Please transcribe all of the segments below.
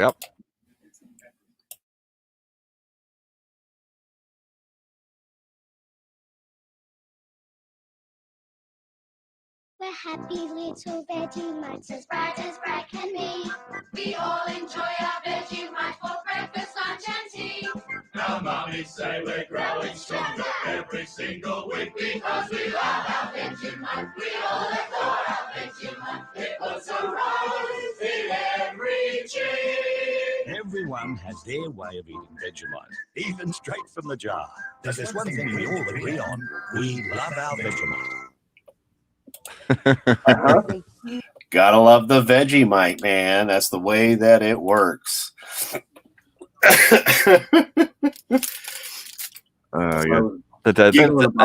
Yep. We're happy little Vegemites, as bright can be. We all enjoy our Vegemite for breakfast, lunch and tea. Our mummies say we're growing stronger every single week because we love our Vegemite. We all adore our Vegemite. It puts a rise in every cheek. Everyone has their way of eating Vegemite, even straight from the jar. There's this one thing we all agree on. We love our Vegemite. Gotta love the Vegemite, man. That's the way that it works. Yeah. But that's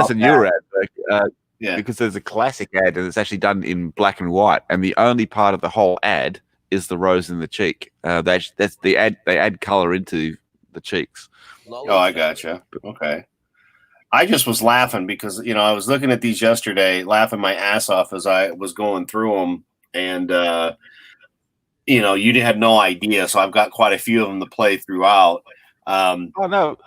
a newer ad. Because there's a classic ad and it's actually done in black and white, and the only part of the whole ad is the rose in the cheek. That's the ad. They add color into the cheeks. Oh, I gotcha. Okay. I just was laughing because, I was looking at these yesterday, laughing my ass off as I was going through them. And, you had no idea. So I've got quite a few of them to play throughout. Oh, no.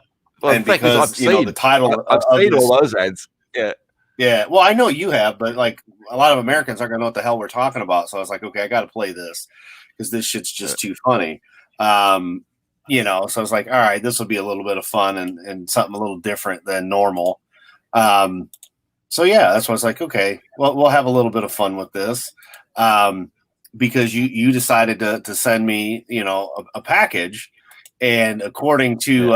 Well, and because, I've seen the title I've seen all those ads. Yeah. Yeah. Well, I know you have, but like a lot of Americans aren't going to know what the hell we're talking about. So I was like, okay, I got to play this because this shit's just too funny. So I was like, all right, this will be a little bit of fun and something a little different than normal. So yeah, that's why I was like, okay, well, we'll have a little bit of fun with this. Because you decided to send me, a package, and according to,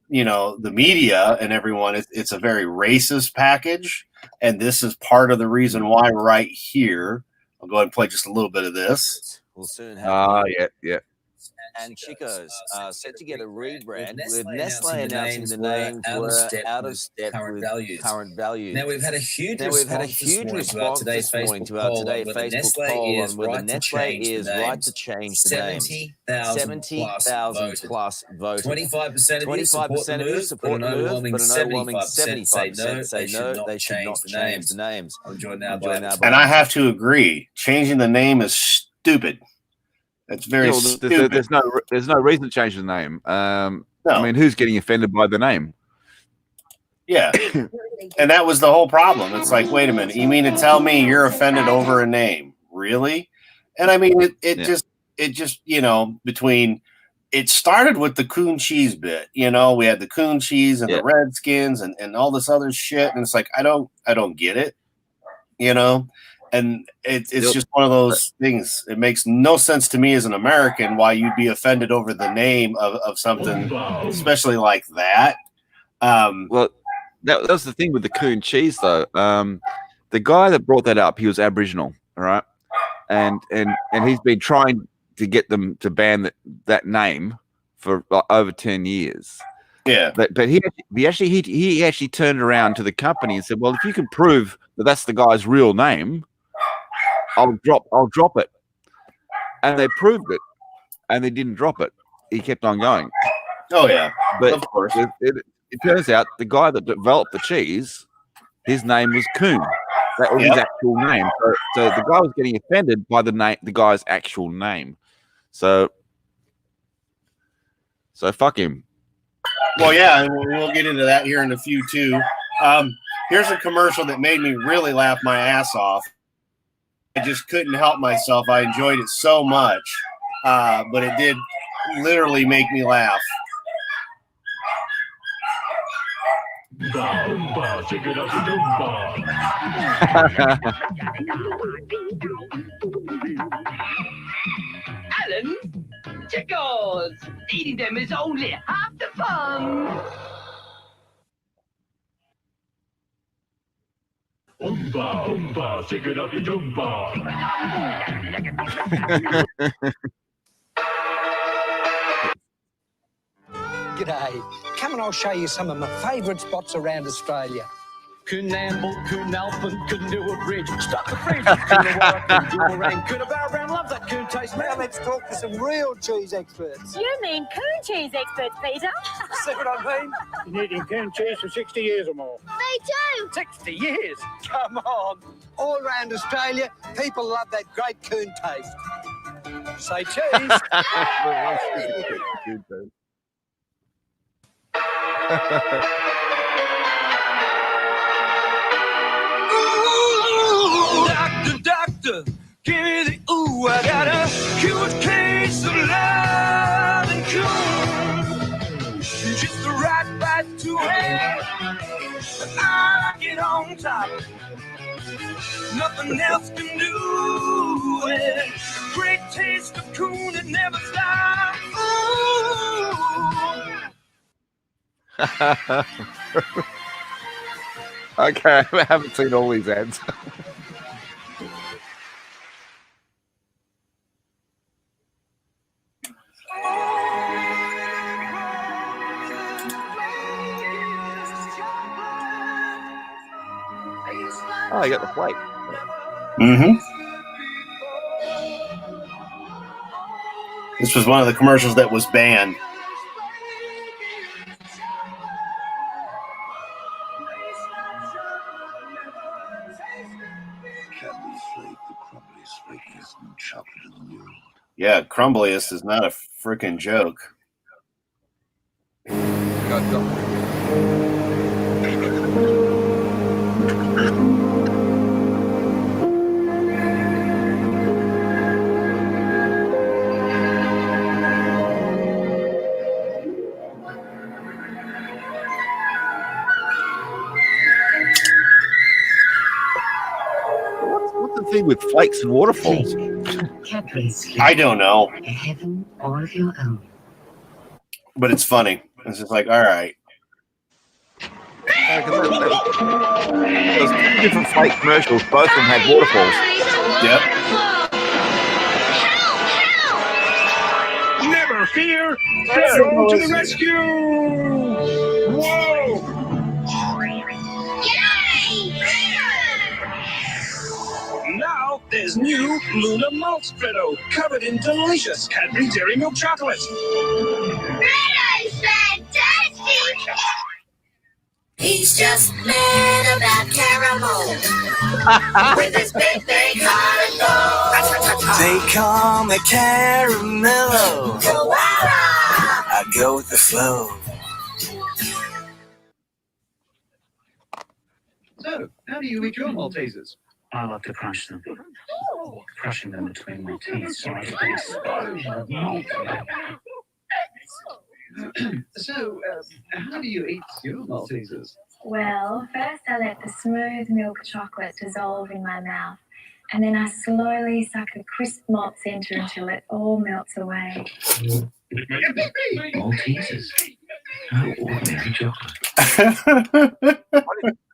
the media and everyone, it's a very racist package. And this is part of the reason why right here. I'll go ahead and play just a little bit of this. We'll soon have. Yeah. And Chico's set to get a rebrand with Nestle announcing the names were out of step with current values. Now we've had a huge response this morning to our Today Facebook poll on whether Nestle is right to change the name. 70,000 plus voted. 25% of you support the move, but an overwhelming 75% say no, they should not change the names. I'm joined now by and I have to agree, changing the name is stupid. It's very stupid. There's no reason to change the name. No. I mean, who's getting offended by the name? Yeah, and that was the whole problem. It's like, wait a minute, you mean to tell me you're offended over a name? Really? And I mean, it just between it started with the coon cheese bit. We had the coon cheese and the Redskins and all this other shit, and it's like I don't get it. And it's just one of those things. It makes no sense to me as an American why you'd be offended over the name of something, especially like that. Well, that was the thing with the coon cheese, though. The guy that brought that up, he was Aboriginal, all right, and he's been trying to get them to ban that name for over 10 years. Yeah, but he actually turned around to the company and said, "Well, if you can prove that that's the guy's real name, I'll drop it." And they proved it, and they didn't drop it. He kept on going. Oh yeah, but of course, it turns out the guy that developed the cheese, his name was Coon. That was his actual name. So the guy was getting offended by the guy's actual name. So fuck him. Well, yeah, and we'll get into that here in a few too. Here's a commercial that made me really laugh my ass off. I just couldn't help myself. I enjoyed it so much, but it did literally make me laugh. Alan, Chickles! Eating them is only half the fun! Shake it up, G'day. Come and I'll show you some of my favourite spots around Australia. Coonamble, Coonalpin, couldn't do a bridge. Stop the fridge. Coonawara, do a rain. Coonabara, love that coon taste. Now let's talk to some real cheese experts. You mean coon cheese experts, Peter? See what I mean? Been eating coon cheese for 60 years or more. Me too. 60 years? Come on. All around Australia, people love that great coon taste. Say cheese. Ooh, doctor, doctor, give me the ooh. I got a huge case of love and cool. Just the right bite to have. I get on top. Nothing else can do it. Great taste of coon that never stops. Ooh. Okay, I haven't seen all these ads. Oh, you got the flake. This was one of the commercials that was banned. Yeah, crumbliest is not a freaking joke. What's the thing with flakes and waterfalls? I don't know. A heaven all of your own. But it's funny. It's just like, all right. There's two different flake commercials. Both of them had waterfalls. Yep. Never fear, Pharaoh to the rescue! Whoa! Now there's new Luna Malt Freddo, covered in delicious Cadbury Dairy Milk chocolate. Freddo's fantastic! He's just mad about caramel. With his big heart of gold. They call me Caramello. Koala! I go with the flow. So, how do you eat your Maltesers? I love to crush them. Crushing them between my teeth so I get an explosion of malt. So, how do you eat your Maltesers? Well, first I let the smooth milk chocolate dissolve in my mouth, and then I slowly suck the crisp malt center until it all melts away. Maltesers. No ordinary chocolate.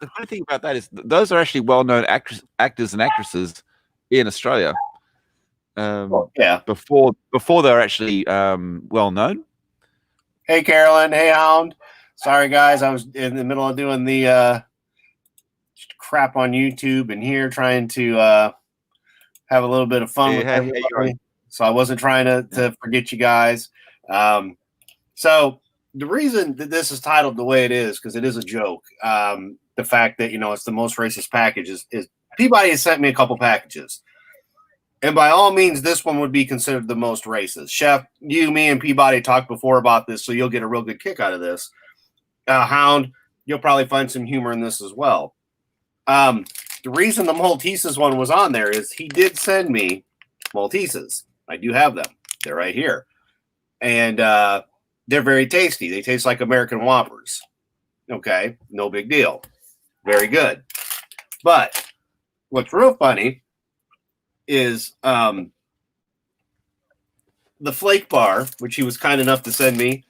The funny thing about that is those are actually well-known actors and actresses in Australia. Yeah. Before they're actually well-known. Hey, Carolyn. Hey, Hound. Sorry, guys. I was in the middle of doing the crap on YouTube and here trying to have a little bit of fun with everybody. So I wasn't trying to forget you guys. So the reason that this is titled the way it is, because it is a joke. The fact that, it's the most racist package is Peabody has sent me a couple packages. And by all means, this one would be considered the most racist. Chef, you, me, and Peabody talked before about this, so you'll get a real good kick out of this. Hound, you'll probably find some humor in this as well. The reason the Maltesers one was on there is he did send me Maltesers. I do have them. They're right here. And they're very tasty. They taste like American Whoppers. Okay, no big deal. Very good. But what's real funny is the flake bar, which he was kind enough to send me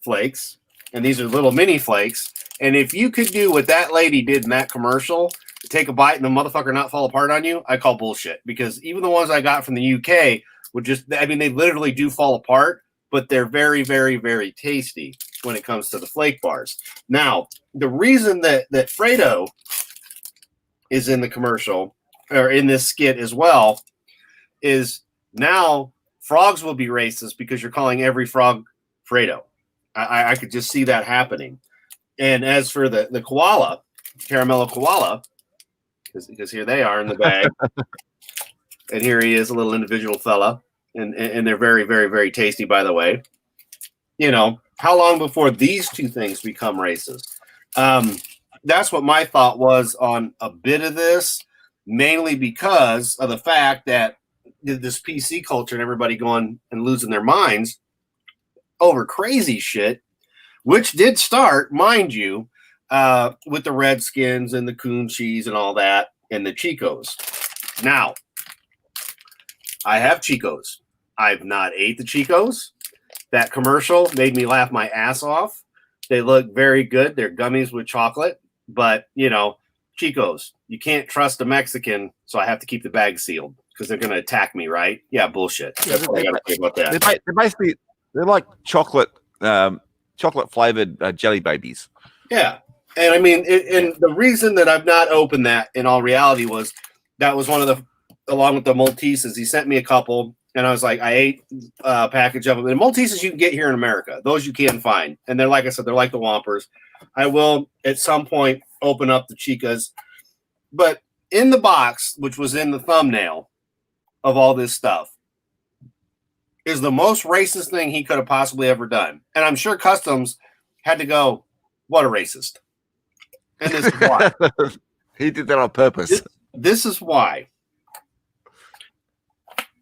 flakes. And these are little mini flakes. And if you could do what that lady did in that commercial, take a bite and the motherfucker not fall apart on you, I call bullshit. Because even the ones I got from the UK would just, they literally do fall apart, but they're very, very, very tasty when it comes to the flake bars. Now, the reason that Fredo is in the commercial, or in this skit as well, is now frogs will be racist because you're calling every frog Fredo. I could just see that happening. And as for the koala, Caramello koala, because here they are in the bag. And here he is, a little individual fella. and they're very, very, very tasty, by the way. You know, how long before these two things become racist? That's what my thought was on a bit of this, mainly because of the fact that this PC culture and everybody going and losing their minds over crazy shit, which did start, mind you, with the Redskins and the coon cheese and all that, and the Chicos. Now, I have Chicos. I've not ate the Chicos. That commercial made me laugh my ass off. They look very good. They're gummies with chocolate, but you know, Chicos, you can't trust a Mexican, so I have to keep the bag sealed because they're going to attack me, right? Yeah, bullshit. That's what I got to say about that. They're basically like chocolate flavored jelly babies. Yeah, and I mean, and the reason that I've not opened that in all reality was that was one of the, along with the Maltesers, he sent me a couple. And I was like, I ate a package of them. And Maltesers you can get here in America. Those you can find. And they're, like I said, they're like the Whompers. I will, at some point, open up the Chicas. But in the box, which was in the thumbnail of all this stuff, is the most racist thing he could have possibly ever done. And I'm sure Customs had to go, what a racist. And this is why. He did that on purpose. This is why.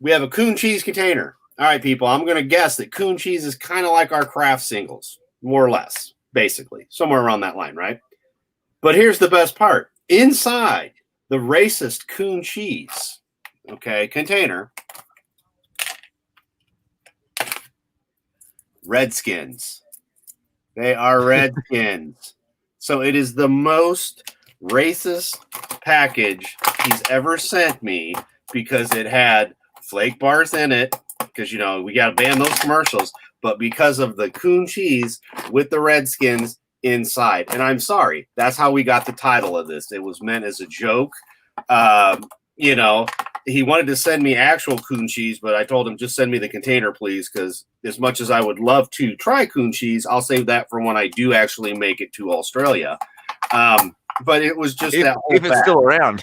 We have a coon cheese container. All right, people, I'm going to guess that coon cheese is kind of like our craft singles, more or less, basically, somewhere around that line, right? But here's the best part. Inside the racist coon cheese, okay, container, Redskins. They are Redskins. So it is the most racist package he's ever sent me because it had flake bars in it, because, you know, we got to ban those commercials, but because of the coon cheese with the Redskins inside. And I'm sorry, that's how we got the title of this. It was meant as a joke. You know, he wanted to send me actual coon cheese, but I told him, just send me the container, please, because as much as I would love to try coon cheese, I'll save that for when I do actually make it to Australia. But it was just that whole if it's still around.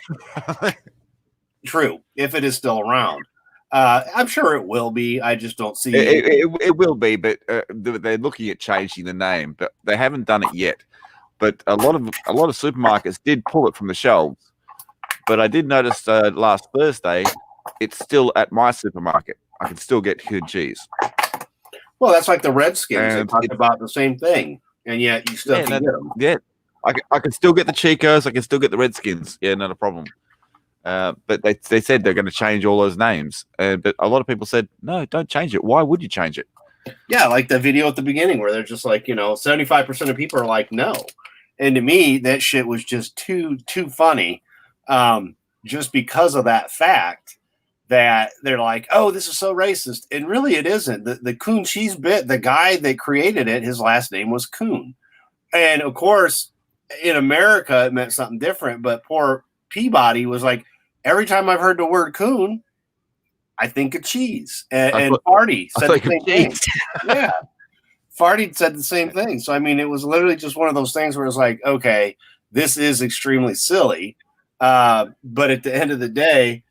True, if it is still around. I'm sure it will be. I just don't see it will be, but they're looking at changing the name, but they haven't done it yet. But a lot of supermarkets did pull it from the shelves. But I did notice last Thursday, it's still at my supermarket. I can still get coon cheese. Well, that's like the Redskins. They talked about the same thing, and yet you still can get them. Yeah, I can still get the Chicos. I can still get the Redskins. Yeah, not a problem. But they said they're going to change all those names. But a lot of people said, no, don't change it. Why would you change it? Yeah, like the video at the beginning where they're just like, you know, 75% of people are like, no. And to me, that shit was just too funny, just because of that fact that they're like, oh, this is so racist. And really it isn't. The coon cheese bit, the guy that created it, his last name was Coon. And, of course, in America, it meant something different. But poor Peabody was like, every time I've heard the word coon, I think of cheese. And Farty said the same thing. Yeah. Farty said the same thing. So, I mean, it was literally just one of those things where it's like, okay, this is extremely silly. But at the end of the day,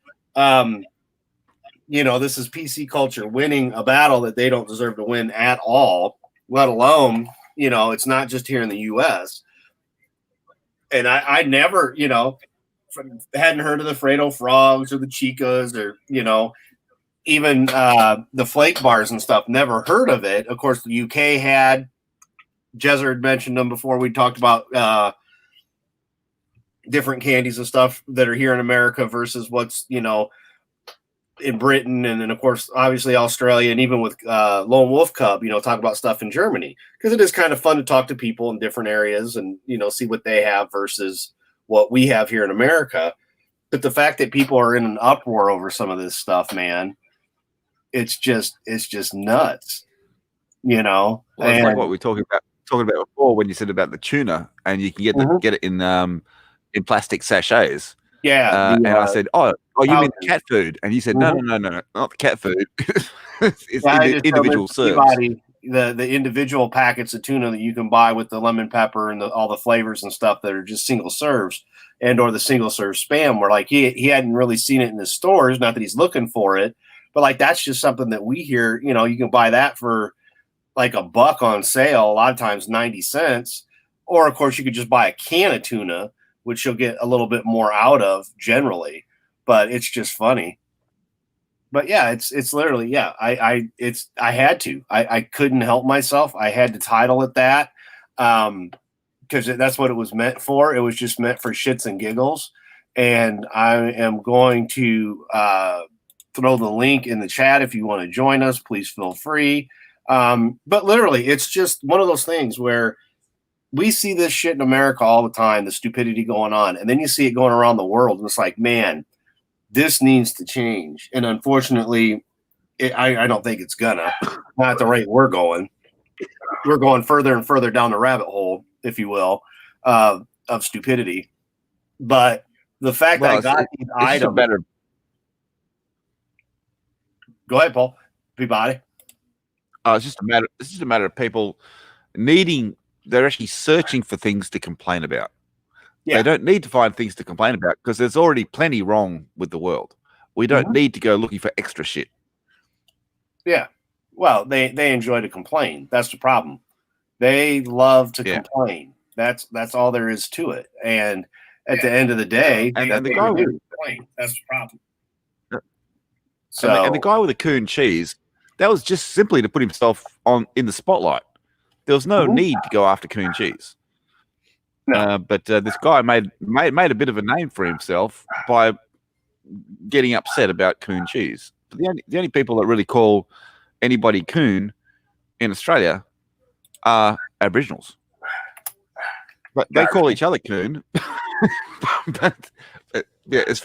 you know, this is PC culture winning a battle that they don't deserve to win at all, let alone, you know, it's not just here in the U.S. And I never, you know, hadn't heard of the Fredo Frogs or the Chicas or, you know, even the flake bars and stuff. Never heard of it. Of course, the UK had. Jezzer had mentioned them before. We talked about different candies and stuff that are here in America versus what's, you know, in Britain. And then, of course, obviously Australia, and even with Lone Wolf Cub, you know, talk about stuff in Germany. Because it is kind of fun to talk to people in different areas and, you know, see what they have versus what we have here in America. But the fact that people are in an uproar over some of this stuff, man, it's just nuts, you know. Well, it's like what we talking about before when you said about the tuna, and you can get it in plastic sachets. Yeah, and I said, "Oh, you mean cat food?" And you said, "No, not the cat food. It's individual serves." The individual packets of tuna that you can buy with the lemon pepper and all the flavors and stuff that are just single serves, and or the single serve Spam, where like he hadn't really seen it in the stores. Not that he's looking for it, But like that's just something that we hear. You know, you can buy that for like $1 on sale. A lot of times 90 cents. Or of course you could just buy a can of tuna, which you'll get a little bit more out of generally. But it's just funny. But yeah, it's literally, yeah, I had to. I couldn't help myself. I had to title it that. Because that's what it was meant for. It was just meant for shits and giggles. And I am going to throw the link in the chat if you want to join us. Please feel free. But literally, it's just one of those things where we see this shit in America all the time, the stupidity going on, and then you see it going around the world, and it's like, man, this needs to change. And unfortunately, I don't think it's gonna. Not at the rate we're going. We're going further and further down the rabbit hole, if you will, of stupidity. But the fact that I got these items. Go ahead, Paul. Peabody. It's just a matter of people needing. They're actually searching for things to complain about. Yeah. They don't need to find things to complain about because there's already plenty wrong with the world. We don't need to go looking for extra shit. Yeah. Well, they enjoy to complain. That's the problem. They love to complain. That's all there is to it. And at the end of the day, and the guy with complain. That's the problem. So and the guy with the coon cheese, that was just simply to put himself in the spotlight. There was no need to go after coon cheese. No. But this guy made a bit of a name for himself by getting upset about coon cheese. But the only people that really call anybody coon in Australia are Aboriginals. But they call each other coon. but as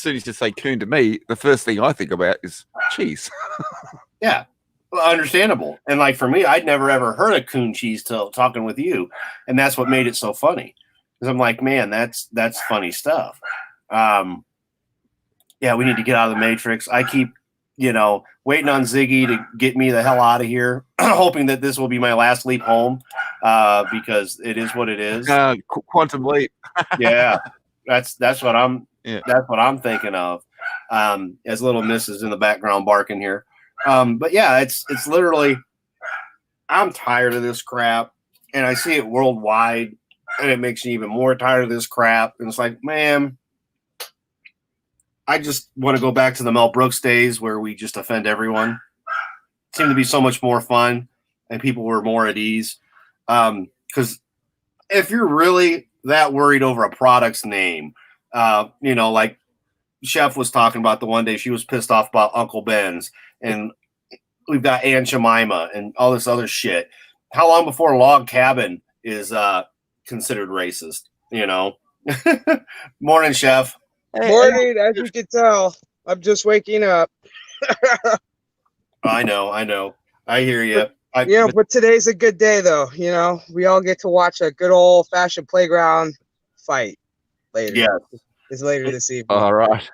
soon as you say coon to me, the first thing I think about is cheese. Yeah. Well, understandable. And like for me, I'd never ever heard of coon cheese till talking with you. And that's what made it so funny. Because I'm like, man, that's funny stuff. Yeah, we need to get out of the Matrix. I keep, waiting on Ziggy to get me the hell out of here, hoping that this will be my last leap home, because it is what it is. Quantum leap. Yeah, that's what I'm thinking of. As little misses in the background barking here. But yeah, it's literally, I'm tired of this crap, and I see it worldwide, and it makes me even more tired of this crap. And it's like, man, I just want to go back to the Mel Brooks days where we just offend everyone. It seemed to be so much more fun, and people were more at ease. Because if you're really that worried over a product's name, like Chef was talking about the one day she was pissed off about Uncle Ben's, and we've got Aunt Jemima and all this other shit. How long before Log Cabin is considered racist? Morning, Chef. Morning, as you can tell, I'm just waking up. I know. I hear you. But today's a good day, though. We all get to watch a good old-fashioned playground fight later. Yeah, it's later this evening. All right.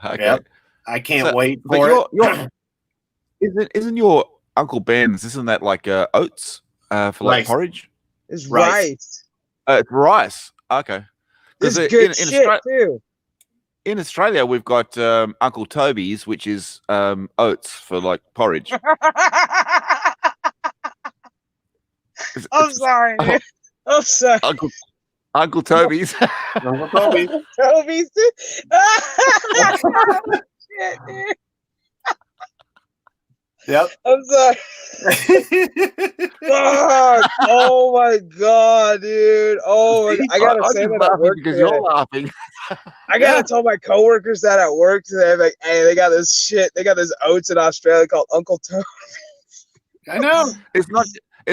Okay. Yep. I can't wait for it. Isn't your Uncle Ben's? Isn't that like oats for like porridge? It's rice. It's rice. Okay. It's good shit too. In Australia, we've got Uncle Toby's, which is oats for like porridge. I'm sorry. I'm sorry. Uncle Toby's. Uncle Toby's. Toby's. Shit, dude. Yep. I'm sorry. Fuck. Oh my god, dude. Oh, I gotta say that at work because you're laughing. I gotta tell my coworkers that at work today. Like, hey, they got this shit. They got this oats in Australia called Uncle Toby. I know. It's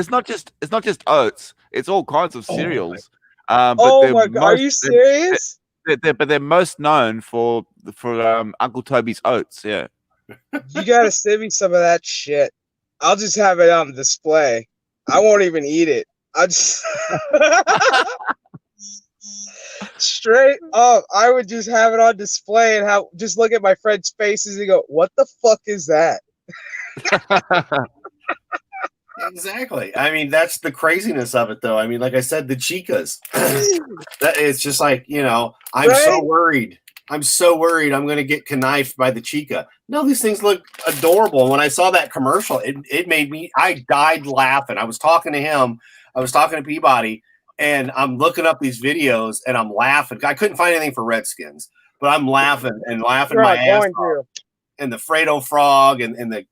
not just oats. It's all kinds of cereals. Oh my god, are you serious? But they're most known for Uncle Toby's oats. Yeah. You gotta send me some of that shit. I'll just have it on display. I won't even eat it. I just straight up, I would just have it on display and just look at my friends' faces and go, "What the fuck is that?" Exactly. I mean, that's the craziness of it, though. I mean, like I said, the chicas. It's just like I'm so worried I'm so worried I'm going to get connived by the chica. No, these things look adorable. And when I saw that commercial, it made me, I died laughing. I was talking to him. I was talking to Peabody, and I'm looking up these videos and I'm laughing. I couldn't find anything for Redskins, but I'm laughing and laughing my ass off. And the Fredo frog and the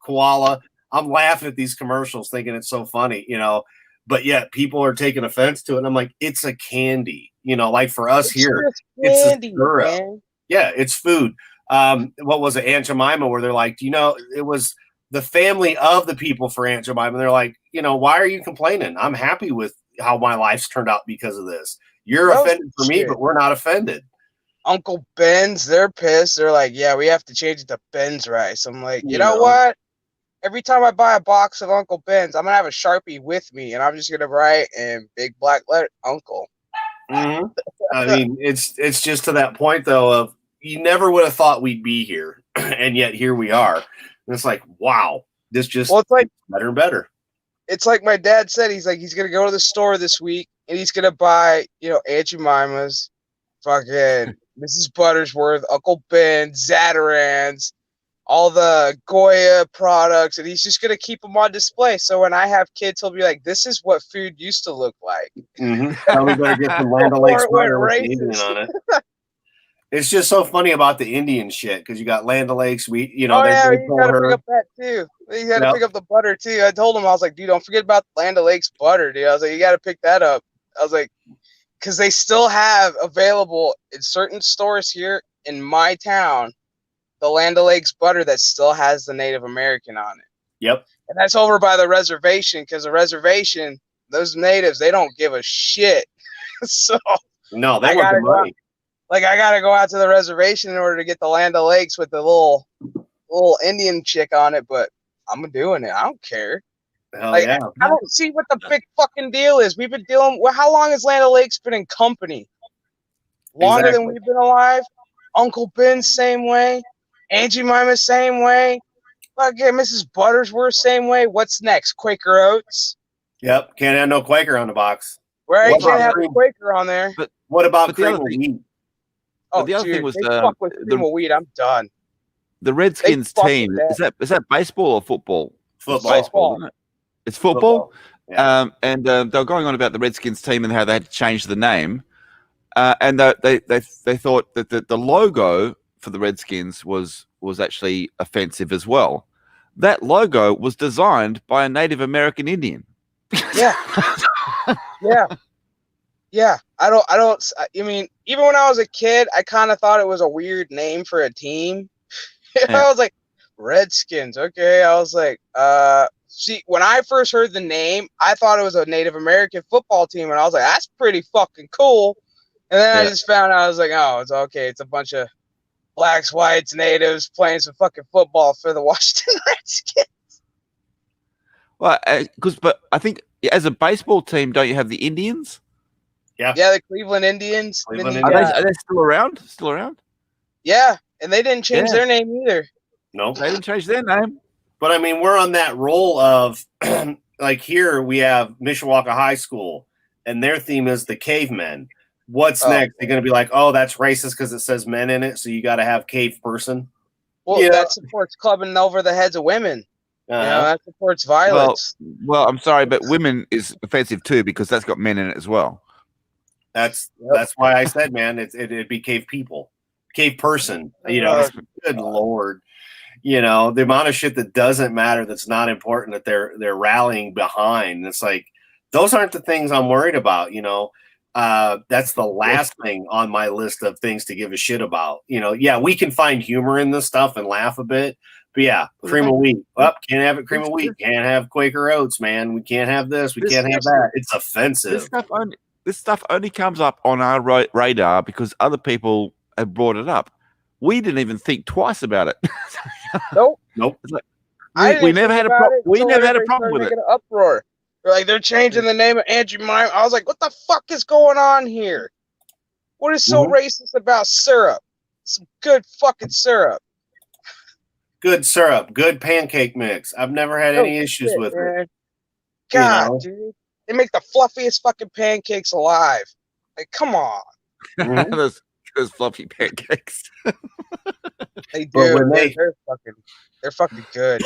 koala. I'm laughing at these commercials thinking it's so funny, you know, but yet people are taking offense to it. And I'm like, it's a candy, you know, like for us here, it's a syrup. Man. Yeah, it's food. What was it, Aunt Jemima, where they're like, you know, it was the family of the people for Aunt Jemima. And they're like, you know, why are you complaining? I'm happy with how my life's turned out because of this. You're offended for me, but we're not offended. Uncle Ben's, they're pissed. They're like, yeah, we have to change it to Ben's rice. I'm like, you know what? Every time I buy a box of Uncle Ben's, I'm gonna have a Sharpie with me, and I'm just gonna write in big black letter Uncle. Mm-hmm. I mean, it's just to that point though of you never would have thought we'd be here, and yet here we are. And it's like, wow, this just it's like better and better. It's like my dad said. He's like, he's gonna go to the store this week, and he's gonna buy, you know, Aunt Jemima's, fucking Mrs. Buttersworth, Uncle Ben, Zatarans, all the Goya products, and he's just going to keep them on display. So when I have kids, he'll be like, this is what food used to look like. Mm-hmm. Now we better get some Land O'Lakes butter with the Indian on it. It's just so funny about the Indian shit because you got Land O'Lakes, you know. Oh, yeah, you got to pick up that too. You got to pick up the butter too. I told him, I was like, dude, don't forget about Land O'Lakes butter, dude. I was like, you got to pick that up. I was like, because they still have available in certain stores here in my town the Land O'Lakes butter that still has the Native American on it. Yep. And that's over by the reservation because the reservation, those natives, they don't give a shit. So no, they want the money. I gotta go out to the reservation in order to get the Land O'Lakes with the little Indian chick on it, but I'm doing it. I don't care. Hell yeah. I don't see what the big fucking deal is. We've been dealing. Well, how long has Land O'Lakes been in company? Longer than we've been alive. Uncle Ben, same way. Aunt Jemima, same way. Okay, Mrs. Buttersworth, same way. What's next? Quaker Oats? Yep. Can't have no Quaker on the box. Right? Can't have a Quaker on there. But what about cream of wheat? Oh, the other thing was fuck with cream of wheat. I'm done. The Redskins team, is that baseball or football? Football. Baseball, isn't it? It's football. Yeah. And they were going on about the Redskins team and how they had to change the name. And they thought that the logo for the Redskins was actually offensive as well. That logo was designed by a Native American Indian. Yeah. Yeah. I mean, even when I was a kid, I kind of thought it was a weird name for a team. I was like, Redskins. Okay. I was like, see, when I first heard the name, I thought it was a Native American football team. And I was like, that's pretty fucking cool. And then I just found out, I was like, oh, it's okay. It's a bunch of blacks, whites, natives playing some fucking football for the Washington Redskins. Well, but I think as a baseball team, don't you have the Indians? Yeah. Yeah, the Cleveland Indians. Are they still around? Still around? Yeah, and they didn't change their name either. No, they didn't change their name. But I mean, we're on that roll of like here we have Mishawaka High School, and their theme is the cavemen. What's next? They're going to be like, oh, that's racist because it says men in it, so you got to have cave person. Well, that supports clubbing over the heads of women. You know, that supports violence. Well, I'm sorry, but women is offensive too because that's got men in it as well. That's why I said, man, it'd be cave people, cave person. You know, good Lord. You know, the amount of shit that doesn't matter, that's not important, that they're rallying behind. It's like those aren't the things I'm worried about. You know, that's the last thing on my list of things to give a shit about. You know, yeah, we can find humor in this stuff and laugh a bit, but yeah, cream of wheat. Can't have it. Cream of wheat. Can't have Quaker Oats, man. We can't have this. We can't have that. It's offensive. This stuff only comes up on our radar because other people have brought it up. We didn't even think twice about it. Nope. Like, we never had a problem. We never had a problem with it. An uproar. They're like, they're changing the name of Aunt Jemima. I was like, what the fuck is going on here? What is so racist about syrup? Some good fucking syrup. Good syrup. Good pancake mix. I've never had any issues with it. God, dude. They make the fluffiest fucking pancakes alive. Like, come on. those floppy pancakes. They do. But when they're fucking good,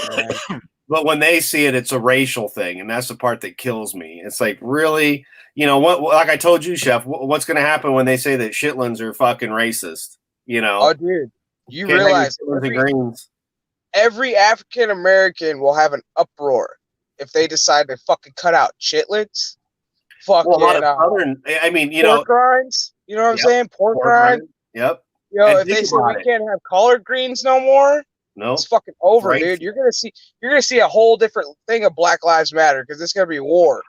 man. But when they see it, it's a racial thing, and that's the part that kills me. It's like, really, you know what? Like I told you, Chef, what's going to happen when they say that Chitlins are fucking racist? You know? Oh, dude, you realize every African American will have an uproar if they decide to fucking cut out chitlins. Fucking a lot of Southern, I mean, you pork know, grinds. You know what I'm saying? Pork rinds. rinds. Yep. Yo, And if they think say we about it. can't have collard greens no more, No, it's fucking over, Right. dude. You're gonna see a whole different thing of Black Lives Matter because it's gonna be war.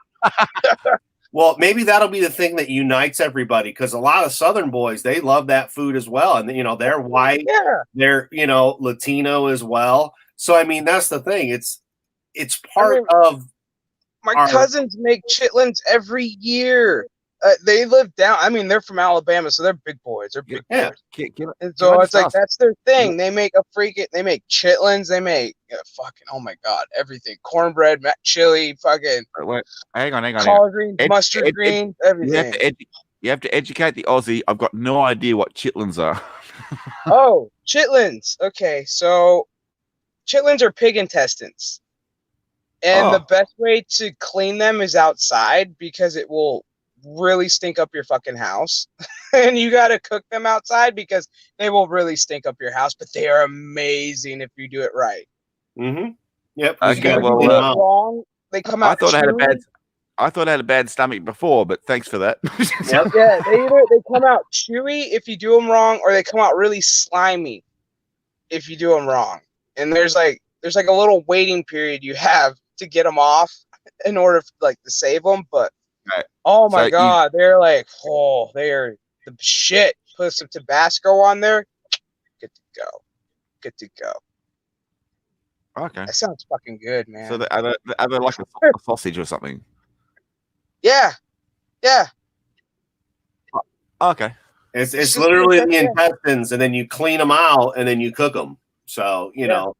Well, maybe that'll be the thing that unites everybody, because a lot of Southern boys, they love that food as well. And, you know, they're white, Yeah. they're, you know, Latino as well. So, I mean, that's the thing. It's part of My cousins make chitlins every year. They live down. I mean, they're from Alabama, so they're big boys. They're big boys. And so it's like that's their thing. They make they make chitlins. They make fucking oh my god, everything: cornbread, chili, fucking. Wait, hang on. Collard greens, mustard greens, everything. You have to educate the Aussie. I've got no idea what chitlins are. Oh, chitlins. Okay, so chitlins are pig intestines. And the best way to clean them is outside because it will really stink up your fucking house. And you got to cook them outside because they will really stink up your house, but they are amazing if you do it right. Mm-hmm. Yep. Okay, wrong, they come out I thought chewy. I thought I had a bad stomach before, but thanks for that. Yeah, they come out chewy if you do them wrong, or they come out really slimy if you do them wrong. And there's like a little waiting period you have to get them off in order to save them. But oh my god, they're like, oh, they're the shit. Put some Tabasco on there, good to go. Okay, that sounds fucking good, man. So are they like a sausage or something? Yeah. Okay. It's literally the intestines, and then you clean them out, and then you cook them. So, you know.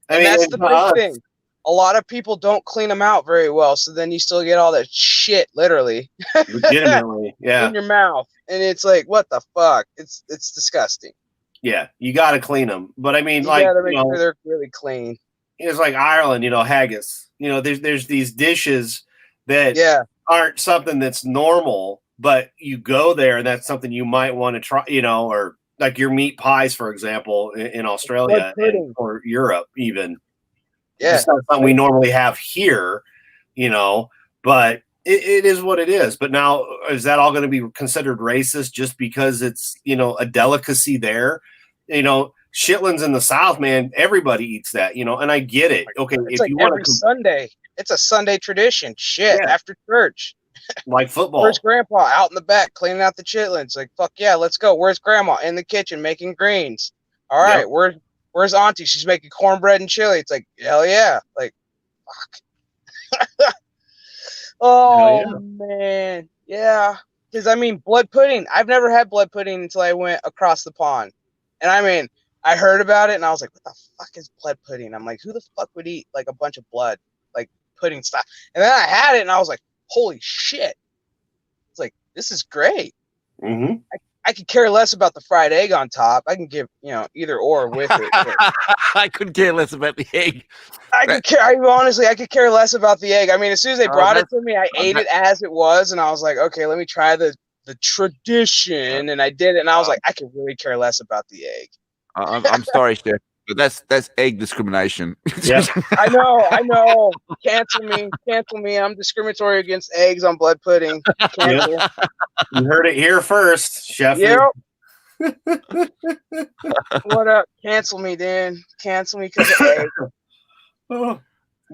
I mean, that's the big thing. A lot of people don't clean them out very well, so then you still get all that shit, literally, legitimately, in your mouth, and it's like, what the fuck? It's disgusting. Yeah, you got to clean them, but I mean, You like, gotta make sure they're really clean. It's like Ireland, you know, haggis. You know, there's these dishes that aren't something that's normal, but you go there, and that's something you might want to try. You know, or like your meat pies, for example, in Australia or Europe, even. Yeah, it's not something we normally have here, you know, but it is what it is. But now, is that all going to be considered racist just because it's, you know, a delicacy there? You know, chitlins in the South, man, everybody eats that, you know, and I get it. Okay, it's like every Sunday. It's a Sunday tradition. Shit, after church. Like football. Where's Grandpa? Out in the back cleaning out the chitlins. Like, fuck yeah, let's go. Where's Grandma? In the kitchen making greens. All right, where's Auntie? She's making cornbread and chili. It's like, hell yeah. Like, fuck. Oh, man. Yeah. Because, I mean, blood pudding. I've never had blood pudding until I went across the pond. And, I mean, I heard about it, and I was like, what the fuck is blood pudding? I'm like, who the fuck would eat, like, a bunch of blood? Like, pudding stuff. And then I had it, and I was like, holy shit. It's like, this is great. Mm-hmm. I could care less about the fried egg on top. I can give, you know, either or with it. I couldn't care less about the egg. I could care less about the egg. I mean, as soon as they brought it to me, I ate it as it was, and I was like, okay, let me try the tradition, and I did it, and I was like, I could really care less about the egg. I'm sorry, Chef, but that's egg discrimination. Yeah, I know. Cancel me. I'm discriminatory against eggs on blood pudding. Cancel. You heard it here first, Chef. Yep. What up? Cancel me, Dan. Cancel me because of eggs. Oh,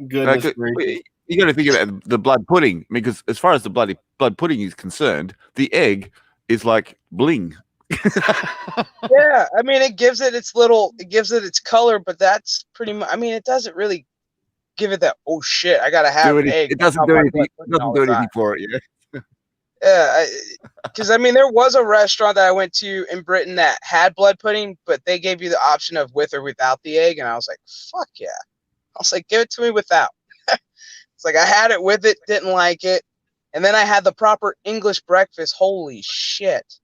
goodness gracious. You got to think about the blood pudding, because as far as the blood pudding is concerned, the egg is like bling. Yeah, I mean, it gives it its color, but that's pretty much. I mean, it doesn't really give it that. Oh shit! I gotta have an egg. It doesn't do anything. It doesn't do anything for it. Yeah. Yeah, because I mean, there was a restaurant that I went to in Britain that had blood pudding, but they gave you the option of with or without the egg, and I was like, fuck yeah! I was like, give it to me without. It's like I had it with it, didn't like it, and then I had the proper English breakfast. Holy shit!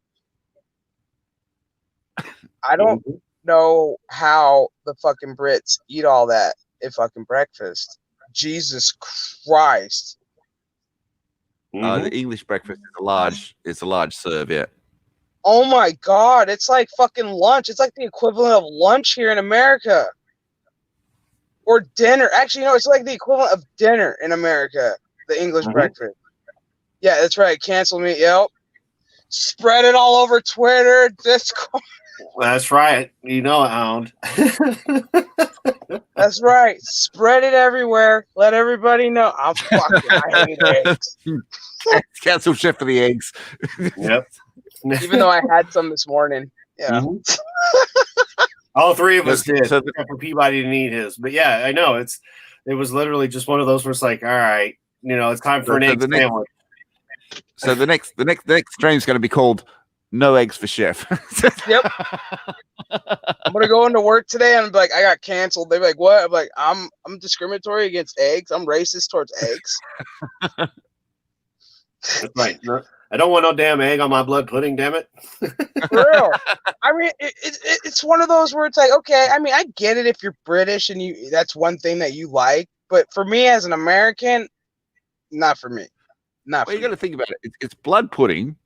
I don't know how the fucking Brits eat all that at fucking breakfast. Jesus Christ. The English breakfast is a large serve, yeah. Oh my God, it's like fucking lunch. It's like the equivalent of lunch here in America. Or dinner. Actually, no, it's like the equivalent of dinner in America. The English breakfast. Yeah, that's right. Cancel me. Yep. Spread it all over Twitter, Discord. That's right. You know it, Hound. That's right. Spread it everywhere. Let everybody know. I'm fucking. I hate eggs. Cancel shift for the eggs. Yep. Even though I had some this morning. Yeah. All three of us did. So Except for Peabody didn't eat his. But yeah, I know it was literally just one of those where it's like, all right, it's time for an egg sandwich. So the next stream is going to be called "No Eggs for Chef." Yep. I'm gonna go into work today and I'm like, I got canceled. They're like, what? I'm like, I'm discriminatory against eggs. I'm racist towards eggs. That's right. No, I don't want no damn egg on my blood pudding. Damn it. For real. I mean, it's one of those where it's like, okay. I mean, I get it if you're British and that's one thing that you like, but for me as an American, not for me. Not. Well, you got to think about it. It's blood pudding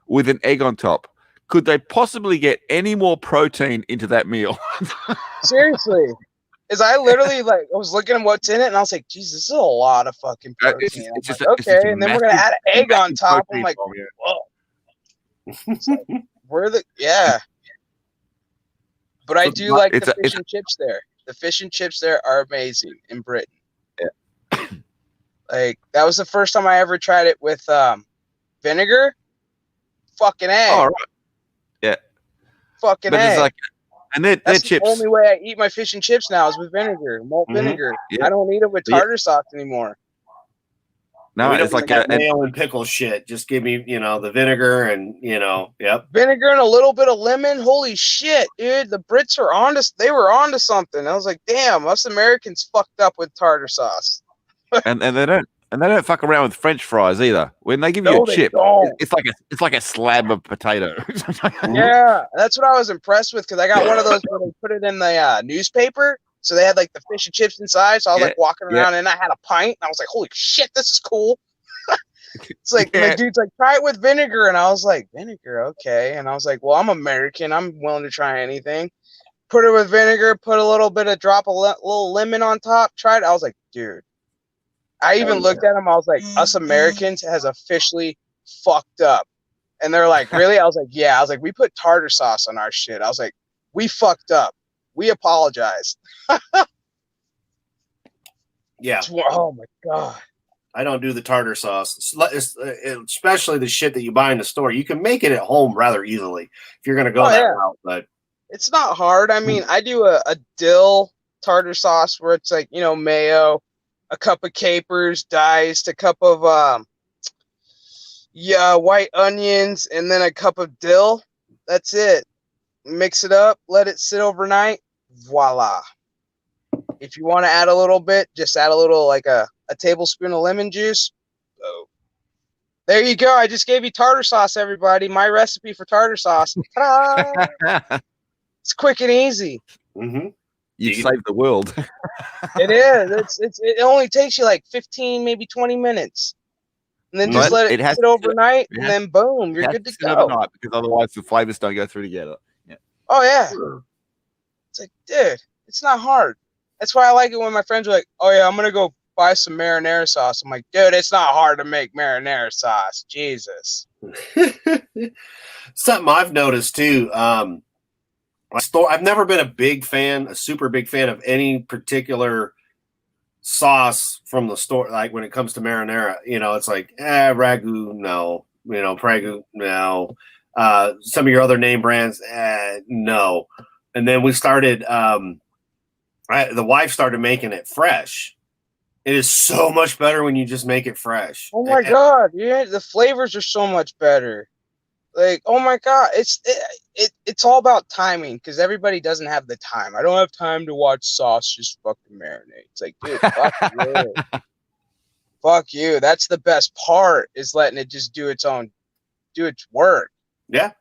with an egg on top. Could they possibly get any more protein into that meal? Seriously. Is I literally I was looking at what's in it and I was like, Jesus, this is a lot of fucking protein. Okay, and then we're gonna add an egg on top. I'm like, whoa. Yeah. But I do like the fish and chips there. The fish and chips there are amazing in Britain. Yeah. Like that was the first time I ever tried it with vinegar. Fucking egg. Oh, right. Yeah. Fucking egg. And they're chips. The only way I eat my fish and chips now is with vinegar, malt vinegar. Yeah. I don't eat it with tartar sauce anymore. No, it's like mayo and pickle shit. Just give me, the vinegar and, yep. Vinegar and a little bit of lemon. Holy shit, dude. The Brits are they were onto something. I was like, damn, us Americans fucked up with tartar sauce. and they don't fuck around with French fries either. When they give you a chip, it's like a slab of potato. Yeah, that's what I was impressed with because I got one of those where they put it in the newspaper. So they had like the fish and chips inside. So I was like walking around and I had a pint. And I was like, holy shit, this is cool. It's like, my dude's like, try it with vinegar. And I was like, vinegar, okay. And I was like, well, I'm American. I'm willing to try anything. Put it with vinegar, put a little bit of little lemon on top. Tried it. I was like, dude. I even looked at him. I was like, us Americans has officially fucked up. And they're like, really? I was like, yeah. I was like, we put tartar sauce on our shit. I was like, we fucked up. We apologize. Yeah. Oh my God. I don't do the tartar sauce, especially the shit that you buy in the store. You can make it at home rather easily if you're going to go that route. But it's not hard. I mean, I do a dill tartar sauce where it's like, mayo, a cup of capers diced, a cup of white onions, and then a cup of dill. That's it. Mix it up, let it sit overnight. Voila. If you want to add a little bit, just add a little, like a tablespoon of lemon juice. Oh. There you go. I just gave you tartar sauce, everybody. My recipe for tartar sauce. Ta-da! It's quick and easy. Mm-hmm. You saved the world. It is. It only takes you like 15, maybe 20 minutes. And then just let it sit overnight, and then boom, you're good to go. Overnight, because otherwise the flavors don't go through together. Yeah. Oh, yeah. It's like, dude, it's not hard. That's why I like it when my friends are like, oh, yeah, I'm going to go buy some marinara sauce. I'm like, dude, it's not hard to make marinara sauce. Jesus. Something I've noticed, too. I've never been a super big fan of any particular sauce from the store. Like when it comes to marinara, it's like, ragu, no, Prego, no. Some of your other name brands, no. And then we started, the wife started making it fresh. It is so much better when you just make it fresh. Oh my God. Yeah. The flavors are so much better. Like, oh my God. It's all about timing because everybody doesn't have the time. I don't have time to watch sauce just fucking marinate. It's like, dude, fuck you. Fuck you. That's the best part is letting it just do its work. Yeah.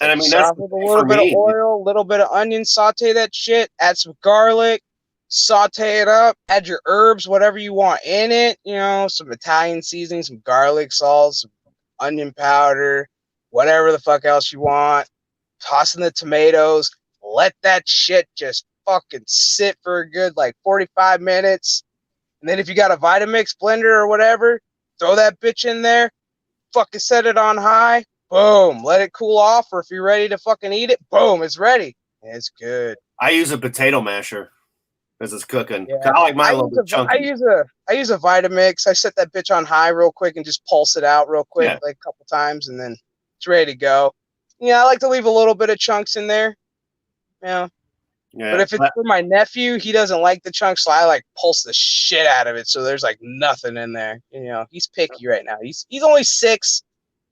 And like I mean, sauce with a little bit of oil, a little bit of onion, saute that shit, add some garlic, saute it up, add your herbs, whatever you want in it, you know, some Italian seasoning, some garlic, salt, some onion powder, whatever the fuck else you want. Toss in the tomatoes, let that shit just fucking sit for a good like 45 minutes. And then if you got a Vitamix blender or whatever, throw that bitch in there, fucking set it on high, boom, let it cool off, or if you're ready to fucking eat it, boom, it's ready. It's good. I use a potato masher as it's cooking. Yeah. I like mine a little bit chunky. I use a Vitamix. I set that bitch on high real quick and just pulse it out real quick, like a couple times, and then it's ready to go. Yeah, I like to leave a little bit of chunks in there. Yeah. But if it's for my nephew, he doesn't like the chunks, so I like pulse the shit out of it, so there's like nothing in there. You know, he's picky right now. He's only 6,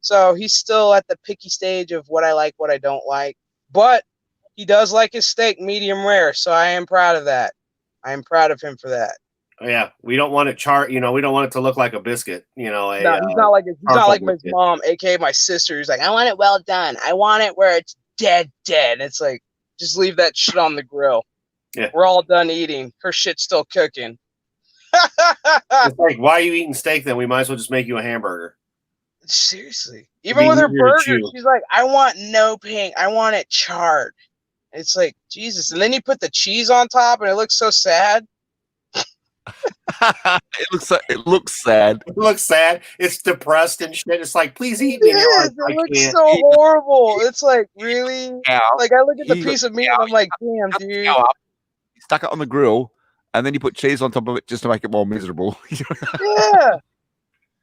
so he's still at the picky stage of what I like, what I don't like. But he does like his steak medium rare, so I am proud of that. I am proud of him for that. Yeah, we don't want it we don't want it to look like a biscuit. You know, no, he's not like his mom, aka my sister. He's like, I want it well done. I want it where it's dead. It's like, just leave that shit on the grill. Yeah, we're all done eating. Her shit's still cooking. It's like, why are you eating steak then? We might as well just make you a hamburger. Seriously, even with her burger, she's like, I want no pink. I want it charred. It's like, Jesus. And then you put the cheese on top, and it looks so sad. It looks sad. It looks sad. It's depressed and shit. It's like, please eat me. It looks so horrible. It's like, really? Like, I look at the piece of meat and I'm like, damn, dude. You stuck it on the grill, and then you put cheese on top of it just to make it more miserable. Yeah.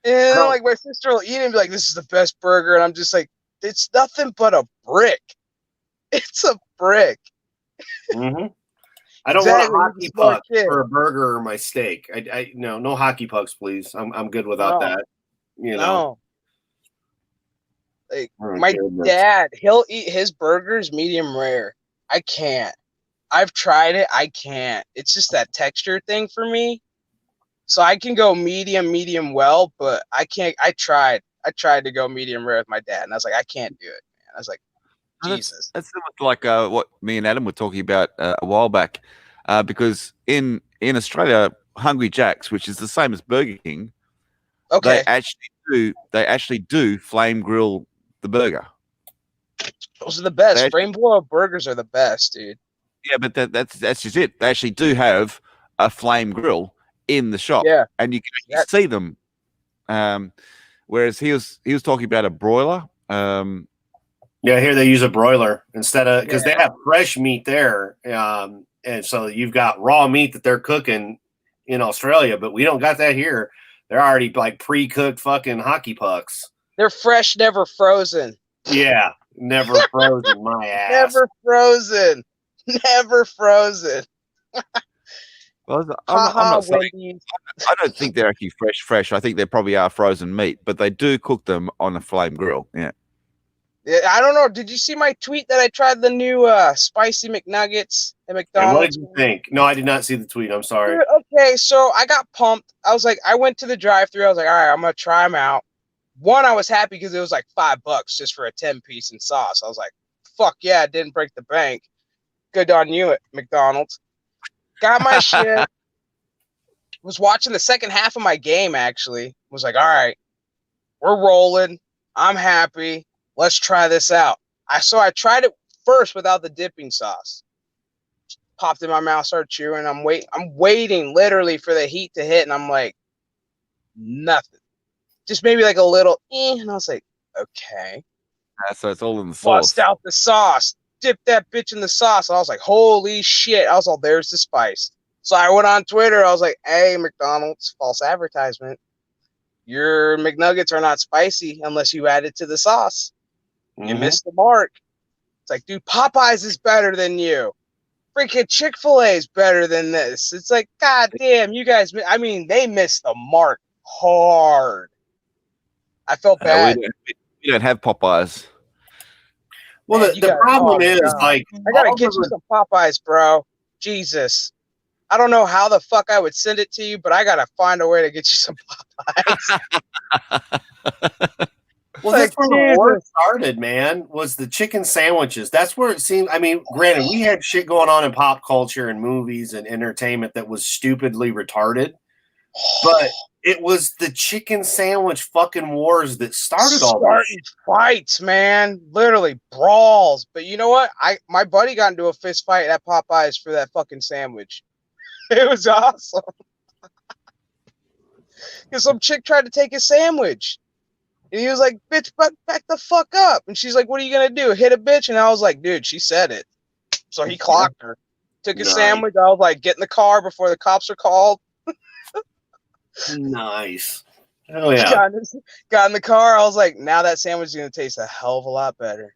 And then, like, my sister will eat it and be like, this is the best burger. And I'm just like, it's nothing but a brick. It's a brick. Mm-hmm. I don't want a hockey puck for a burger or my steak. No hockey pucks, please. I'm good without that. You know. Like my dad, he'll eat his burgers medium rare. I can't. I've tried it. I can't. It's just that texture thing for me. So I can go medium well, but I can't. I tried to go medium rare with my dad, and I was like, I can't do it, man. I was like, Jesus. That's like what me and Adam were talking about a while back, because in Australia, Hungry Jack's, which is the same as Burger King, they actually do flame grill the burger. Those are the best. Flame blow burgers are the best, dude. Yeah, but that's just it. They actually do have a flame grill in the shop, and you can see them. Whereas he was talking about a broiler. Yeah, here they use a broiler instead of, because they have fresh meat there, and so you've got raw meat that they're cooking in Australia, but we don't got that here. They're already like pre-cooked fucking hockey pucks. They're fresh, never frozen. Yeah, never frozen. My ass. Never frozen. Never frozen. Well, I'm not saying, I don't think they're actually fresh. I think they probably are frozen meat, but they do cook them on a flame grill. Yeah. Yeah, I don't know. Did you see my tweet that I tried the new spicy McNuggets at McDonald's? And what did you think? No, I did not see the tweet. I'm sorry. Okay, so I got pumped. I was like, I went to the drive-thru. I was like, all right, I'm gonna try them out. One, I was happy because it was like $5 just for a 10-piece and sauce. I was like, fuck yeah, I didn't break the bank. Good on you at McDonald's. Got my shit. Was watching the second half of my game, actually. Was like, all right, we're rolling. I'm happy. Let's try this out. So I tried it first without the dipping sauce. Popped in my mouth, started chewing. I'm waiting literally for the heat to hit, and I'm like, nothing. Just maybe like a little, and I was like, okay. So it's all in the sauce. Bust out the sauce. Dip that bitch in the sauce. And I was like, holy shit. I was like, there's the spice. So I went on Twitter. I was like, hey, McDonald's, false advertisement. Your McNuggets are not spicy unless you add it to the sauce. You missed the mark. It's like, dude, Popeyes is better than you. Freaking Chick-fil-A is better than this. It's like, God damn, you guys, I mean, they missed the mark hard. I felt bad. We don't have Popeyes. Well, Man, the problem is, like, I gotta get you some Popeyes, bro. Jesus. I don't know how the fuck I would send it to you, but I gotta find a way to get you some Popeyes. Well, that's where the war started, man, was the chicken sandwiches. That's where it seemed. I mean, granted, we had shit going on in pop culture and movies and entertainment that was stupidly retarded, but it was the chicken sandwich fucking wars that started all this fights, man. Literally brawls. But you know what? My buddy got into a fist fight at Popeyes for that fucking sandwich. It was awesome. Because some chick tried to take his sandwich. And he was like, bitch, back the fuck up. And she's like, what are you going to do? Hit a bitch? And I was like, dude, she said it. So he clocked her. Took his sandwich. I was like, get in the car before the cops are called. Nice. Oh, yeah. Got in the car. I was like, now that sandwich is going to taste a hell of a lot better.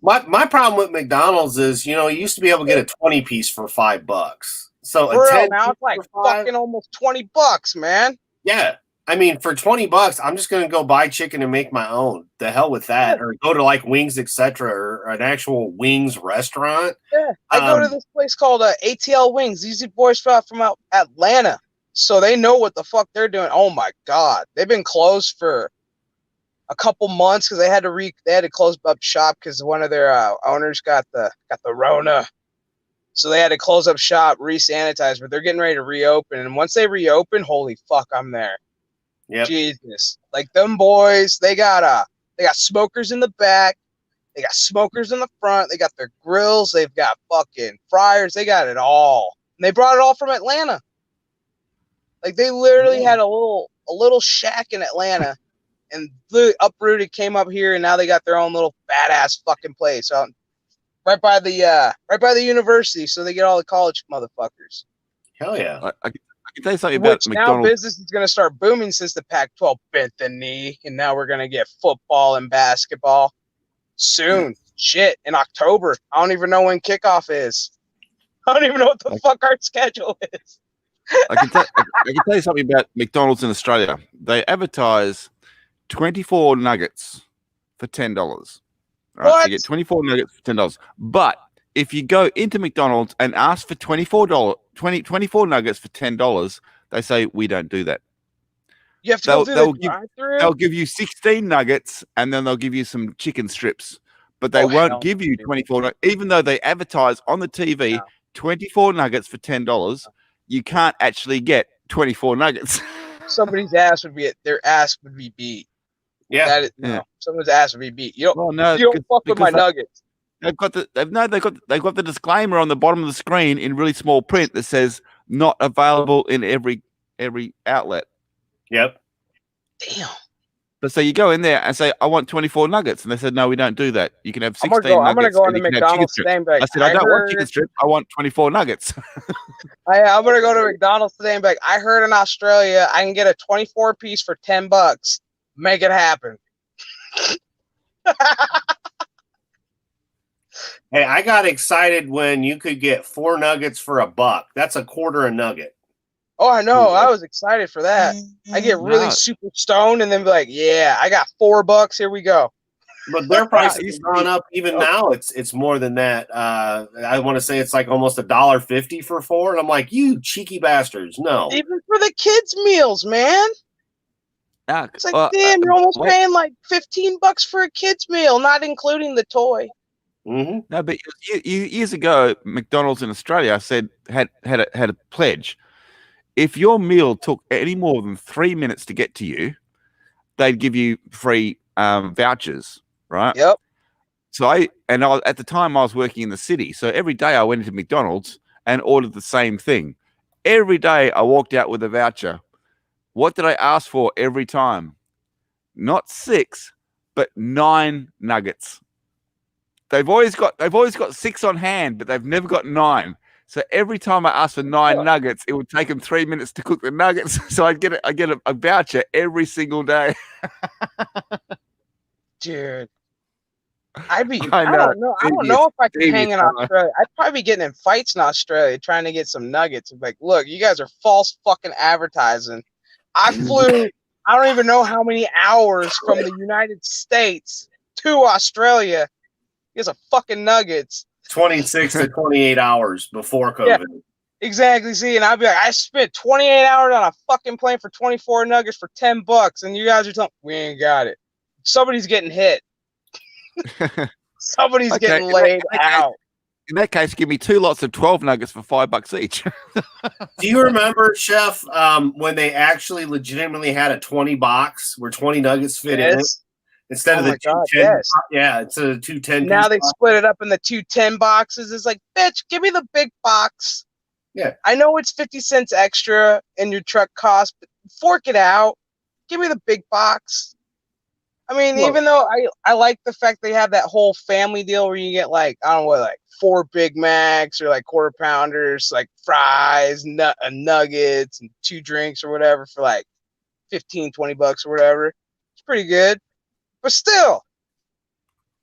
My problem with McDonald's is, you used to be able to get a 20-piece for $5. So Bro, now it's like fucking almost $20, man. Yeah. I mean, for $20, I'm just going to go buy chicken and make my own. The hell with that. Yeah. Or go to like Wings, etc., or an actual wings restaurant. Yeah. I go to this place called ATL Wings. These boys from out Atlanta. So they know what the fuck they're doing. Oh my God. They've been closed for a couple months because they had to close up shop because one of their owners got the Rona. So they had to close up shop, re-sanitize, but they're getting ready to reopen. And once they reopen, holy fuck, I'm there. Yep. Jesus. Like them boys, they got smokers in the back, they got smokers in the front, they got their grills, they've got fucking fryers, they got it all. And they brought it all from Atlanta. Like they literally had a little shack in Atlanta and uprooted, came up here, and now they got their own little badass fucking place out right by the university, so they get all the college motherfuckers. Hell yeah. I can tell you something about McDonald's. Now business is going to start booming since the Pac-12 bent the knee, and now we're going to get football and basketball soon. Shit, in October. I don't even know when kickoff is. I don't even know what the fuck our schedule is. I can tell you something about McDonald's in Australia. They advertise 24 nuggets for $10. Right, so you get 24 nuggets for $10. But if you go into McDonald's and ask for 24 nuggets for $10, they say we don't do that. You have to go through the drive-thru? They'll give you 16 nuggets and then they'll give you some chicken strips. But they won't give you 24 nuggets. Even though they advertise on the TV 24 nuggets for $10, you can't actually get 24 nuggets. Somebody's ass would be beat. Yeah. Someone's ass would be beat. You don't fuck with my nuggets. They've got the disclaimer on the bottom of the screen in really small print that says not available in every outlet. Yep. Damn. But so you go in there and say, I want 24 nuggets. And they said, no, we don't do that. You can have 16 nuggets. I'm going to go into McDonald's today and be like, I said, I don't want chicken strips. I want 24 nuggets. I'm going to go to McDonald's today and be like, I heard in Australia I can get a 24-piece for $10. Make it happen. Hey, I got excited when you could get 4 nuggets for $1. That's a quarter a nugget. Oh, I know. I was excited for that. I get really super stoned and then be like, yeah, I got $4. Here we go. But their prices have gone up. Even now, it's more than that. I want to say it's like almost $1.50 for 4. And I'm like, you cheeky bastards. No. Even for the kids' meals, man. It's like, damn, you're almost paying like $15 for a kid's meal, not including the toy. Mm-hmm. No, but years ago, McDonald's in Australia had a pledge. If your meal took any more than 3 minutes to get to you, they'd give you free vouchers, right? Yep. So at the time I was working in the city, so every day I went into McDonald's and ordered the same thing. Every day I walked out with a voucher. What did I ask for every time? Not 6, but 9 nuggets. They've always got 6 on hand, but they've never got 9. So every time I asked for 9 nuggets, it would take them 3 minutes to cook the nuggets. So I get a voucher every single day. Dude, I don't know if I could hang in Australia. I'd probably be getting in fights in Australia trying to get some nuggets. Like, look, you guys are false fucking advertising. I flew, I don't even know how many hours from the United States to Australia. Get some fucking nuggets. 26 to 28 hours before COVID. Yeah, exactly. See, and I'd be like, I spent 28 hours on a fucking plane for 24 nuggets for $10, and you guys are telling we ain't got it. somebody's getting hit. Somebody's Okay, getting laid out. In that case, give me 2 lots of 12 nuggets for $5 each. Do you remember, Chef, when they actually legitimately had a 20 box where 20 nuggets fit in it? Instead of the 210, yeah, it's a 210. Now they split it up in the 210 boxes. It's like, bitch, give me the big box. Yeah, I know it's 50 cents extra in your truck cost, but fork it out. Give me the big box. I mean, even though I like the fact they have that whole family deal where you get like, I don't know what, like 4 Big Macs or like quarter pounders, like fries, nuggets, and 2 drinks or whatever for like $15, $20 or whatever. It's pretty good. But still,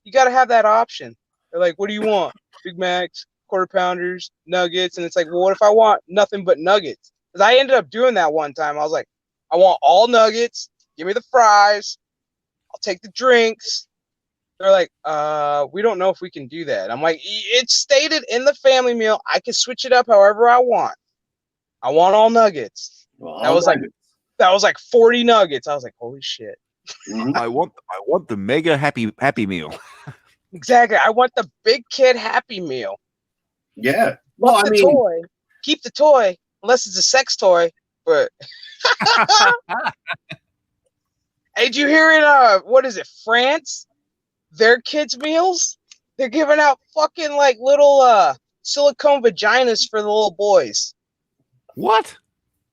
you got to have that option. They're like, what do you want? Big Macs, quarter pounders, nuggets. And it's like, well, what if I want nothing but nuggets? Because I ended up doing that one time. I was like, I want all nuggets. Give me the fries. I'll take the drinks. They're like, we don't know if we can do that. I'm like, it's stated in the family meal. I can switch it up however I want. I want all nuggets. Well, that was like 40 nuggets. I was like, holy shit. I want the mega happy meal. Exactly. I want the big kid happy meal. Yeah. Well, I mean, toy. Keep the toy, unless it's a sex toy. But hey, did you hear it? What is it? France? Their kids' meals? They're giving out fucking like little silicone vaginas for the little boys. What?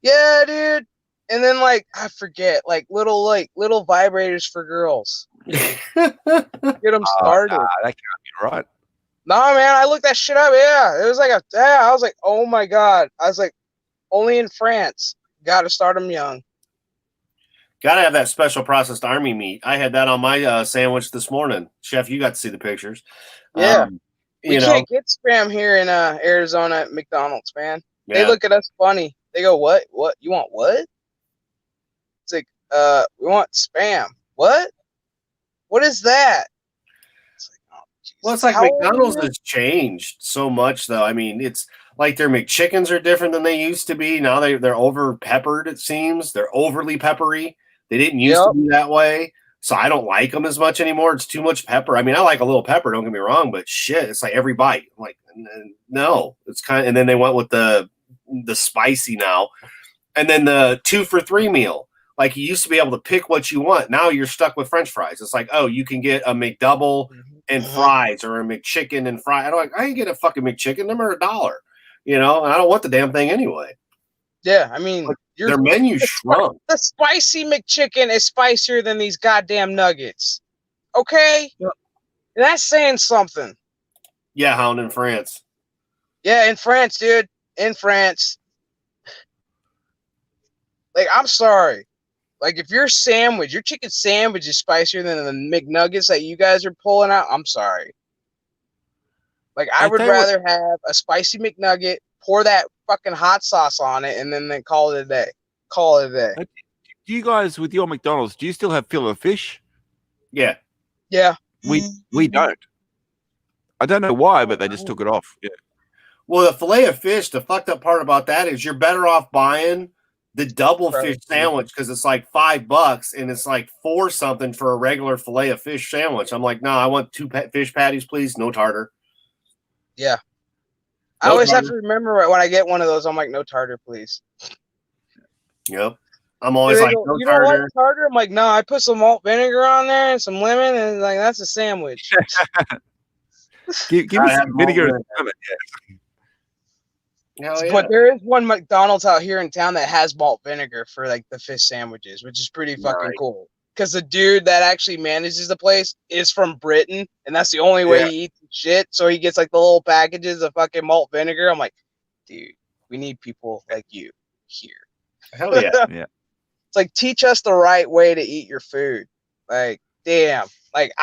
Yeah, dude. And then like I forget, like little vibrators for girls. Get them started. Nah, that can't be right. Nah, man, I looked that shit up. Yeah, it was like I was like, oh my god. I was like, only in France. Got to start them young. Got to have that special processed army meat. I had that on my sandwich this morning. Chef, you got to see the pictures. Yeah. We can't get Spam here in Arizona at McDonald's, man. Yeah. They look at us funny. They go, what? What? You want what? It's like, we want Spam. What? What is that? It's like, oh, Jesus. Well, it's like McDonald's has changed so much, though. I mean, it's like their McChickens are different than they used to be. Now they're over peppered, it seems. They're overly peppery. They didn't used to be that way. So I don't like them as much anymore. It's too much pepper. I mean, I like a little pepper, don't get me wrong, but shit, it's like every bite. I'm like, no. It's kind of, and then they went with the spicy now. And then the 2 for $3 meal. Like you used to be able to pick what you want. Now you're stuck with French fries. It's like, oh, you can get a McDouble and fries or a McChicken and fries. I ain't get a fucking McChicken. Them are $1. You know, and I don't want the damn thing anyway. Yeah, I mean, like, their menu shrunk. The spicy McChicken is spicier than these goddamn nuggets. Okay? Yep. That's saying something. Yeah, Hound in France. Yeah, in France, dude. In France. Like, I'm sorry. Like, if your chicken sandwich is spicier than the McNuggets that you guys are pulling out, I'm sorry. Like, I would rather have a spicy McNugget, pour that fucking hot sauce on it, and then call it a day. Call it a day. Do you guys, with your McDonald's, do you still have filet of fish? Yeah. Yeah. We don't. I don't know why, but they just took it off. Yeah. Well, the filet of fish, the fucked up part about that is you're better off buying the double fish sandwich because it's like $5 and it's like $4 something for a regular filet of fish sandwich. I'm like, no, I want 2 fish patties, please. No tartar. Yeah. I always have to remember when I get one of those, I'm like, no tartar, please. Yep. I'm always like, no you tartar. Don't like tartar? I'm like, no, I put some malt vinegar on there and some lemon, and like, that's a sandwich. give me some vinegar and lemon. Yeah. Yeah. But there is one McDonald's out here in town that has malt vinegar for like the fish sandwiches, which is pretty fucking cool. Because the dude that actually manages the place is from Britain, and that's the only way he eats shit. So he gets like the little packages of fucking malt vinegar. I'm like, dude, we need people like you here. Hell yeah. Yeah. It's like, teach us the right way to eat your food. Like, damn. Like,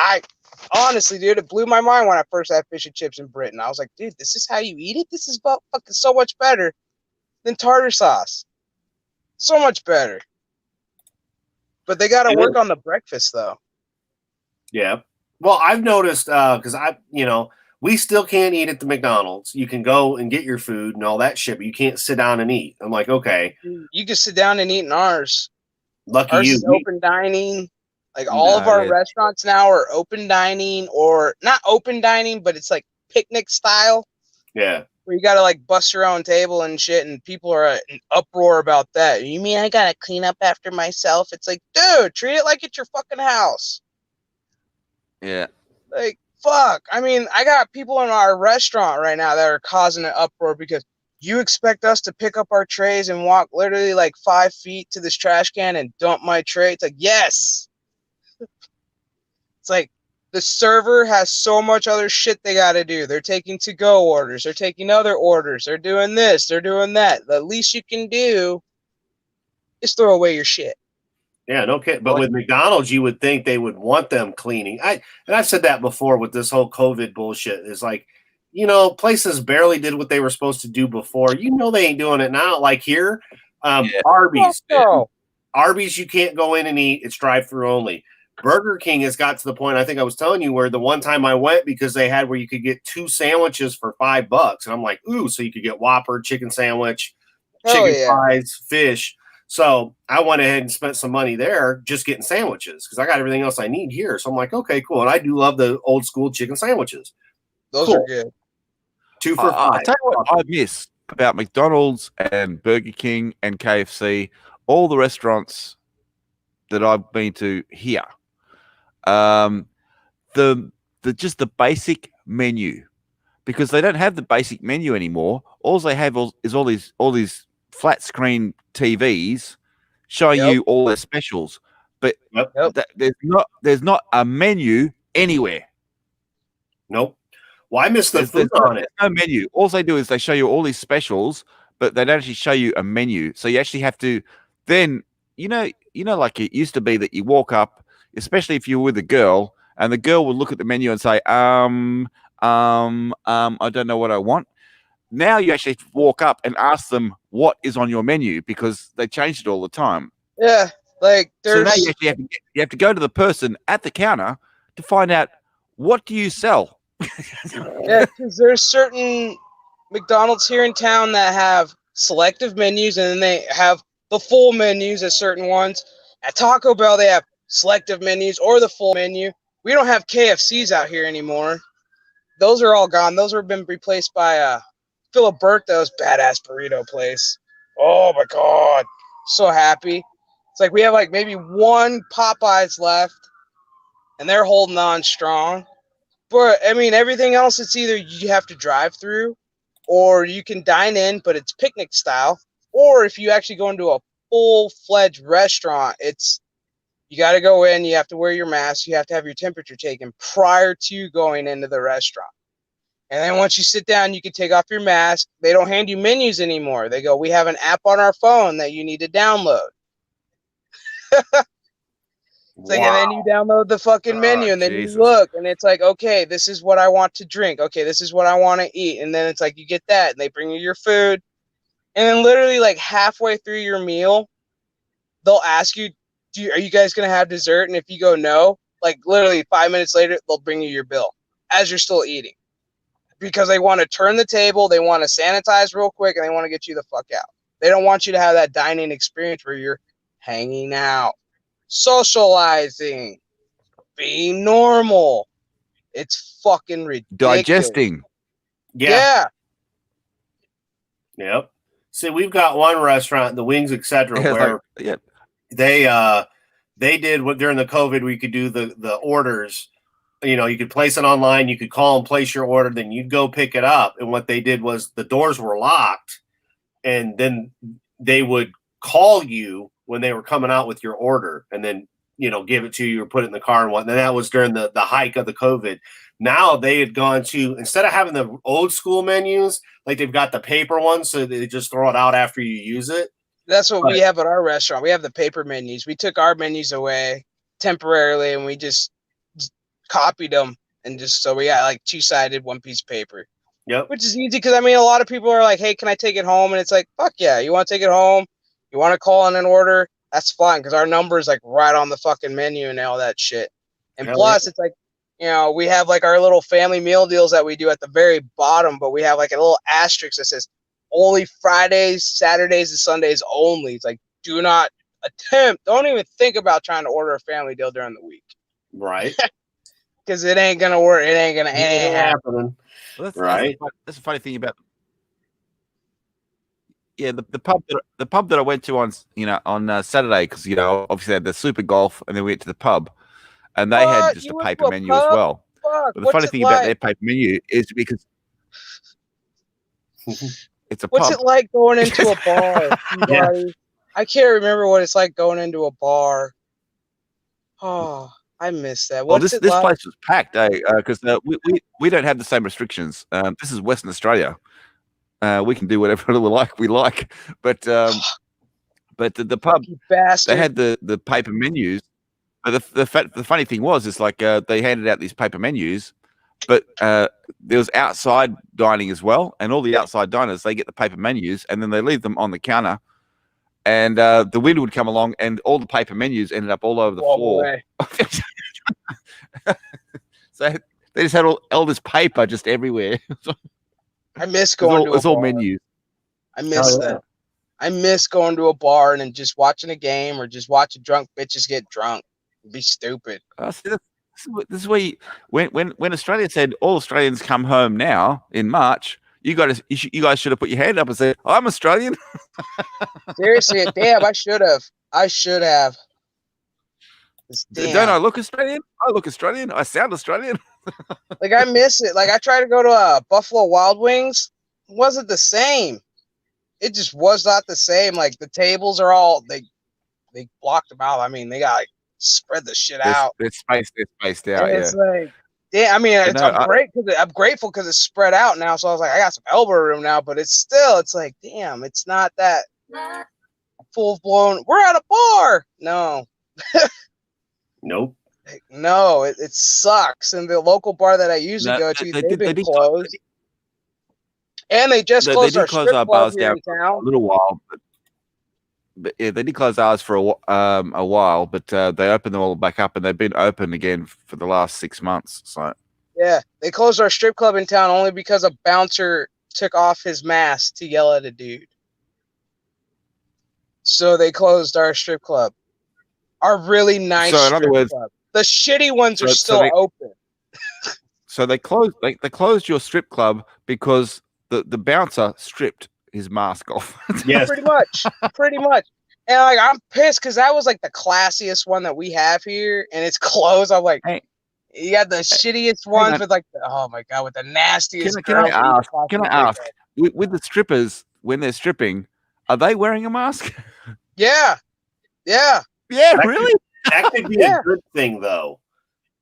honestly, dude, it blew my mind when I first had fish and chips in Britain. I was like, dude, this is how you eat it? This is fucking so much better than tartar sauce. So much better. But they got to work on the breakfast, though. Yeah. Well, I've noticed, because we still can't eat at the McDonald's. You can go and get your food and all that shit, but you can't sit down and eat. I'm like, okay. You can sit down and eat in ours. Lucky ours you. Is open dining. Like all of No, our yeah. restaurants now are open dining, or not open dining, but it's like picnic style. Yeah. Where you gotta like bust your own table and shit, and people are in uproar about that. You mean I gotta clean up after myself? It's like, dude, treat it like it's your fucking house. Yeah. Like, fuck. I mean, I got people in our restaurant right now that are causing an uproar because you expect us to pick up our trays and walk literally like 5 feet to this trash can and dump my tray. It's like, yes. It's like the server has so much other shit they got to do. They're taking to-go orders. They're taking other orders. They're doing this. They're doing that. The least you can do is throw away your shit. Yeah, no kidding. But with McDonald's, you would think they would want them cleaning. I've said that before with this whole COVID bullshit. Is like, places barely did what they were supposed to do before. They ain't doing it now. Like here, Arby's. No. Arby's, you can't go in and eat. It's drive-through only. Burger King has got to the point, I think I was telling you, where the one time I went, because they had where you could get 2 sandwiches for $5. And I'm like, ooh, so you could get Whopper, chicken sandwich, chicken fries, fish. So I went ahead and spent some money there just getting sandwiches because I got everything else I need here. So I'm like, okay, cool. And I do love the old school chicken sandwiches. Those are good. 2 for $5. I tell you what I miss about McDonald's and Burger King and KFC, all the restaurants that I've been to here. Just the basic menu, because they don't have the basic menu anymore. All they have is all these flat screen TVs showing you all their specials, but there's not a menu anywhere. Nope. Well, I miss the food on it. There's no menu. All they do is they show you all these specials, but they don't actually show you a menu. So you actually have to then, like it used to be that you walk up, especially if you were with a girl, and the girl would look at the menu and say, I don't know what I want. Now you actually walk up and ask them what is on your menu because they change it all the time. Yeah, like so now you actually have to go to the person at the counter to find out what do you sell. Yeah, because there's certain McDonald's here in town that have selective menus, and then they have the full menus at certain ones. At Taco Bell, they have selective menus or the full menu. We don't have KFCs out here anymore. Those are all gone. Those have been replaced by Filiberto's badass burrito place. Oh my god, so happy. It's like we have like maybe one Popeyes left, and they're holding on strong. But I mean, everything else, it's either you have to drive through, or you can dine in, but it's picnic style. Or if you actually go into a full-fledged restaurant, you got to go in, you have to wear your mask, you have to have your temperature taken prior to going into the restaurant. And then once you sit down, you can take off your mask. They don't hand you menus anymore. They go, we have an app on our phone that you need to download. It's like, and then you download the fucking menu, and then you look, and it's like, okay, this is what I want to drink. Okay, this is what I want to eat. And then it's like, you get that, and they bring you your food. And then literally like halfway through your meal, they'll ask you, are you guys going to have dessert? And if you go no, like literally 5 minutes later, they'll bring you your bill as you're still eating. Because they want to turn the table, they want to sanitize real quick, and they want to get you the fuck out. They don't want you to have that dining experience where you're hanging out, socializing, being normal. It's fucking ridiculous. Digesting. Yeah. Yep. See, we've got one restaurant, the Wings, etc., where they did what during the COVID where you could do the orders. You could place it online, you could call and place your order, then you'd go pick it up. And what they did was the doors were locked, and then they would call you when they were coming out with your order, and then give it to you or put it in the car and whatnot. And that was during the hike of the COVID. Now they had gone to, instead of having the old school menus, like they've got the paper ones, so they just throw it out after you use it. That's what we have at our restaurant. We have the paper menus. We took our menus away temporarily, and we just copied them, and just so we got like 2-sided one piece of paper. Yep. Which is easy because I mean a lot of people are like, hey, can I take it home? And it's like, fuck yeah, you want to take it home? You want to call in an order? That's fine because our number is like right on the fucking menu and all that shit. And plus, it's like, we have like our little family meal deals that we do at the very bottom, but we have like a little asterisk that says only Fridays, Saturdays, and Sundays only. It's like, do not attempt. Don't even think about trying to order a family deal during the week. Right. Because it ain't gonna work. It ain't happening. Well, right. That's a funny thing about. Yeah, the pub that I went to on Saturday, because obviously they had the Super Golf, and then we went to the pub, and they had just a paper menu as well. Fuck, But the funny thing about their paper menu is because it's a What's pub. it like going into a bar? Peabody? I can't remember what it's like going into a bar. Oh, I miss that. Well, What's this it like? place was packed, because we don't have the same restrictions. This is Western Australia. We can do whatever we like, but the pub, they had the paper menus. But the funny thing was, like they handed out these paper menus, but there was outside dining as well, and all the outside diners, they get the paper menus and then they leave them on the counter, and the wind would come along and all the paper menus ended up all over the floor. So they just had all this paper just everywhere. I miss going to a bar. It's all menus. I miss that. I miss going to a bar and then just watching a game or just watching drunk bitches get drunk. It'd be stupid. See, this is where when Australia said all Australians come home now in March, you guys should have put your hand up and said, I'm Australian. Seriously, damn, I should have. Don't I look Australian? I look Australian. I sound Australian. Like, I miss it. Like, I tried to go to Buffalo Wild Wings. It wasn't the same. It just was not the same. Like, the tables are all, they blocked them out. I mean, they got, like, spread the shit out. They're spaced out, and it's like, yeah, I mean, I'm grateful because it's spread out now. So I was like, I got some elbow room now, but it's like, damn, it's not that full blown. We're at a bar. No. Nope. No, it sucks. And the local bar that I usually go to, they've been closed. And they just closed our strip club here in town. A little while, but yeah, they did close ours for a while, but they opened them all back up, and they've been open again for the last 6 months. So yeah, they closed our strip club in town only because a bouncer took off his mask to yell at a dude. So they closed our strip club. Our really nice strip club. The shitty ones are still open. So they closed your strip club because the bouncer stripped his mask off. Yes, pretty much. And like, I'm pissed because that was like the classiest one that we have here, and it's closed. I'm like, you got the shittiest ones with like, oh my god, with the nastiest. Can I ask? With the strippers, when they're stripping, are they wearing a mask? Yeah. Really? That could be a good thing, though.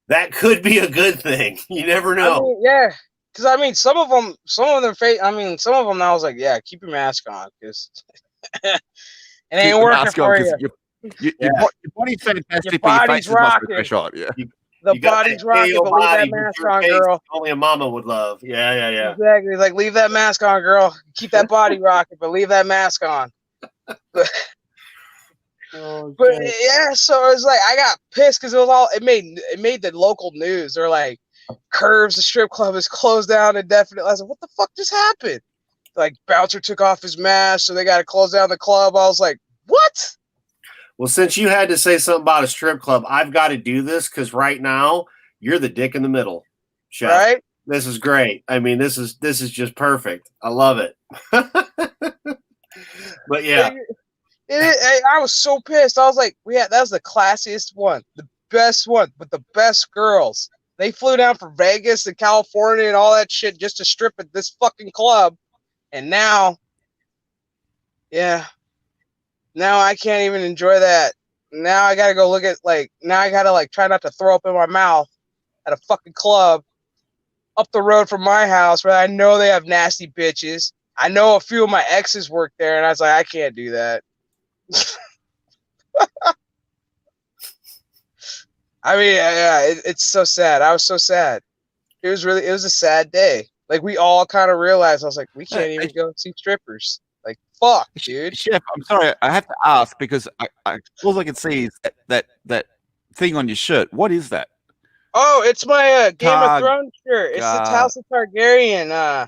That could be a good thing. You never know. I mean, yeah, because I mean, some of them I was like, yeah, keep your mask on because it ain't working for you. Your body's fantastic, your but body's your face rocking. is shot. Yeah. The body's rocking, but leave that mask on, girl. Only a mama would love. Yeah. Exactly. Like, leave that mask on, girl. Keep that body rocking, but leave that mask on. But yeah, so it was like I got pissed because it made the local news. They're like, Curves, the strip club is closed down indefinitely. I was like, what the fuck just happened? Like, bouncer took off his mask, so they got to close down the club. I was like, what? Well, since you had to say something about a strip club, I've got to do this because right now you're the dick in the middle, Chef. Right? This is great. I mean, this is just perfect. I love it. But yeah. I was so pissed. I was like, that was the classiest one, the best one, with the best girls. They flew down from Vegas and California and all that shit just to strip at this fucking club. And now, now I can't even enjoy that. Now I gotta go look at, now I gotta, try not to throw up in my mouth at a fucking club up the road from my house where I know they have nasty bitches. I know a few of my exes work there, and I was like, I can't do that. I mean, it's so sad. I was so sad. It was a sad day. Like, we all kind of realized, I was like, we can't even go see strippers. Like, fuck, dude. Chef, I'm sorry, I have to ask because all I can see is that thing on your shirt. What is that? Oh, it's my Game of Thrones shirt. It's the House of Targaryen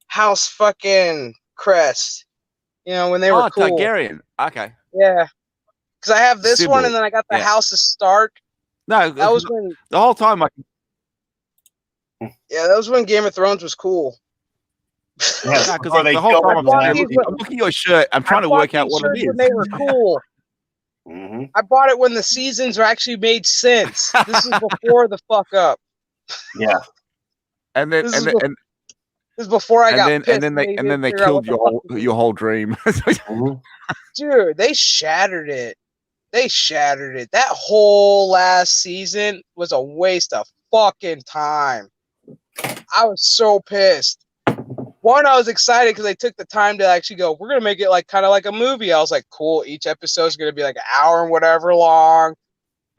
house fucking crest. You know, when they were cool. Targaryen. Okay. Yeah. Because I have this Sybil. one, and then I got the House of Stark. No, that was when the whole time that was when Game of Thrones was cool. Yeah, because the whole time I'm looking at your shirt, I'm trying to work out what it is. When they were cool. Mm-hmm. I bought it when the seasons actually made sense. This is before the fuck up. Yeah. And then this is before I got pissed. And then they killed your whole dream. Dude, they shattered it. That whole last season was a waste of fucking time. I was so pissed. One, I was excited because they took the time to actually go, we're going to make it like kind of like a movie. I was like, cool. Each episode is going to be like an hour and whatever long.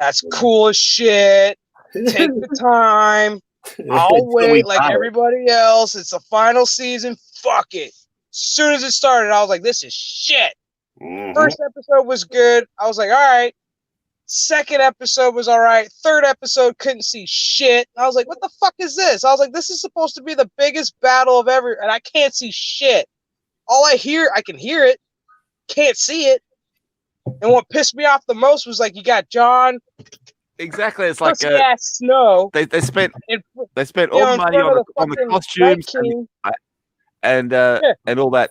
That's cool as shit. Take the time. I'll wait like everybody else. It's the final season. Fuck it. As soon as it started, I was like, this is shit. First episode was good. I was like, all right. Second episode was all right. Third episode, couldn't see shit. I was like, what the fuck is this? I was like, this is supposed to be the biggest battle of ever, and I can't see shit. All I can hear it, can't see it. And what pissed me off the most was like, you got Jon. Exactly, it's like Snow. They spent all the money on the costumes and all that.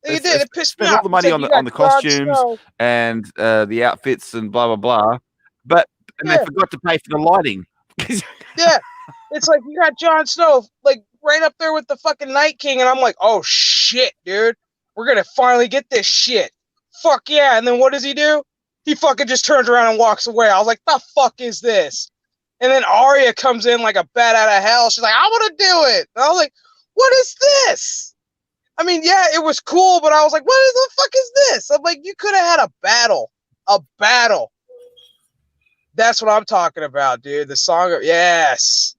They did. It pissed me spent off. all the money on the costumes and the outfits and blah blah blah, but they forgot to pay for the lighting. Yeah, it's like you got Jon Snow like right up there with the fucking Night King, and I'm like, oh shit, dude, we're gonna finally get this shit. Fuck yeah! And then what does he do? He fucking just turns around and walks away. I was like, the fuck is this? And then Arya comes in like a bat out of hell. She's like, I want to do it. And I was like, what is this? I mean, yeah, it was cool, but I was like, what the fuck is this? I'm like, you could have had a battle. A battle. That's what I'm talking about, dude. The Song of... Yes.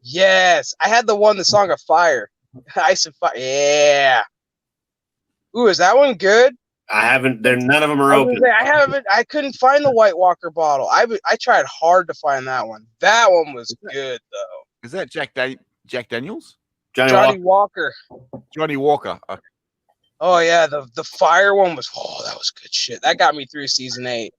Yes. I had the Song of Fire. Ice and Fire. Yeah. Ooh, is that one good? I haven't. None of them are open. I couldn't find the White Walker bottle. I tried hard to find that one. That one was good, though. Is that Jack Daniels? Johnny Walker. Johnny Walker. Okay. Oh yeah, the fire one was. Oh, that was good shit. That got me through season 8.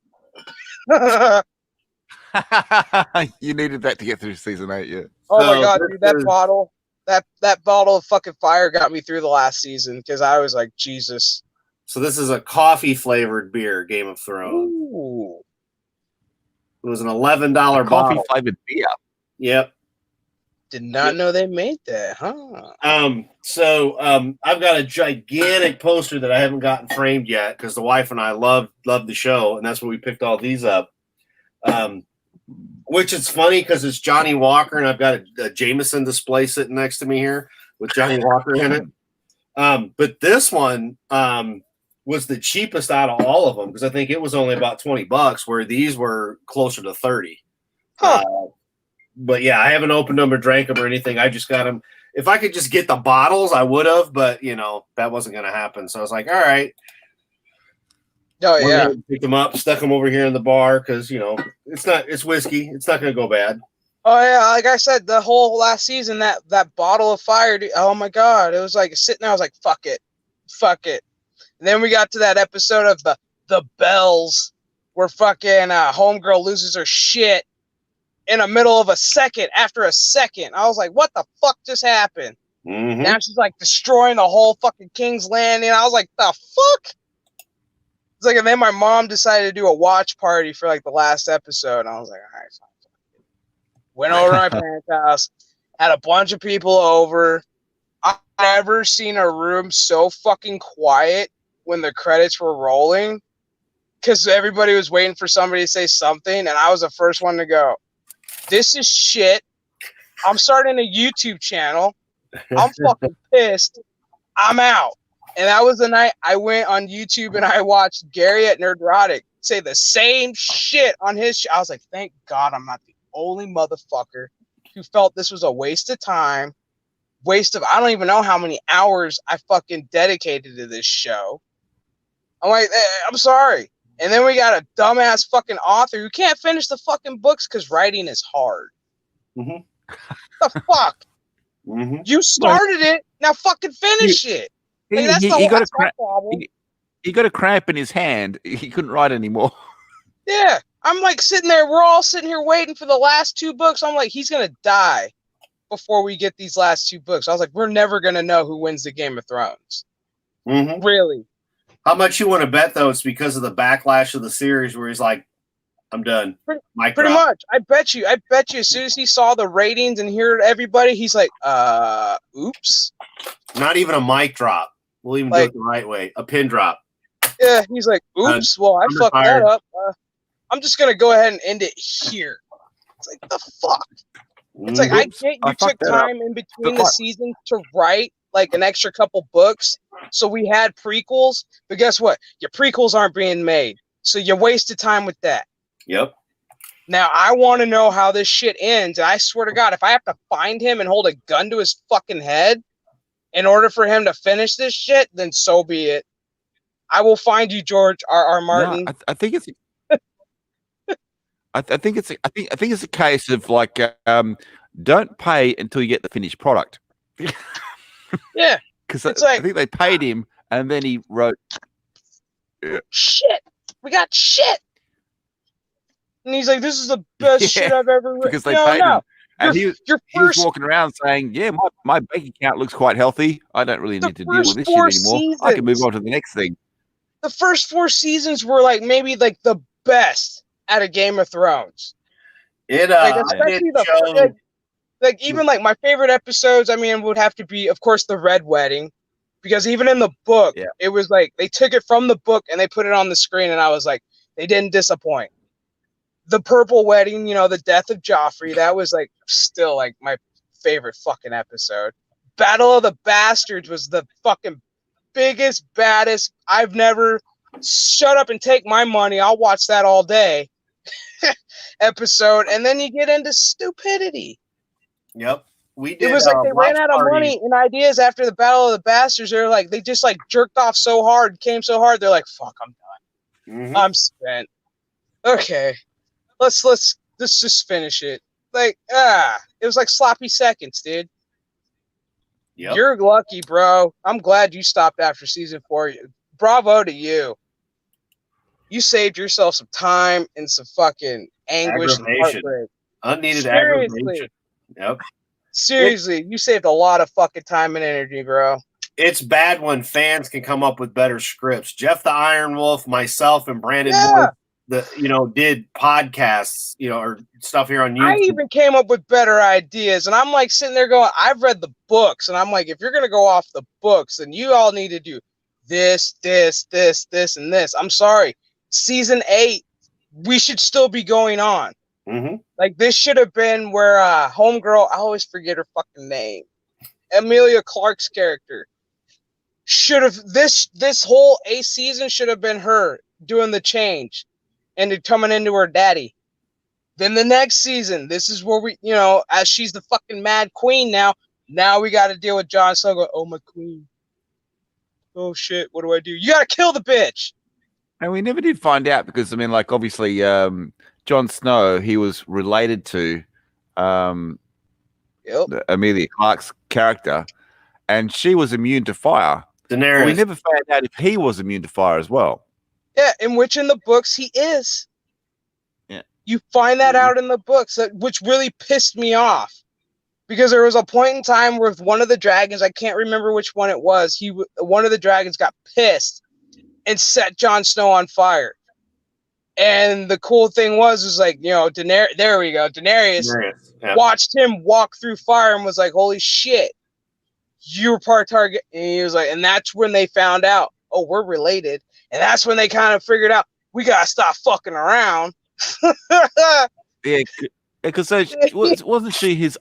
You needed that to get through season 8, yeah. Oh my god, dude, that bottle of fucking fire got me through the last season because I was like, Jesus. So this is a coffee flavored beer, Game of Thrones. Ooh. It was an $11 bottle. Coffee flavored beer. Yep. Did not know they made that, huh? So I've got a gigantic poster that I haven't gotten framed yet because the wife and I love the show, and that's where we picked all these up. Which is funny because it's Johnny Walker, and I've got a Jameson display sitting next to me here with Johnny Walker in it. But this one was the cheapest out of all of them because I think it was only about $20, where these were closer to 30. Huh. But yeah, I haven't opened them or drank them or anything. I just got them. If I could just get the bottles, I would have, but that wasn't going to happen. So I was like, all right. Oh yeah. Picked them up, stuck them over here in the bar because it's whiskey. It's not going to go bad. Oh yeah, like I said, the whole last season, that bottle of fire. Dude, oh my god, it was like sitting there. I was like, fuck it. And then we got to that episode of the bells, where fucking homegirl loses her shit in the middle of a second. After a second, I was like, what the fuck just happened? Mm-hmm. Now she's like destroying the whole fucking King's Landing. I was like, the fuck? It's like, and then my mom decided to do a watch party for like the last episode. And I was like, all right, fine. Went over to my parents' house, had a bunch of people over. I've never seen a room so fucking quiet when the credits were rolling because everybody was waiting for somebody to say something, and I was the first one to go, this is shit. I'm starting a YouTube channel. I'm fucking pissed. I'm out. And that was the night I went on YouTube and I watched Gary at Nerdrotic say the same shit on his show. I was like, thank God I'm not the only motherfucker who felt this was a waste of time, I don't even know how many hours I fucking dedicated to this show. I'm like, I'm sorry. And then we got a dumbass fucking author who can't finish the fucking books because writing is hard. Mm-hmm. The fuck? Mm-hmm. You started it, now fucking finish it. Like, that's my problem. He got a cramp in his hand. He couldn't write anymore. Yeah, I'm like sitting there. We're all sitting here waiting for the last 2 books. I'm like, he's gonna die before we get these last 2 books. I was like, we're never gonna know who wins the Game of Thrones. Mm-hmm. Really? How much you want to bet though? It's because of the backlash of the series where he's like, "I'm done." Pretty much. I bet you. As soon as he saw the ratings and heard everybody, he's like, oops. Not even a mic drop. We'll even do it the right way. A pin drop. Yeah, he's like, oops. Well, I fucked that up. I'm just gonna go ahead and end it here. It's like, the fuck. It's like, I get you took time in between the seasons to write like an extra couple books, so we had prequels. But guess what? Your prequels aren't being made, so you wasted time with that. Yep. Now I want to know how this shit ends. And I swear to God, if I have to find him and hold a gun to his fucking head in order for him to finish this shit, then so be it. I will find you, George R.R. Martin. No, I think it's. I think it's a case of like, don't pay until you get the finished product. Yeah, because I think they paid him, and then he wrote. Shit, we got shit. And he's like, "This is the best shit I've ever written." Because they paid him, and he was walking around saying, "Yeah, my bank account looks quite healthy. I don't really need to deal with this shit anymore. I can move on to the next thing." The first 4 seasons were like maybe like the best out of Game of Thrones. Like, especially like even like my favorite episodes, I mean, would have to be, of course, the Red Wedding, because even in the book, it was like they took it from the book and they put it on the screen, and I was like, they didn't disappoint. The Purple Wedding, you know, the death of Joffrey, that was like still like my favorite fucking episode. Battle of the Bastards was the fucking biggest, baddest. I've never shut up and take my money. I'll watch that all day. Episode, and then you get into stupidity. Yep, we did. It was like they ran out of money and ideas after the Battle of the Bastards. They're like, they just like jerked off so hard, came so hard. They're like, "Fuck, I'm done. Mm-hmm. I'm spent." Okay, let's just finish it. Like, it was like sloppy seconds, dude. Yep. You're lucky, bro. I'm glad you stopped after season 4. Bravo to you. You saved yourself some time and some fucking anguish and heartbreak. Unneeded aggravation. Yep. Seriously, you saved a lot of fucking time and energy, bro. It's bad when fans can come up with better scripts. Jeff the Iron Wolf, myself, and Brandon Wood, did podcasts, or stuff here on YouTube. I even came up with better ideas, and I'm like sitting there going, I've read the books, and I'm like, if you're gonna go off the books, then you all need to do this, and this. I'm sorry. Season 8, we should still be going on. Mm-hmm. Like, this should have been where homegirl, I always forget her fucking name, Emilia Clarke's character, should have this whole 8th season should have been her doing the change and coming into her daddy. Then the next season, this is where we, as she's the fucking mad queen now we got to deal with Jon Snow going, "Oh, my queen. Oh shit, what do I do? You got to kill the bitch." And we never did find out because, I mean, like, obviously, Jon Snow, he was related to Emilia Clarke's character, and she was immune to fire. Daenerys. But we never found out if he was immune to fire as well. Yeah, in the books he is. Yeah. You find that out in the books, which really pissed me off. Because there was a point in time where one of the dragons, I can't remember which one it was, one of the dragons got pissed and set Jon Snow on fire. And the cool thing was like, Daenerys, there we go. Daenerys watched him walk through fire and was like, "Holy shit, you were part target." And he was like, and that's when they found out, oh, we're related. And that's when they kind of figured out, we got to stop fucking around. Yeah, because wasn't she his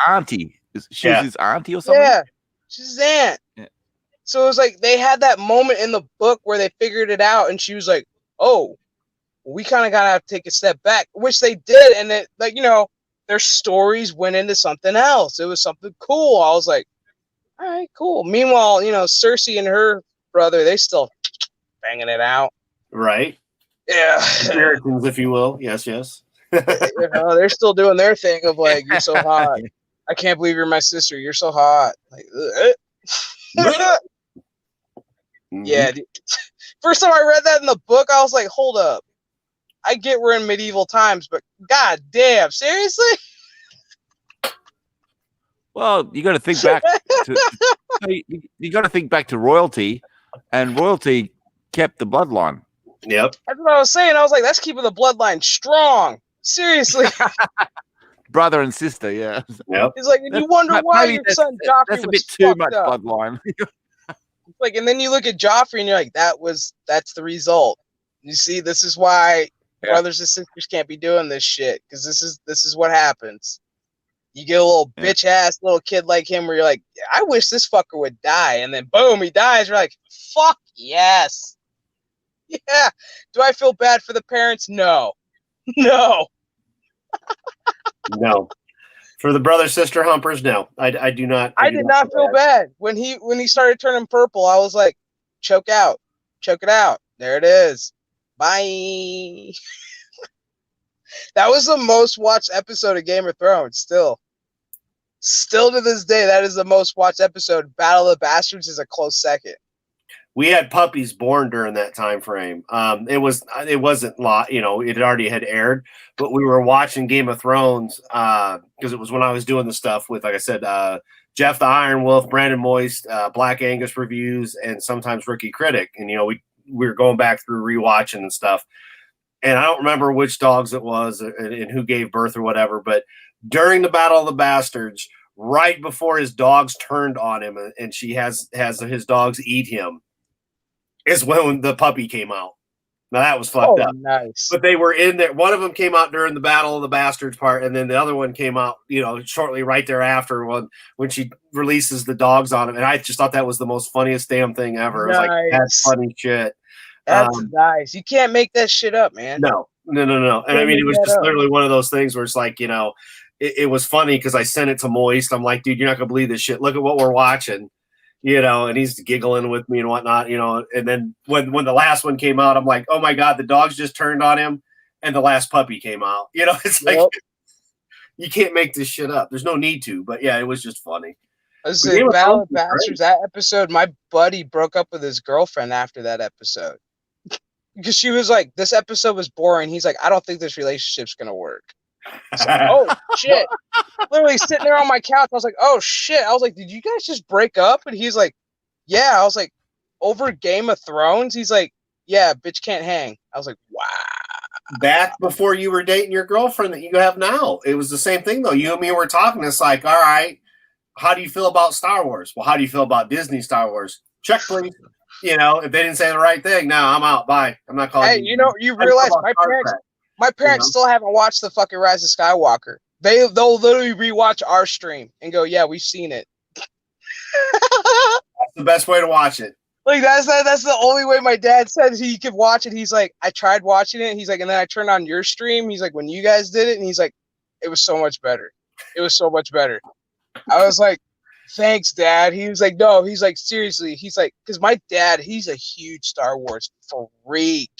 auntie? She was his auntie or something? Yeah, she's his aunt. Yeah. So it was like they had that moment in the book where they figured it out, and she was like, "Oh, we kind of gotta have to take a step back," which they did, and it, like, their stories went into something else. It was something cool. I was like, all right, cool. Meanwhile, Cersei and her brother, they still banging it out. Right. Yeah. Americans, if you will. Yes. They're still doing their thing of like, "You're so hot. I can't believe you're my sister. You're so hot." Like, Yeah. Dude. First time I read that in the book, I was like, hold up. I get we're in medieval times, but god damn, seriously? Well, you got to think back you got to think back to royalty, and royalty kept the bloodline. Yep. That's what I was saying. I was like, that's keeping the bloodline strong. Seriously. Brother and sister, yeah. Yep. It's like, and you wonder why your son Joffrey that's a was bit too fucked much up. bloodline. Like, and then you look at Joffrey and you're like, that's the result. You see, this is why brothers and sisters can't be doing this shit, because this is what happens. You get a little bitch ass little kid like him where you're like, I wish this fucker would die, and then boom, he dies. You're like, fuck yes. Yeah. Do I feel bad for the parents? No. No. No. For the brother sister humpers, no. I do not. I did not feel bad. When he started turning purple, I was like, choke out. Choke it out. There it is. Bye. That was the most watched episode of Game of Thrones, still. Still to this day, that is the most watched episode. Battle of the Bastards is a close second. We had puppies born during that time frame. It wasn't lot, it already had aired, but we were watching Game of Thrones because it was when I was doing the stuff with, like I said, Jeff the Iron Wolf, Brandon Moist, Black Angus reviews, and sometimes Rookie Critic. And we were going back through rewatching and stuff. And I don't remember which dogs it was and who gave birth or whatever, but during the Battle of the Bastards, right before his dogs turned on him and she has his dogs eat him, is when the puppy came out. Now that was fucked up. Nice. But they were in there. One of them came out during the Battle of the Bastards part, and then the other one came out, shortly right thereafter when she releases the dogs on him. And I just thought that was the most funniest damn thing ever. It was like, that's funny shit. That's nice. You can't make that shit up, man. No. And I mean, it was just literally one of those things where it's like, it was funny because I sent it to Moist. I'm like, dude, you're not gonna believe this shit. Look at what we're watching. And he's giggling with me and whatnot, and then when the last one came out, I'm like, oh my God, the dogs just turned on him and the last puppy came out. It's like, you can't make this shit up. There's no need to, but yeah, it was just funny. Battle of Bastards, that episode, my buddy broke up with his girlfriend after that episode. Because she was like, this episode was boring. He's like, I don't think this relationship's going to work. Like, oh, shit. Literally sitting there on my couch. I was like, oh, shit. I was like, did you guys just break up? And he's like, yeah. I was like, over Game of Thrones? He's like, yeah, bitch can't hang. I was like, wow. Back before you were dating your girlfriend that you have now. It was the same thing, though. You and me were talking. It's like, all right, how do you feel about Star Wars? Well, how do you feel about Disney Star Wars? Check, please. If they didn't say the right thing, no, I'm out. Bye. I'm not calling. Hey, you realize my parents still haven't watched the fucking Rise of Skywalker. They'll literally rewatch our stream and go, yeah, we've seen it. That's the best way to watch it. Like that's the only way my dad said he could watch it. He's like, I tried watching it. He's like, and then I turned on your stream. He's like, when you guys did it, and he's like, it was so much better. It was so much better. I was like, thanks, Dad. He was like, no. He's like, seriously. He's like, because my dad, he's a huge Star Wars freak.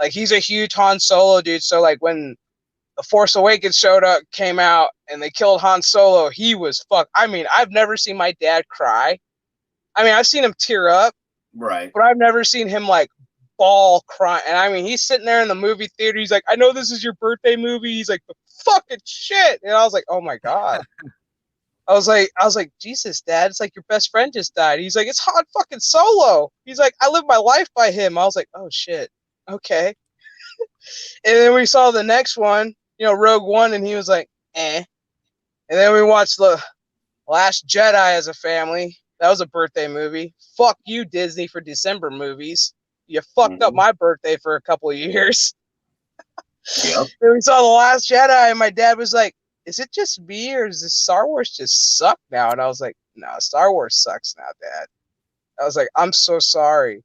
Like, he's a huge Han Solo dude. So, like, when The Force Awakens came out, and they killed Han Solo, he was fucked. I mean, I've never seen my dad cry. I mean, I've seen him tear up. Right. But I've never seen him, like, bawl crying. And, I mean, he's sitting there in the movie theater. He's like, I know this is your birthday movie. He's like, the fucking shit. And I was like, oh, my God. I was like, Jesus, Dad, it's like your best friend just died. He's like, it's Han fucking Solo. He's like, I live my life by him. I was like, oh shit, okay. And then we saw the next one, Rogue One, and he was like, eh. And then we watched The Last Jedi as a family. That was a birthday movie. Fuck you, Disney, for December movies. You fucked up my birthday for a couple of years. Yep. Then we saw The Last Jedi, and my dad was like, is it just me, or does this Star Wars just suck now? And I was like, no, Star Wars sucks now, Dad. I was like, I'm so sorry.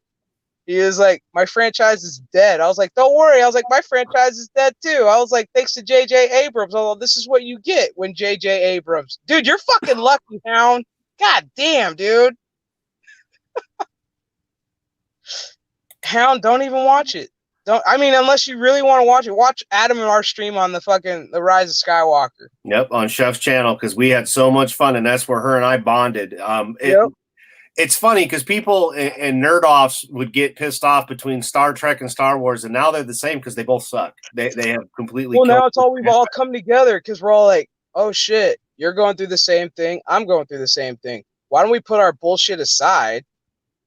He was like, my franchise is dead. I was like, don't worry. I was like, my franchise is dead too. I was like, thanks to J.J. Abrams. Although this is what you get when J.J. Abrams. Dude, you're fucking lucky, Hound. God damn, dude. Hound, don't even watch it. Unless you really want to watch it, watch Adam and our stream on the Rise of Skywalker. Yep, on Chef's channel, because we had so much fun, and that's where her and I bonded. It's funny because people and nerd-offs would get pissed off between Star Trek and Star Wars, and now they're the same because they both suck. They have completely. Well, now it's all we've all come together because we're all like, oh shit, you're going through the same thing. I'm going through the same thing. Why don't we put our bullshit aside?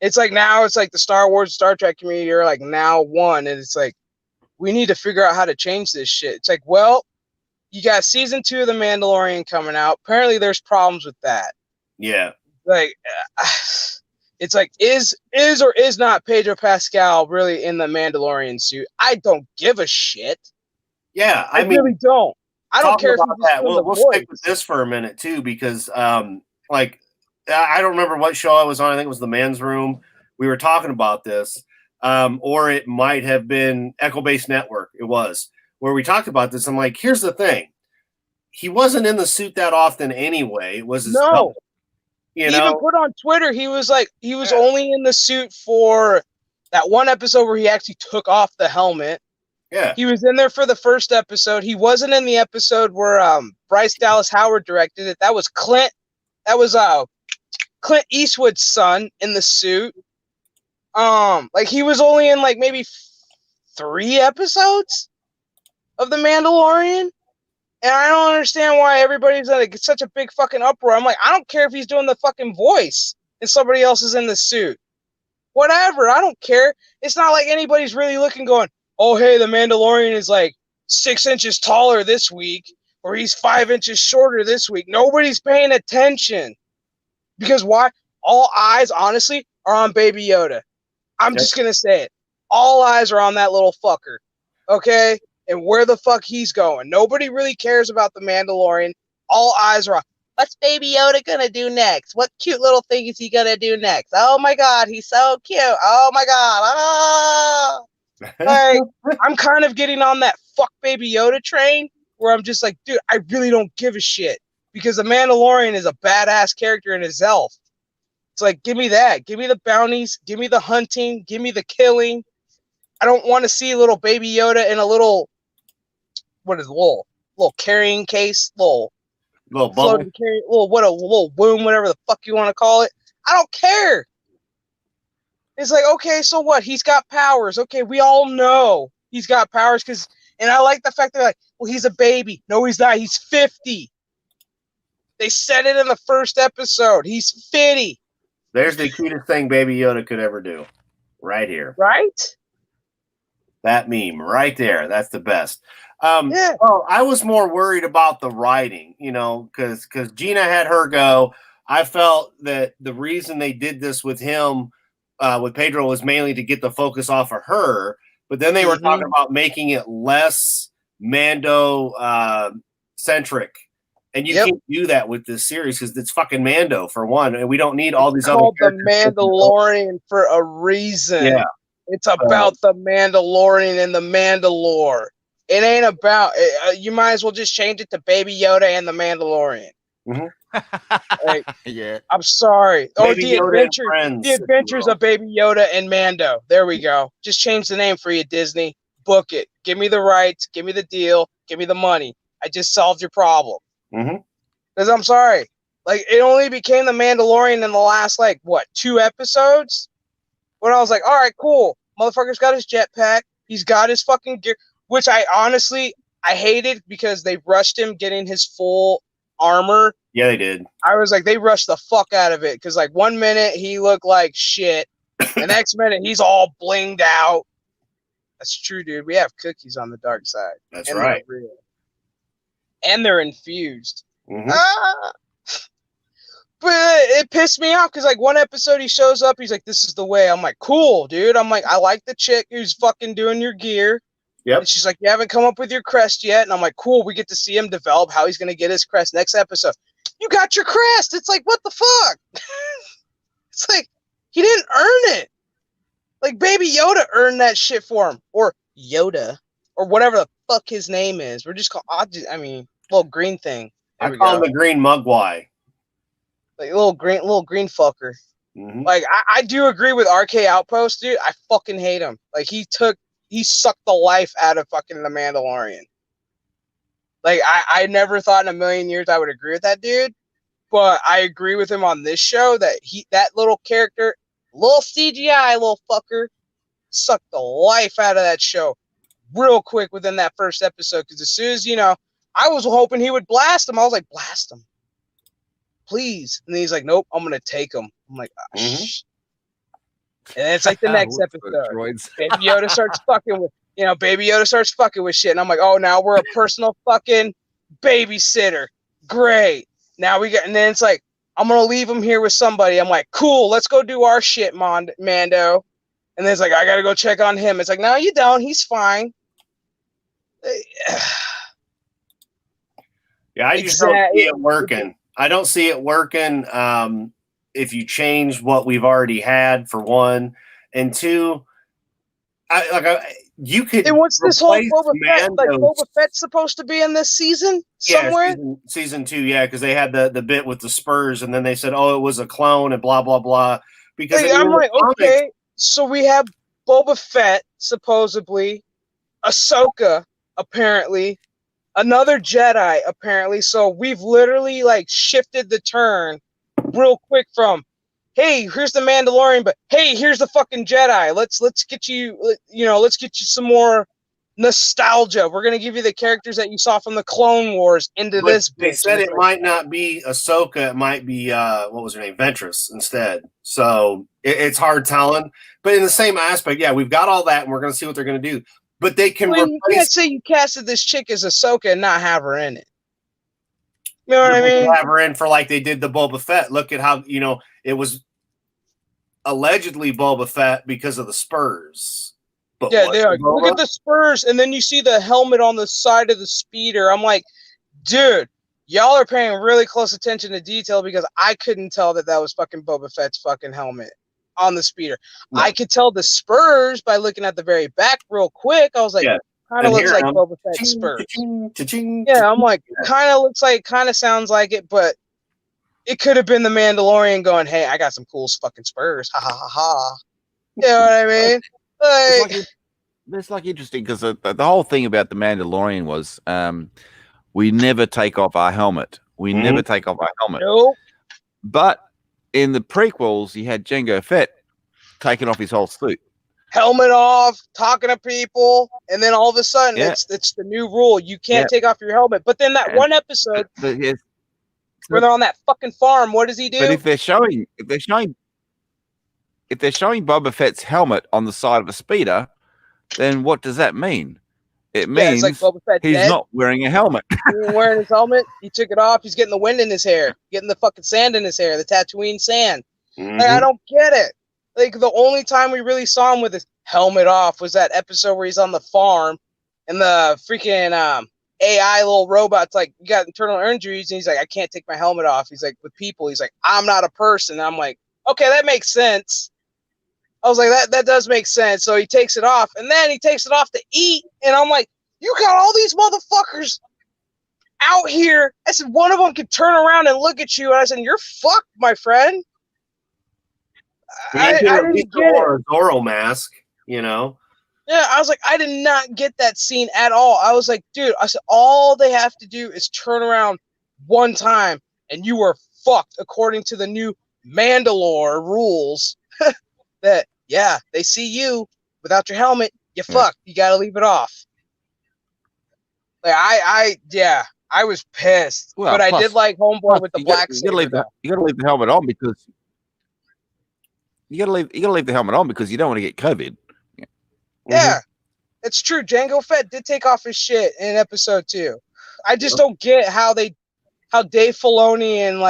It's like now it's like the Star Wars, Star Trek community are like now one, and it's like we need to figure out how to change this shit. It's like, well, you got season 2 of The Mandalorian coming out. Apparently, there's problems with that. Yeah. Like, it's like, is or is not Pedro Pascal really in the Mandalorian suit? I don't give a shit. Yeah, I mean, really don't. I don't care if about he's that. We'll stick with this for a minute too, because like I don't remember what show I was on. I think it was The Man's Room. We were talking about this, or it might have been Echo Base Network. It was where we talked about this. I'm like, here's the thing: he wasn't in the suit that often anyway. It was his no. He even put on Twitter, he was like, he was only in the suit for that one episode where he actually took off the helmet. Yeah. He was in there for the first episode. He wasn't in the episode where Bryce Dallas Howard directed it. That was Clint. That was Clint Eastwood's son in the suit. Like he was only in like maybe 3 episodes of The Mandalorian. And I don't understand why everybody's like such a big fucking uproar. I'm like, I don't care if he's doing the fucking voice and somebody else is in the suit. Whatever, I don't care. It's not like anybody's really looking going, oh, hey, the Mandalorian is like 6 inches taller this week, or he's 5 inches shorter this week. Nobody's paying attention. Because why? All eyes, honestly, are on Baby Yoda. I'm just going to say it. All eyes are on that little fucker. Okay? And where the fuck he's going. Nobody really cares about the Mandalorian. All eyes are on. What's Baby Yoda gonna do next? What cute little thing is he gonna do next? Oh my god, he's so cute. Oh my god. Like, I'm kind of getting on that fuck Baby Yoda train where I'm just like, dude, I really don't give a shit. Because the Mandalorian is a badass character in itself. It's like, give me that. Give me the bounties. Give me the hunting. Give me the killing. I don't want to see little Baby Yoda in a little, what is it, little carrying case, little bubble, little womb, whatever the fuck you want to call it. I don't care. It's like, okay, so what? He's got powers. Okay, we all know he's got powers and I like the fact they're like, well, he's a baby. No, he's not. He's 50. They said it in the first episode. He's 50. There's the cutest thing Baby Yoda could ever do. Right here. Right? That meme right there. That's the best. Well, I was more worried about the writing, because Gina had her go. I felt that the reason they did this with him, with Pedro, was mainly to get the focus off of her. But then they were talking about making it less Mando centric. And you can't do that with this series because it's fucking Mando for one, and we don't need all these other characters. It's called The Mandalorian for a reason. Yeah. It's about the Mandalorian and the Mandalore. It ain't about. You might as well just change it to Baby Yoda and the Mandalorian. Like, yeah. I'm sorry. Or Baby the Adventures of Baby Yoda and Mando. There we go. Just change the name for you, Disney. Book it. Give me the rights. Give me the deal. Give me the money. I just solved your problem. Because I'm sorry. Like, it only became the Mandalorian in the last, 2 episodes? When I was like, all right, cool. Motherfucker's got his jetpack. He's got his fucking gear. Which I hated because they rushed him getting his full armor. Yeah, they did. I was like, they rushed the fuck out of it. Because, 1 minute he looked like shit. The next minute he's all blinged out. That's true, dude. We have cookies on the dark side. That's right. They're real. And they're infused. But it pissed me off because, one episode he shows up, he's like, this is the way. I'm like, cool, dude. I'm like, I like the chick who's fucking doing your gear. Yep. And she's like, you haven't come up with your crest yet. And I'm like, cool, we get to see him develop how he's going to get his crest next episode. You got your crest. It's like, what the fuck? It's like, he didn't earn it. Like, Baby Yoda earned that shit for him. Or Yoda. Or whatever the fuck his name is. We're just little green thing. I call him the green mugwai. Like little green fucker. Like I do agree with RK Outpost, dude. I fucking hate him. Like he sucked the life out of fucking the Mandalorian. Like I never thought in a million years I would agree with that dude. but I agree with him on this show that that little character, little CGI, little fucker, sucked the life out of that show real quick within that first episode. Because as soon as, I was hoping he would blast him. I was like, blast him, please. And then he's like, nope, I'm going to take him. I'm like, shh. And it's like the next episode. Baby Yoda starts fucking with, Baby Yoda starts fucking with shit. And I'm like, oh, now we're a personal fucking babysitter. Great. Now we got, and then it's like, I'm going to leave him here with somebody. I'm like, cool, let's go do our shit, Mando. And then it's like, I got to go check on him. It's like, no, you don't. He's fine. Yeah, I just don't see it working. I don't see it working if you change what we've already had, for one. And two, you could. And what's this whole Boba Fett? Like, Boba Fett's supposed to be in this season somewhere? Yeah, season 2, yeah, because they had the bit with the Spurs, and then they said, oh, it was a clone, and blah, blah, blah. Because I'm like, okay, so we have Boba Fett, supposedly, Ahsoka, apparently, another Jedi, apparently. So we've literally, shifted the turn real quick from, hey, here's the Mandalorian, but hey, here's the fucking Jedi. Let's get you, let's get you some more nostalgia. We're gonna give you the characters that you saw from the Clone Wars into this. They said it might not be Ahsoka. It might be what was her name, Ventress, instead. So it's hard telling. But in the same aspect, yeah, we've got all that, and we're gonna see what they're gonna do. But they can. You can't say you casted this chick as Ahsoka and not have her in it. You know what I mean? Have her in for like they did the Boba Fett. Look at how it was allegedly Boba Fett because of the Spurs. But yeah, they are. Look at the Spurs, and then you see the helmet on the side of the speeder. I'm like, dude, y'all are paying really close attention to detail, because I couldn't tell that was fucking Boba Fett's fucking helmet on the speeder. No. I could tell the Spurs by looking at the very back real quick. I was like, kind of looks like Boba Fett's Spurs. Yeah, I'm like, kind of looks like, kind of sounds like it, but it could have been the Mandalorian going, hey, I got some cool fucking Spurs. Ha ha ha ha. You know what I mean? It's interesting because the whole thing about the Mandalorian was we never take off our helmet. We never take off our helmet. Nope. But in the prequels, you had Jango Fett taking off his whole suit. Helmet off, talking to people, and then all of a sudden it's the new rule. You can't take off your helmet. But then that one episode where they're on that fucking farm, what does he do? But if they're showing Boba Fett's helmet on the side of a speeder, then what does that mean? It means like Boba Fett's he's dead. not wearing a helmet. He's wearing his helmet. He took it off. He's getting the wind in his hair, getting the fucking sand in his hair, the Tatooine sand. Like, I don't get it. Like, the only time we really saw him with his helmet off was that episode where he's on the farm, and the freaking AI little robot's like, you got internal injuries, and he's like, I can't take my helmet off. He's like, with people, he's like, I'm not a person. And I'm like, okay, that makes sense. I was like, that does make sense. So he takes it off, and then he takes it off to eat, and I'm like, you got all these motherfuckers out here. I said, one of them could turn around and look at you, and I said, you're fucked, my friend. I didn't get it. A Zorro mask, Yeah, I was like, I did not get that scene at all. I was like, dude, I said, all they have to do is turn around one time, and you are fucked, according to the new Mandalore rules. That, yeah, they see you without your helmet, you're fucked. You got to leave it off. Like, I was pissed. Well, but I did like Homeboy with the black saber. You got to leave the helmet on because you got to leave the helmet on because you don't want to get COVID. Yeah, it's true. Jango Fett did take off his shit in episode 2. I just don't get how Dave Filoni and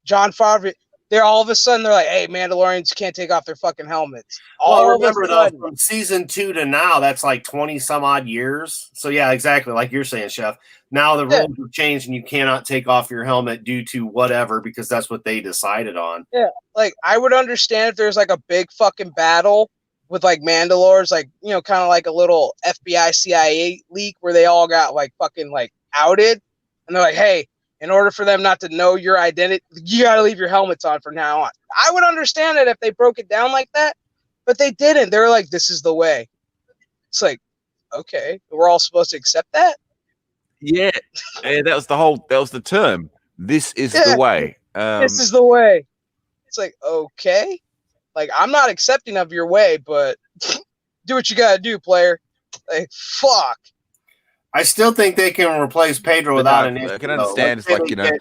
Jon Favreau, they're all of a sudden they're like, hey, Mandalorians can't take off their fucking helmets. Remember though, from season 2 to now, that's like 20 some odd years. So yeah, exactly like you're saying, Chef. Now the rules have changed, and you cannot take off your helmet due to whatever, because that's what they decided on. Yeah, like I would understand if there's like a big fucking battle with like Mandalores, like kind of like a little FBI CIA leak where they all got like fucking like outed, and they're like, hey, in order for them not to know your identity, you got to leave your helmets on from now on. I would understand it if they broke it down like that, but they didn't. They were like, this is the way. It's like, okay, we're all supposed to accept that? Yeah, that was the term. This is the way. This is the way. It's like, okay. Like, I'm not accepting of your way, but do what you gotta do, player. Like, fuck. I still think they can replace Pedro without an issue. I can understand. It's like, a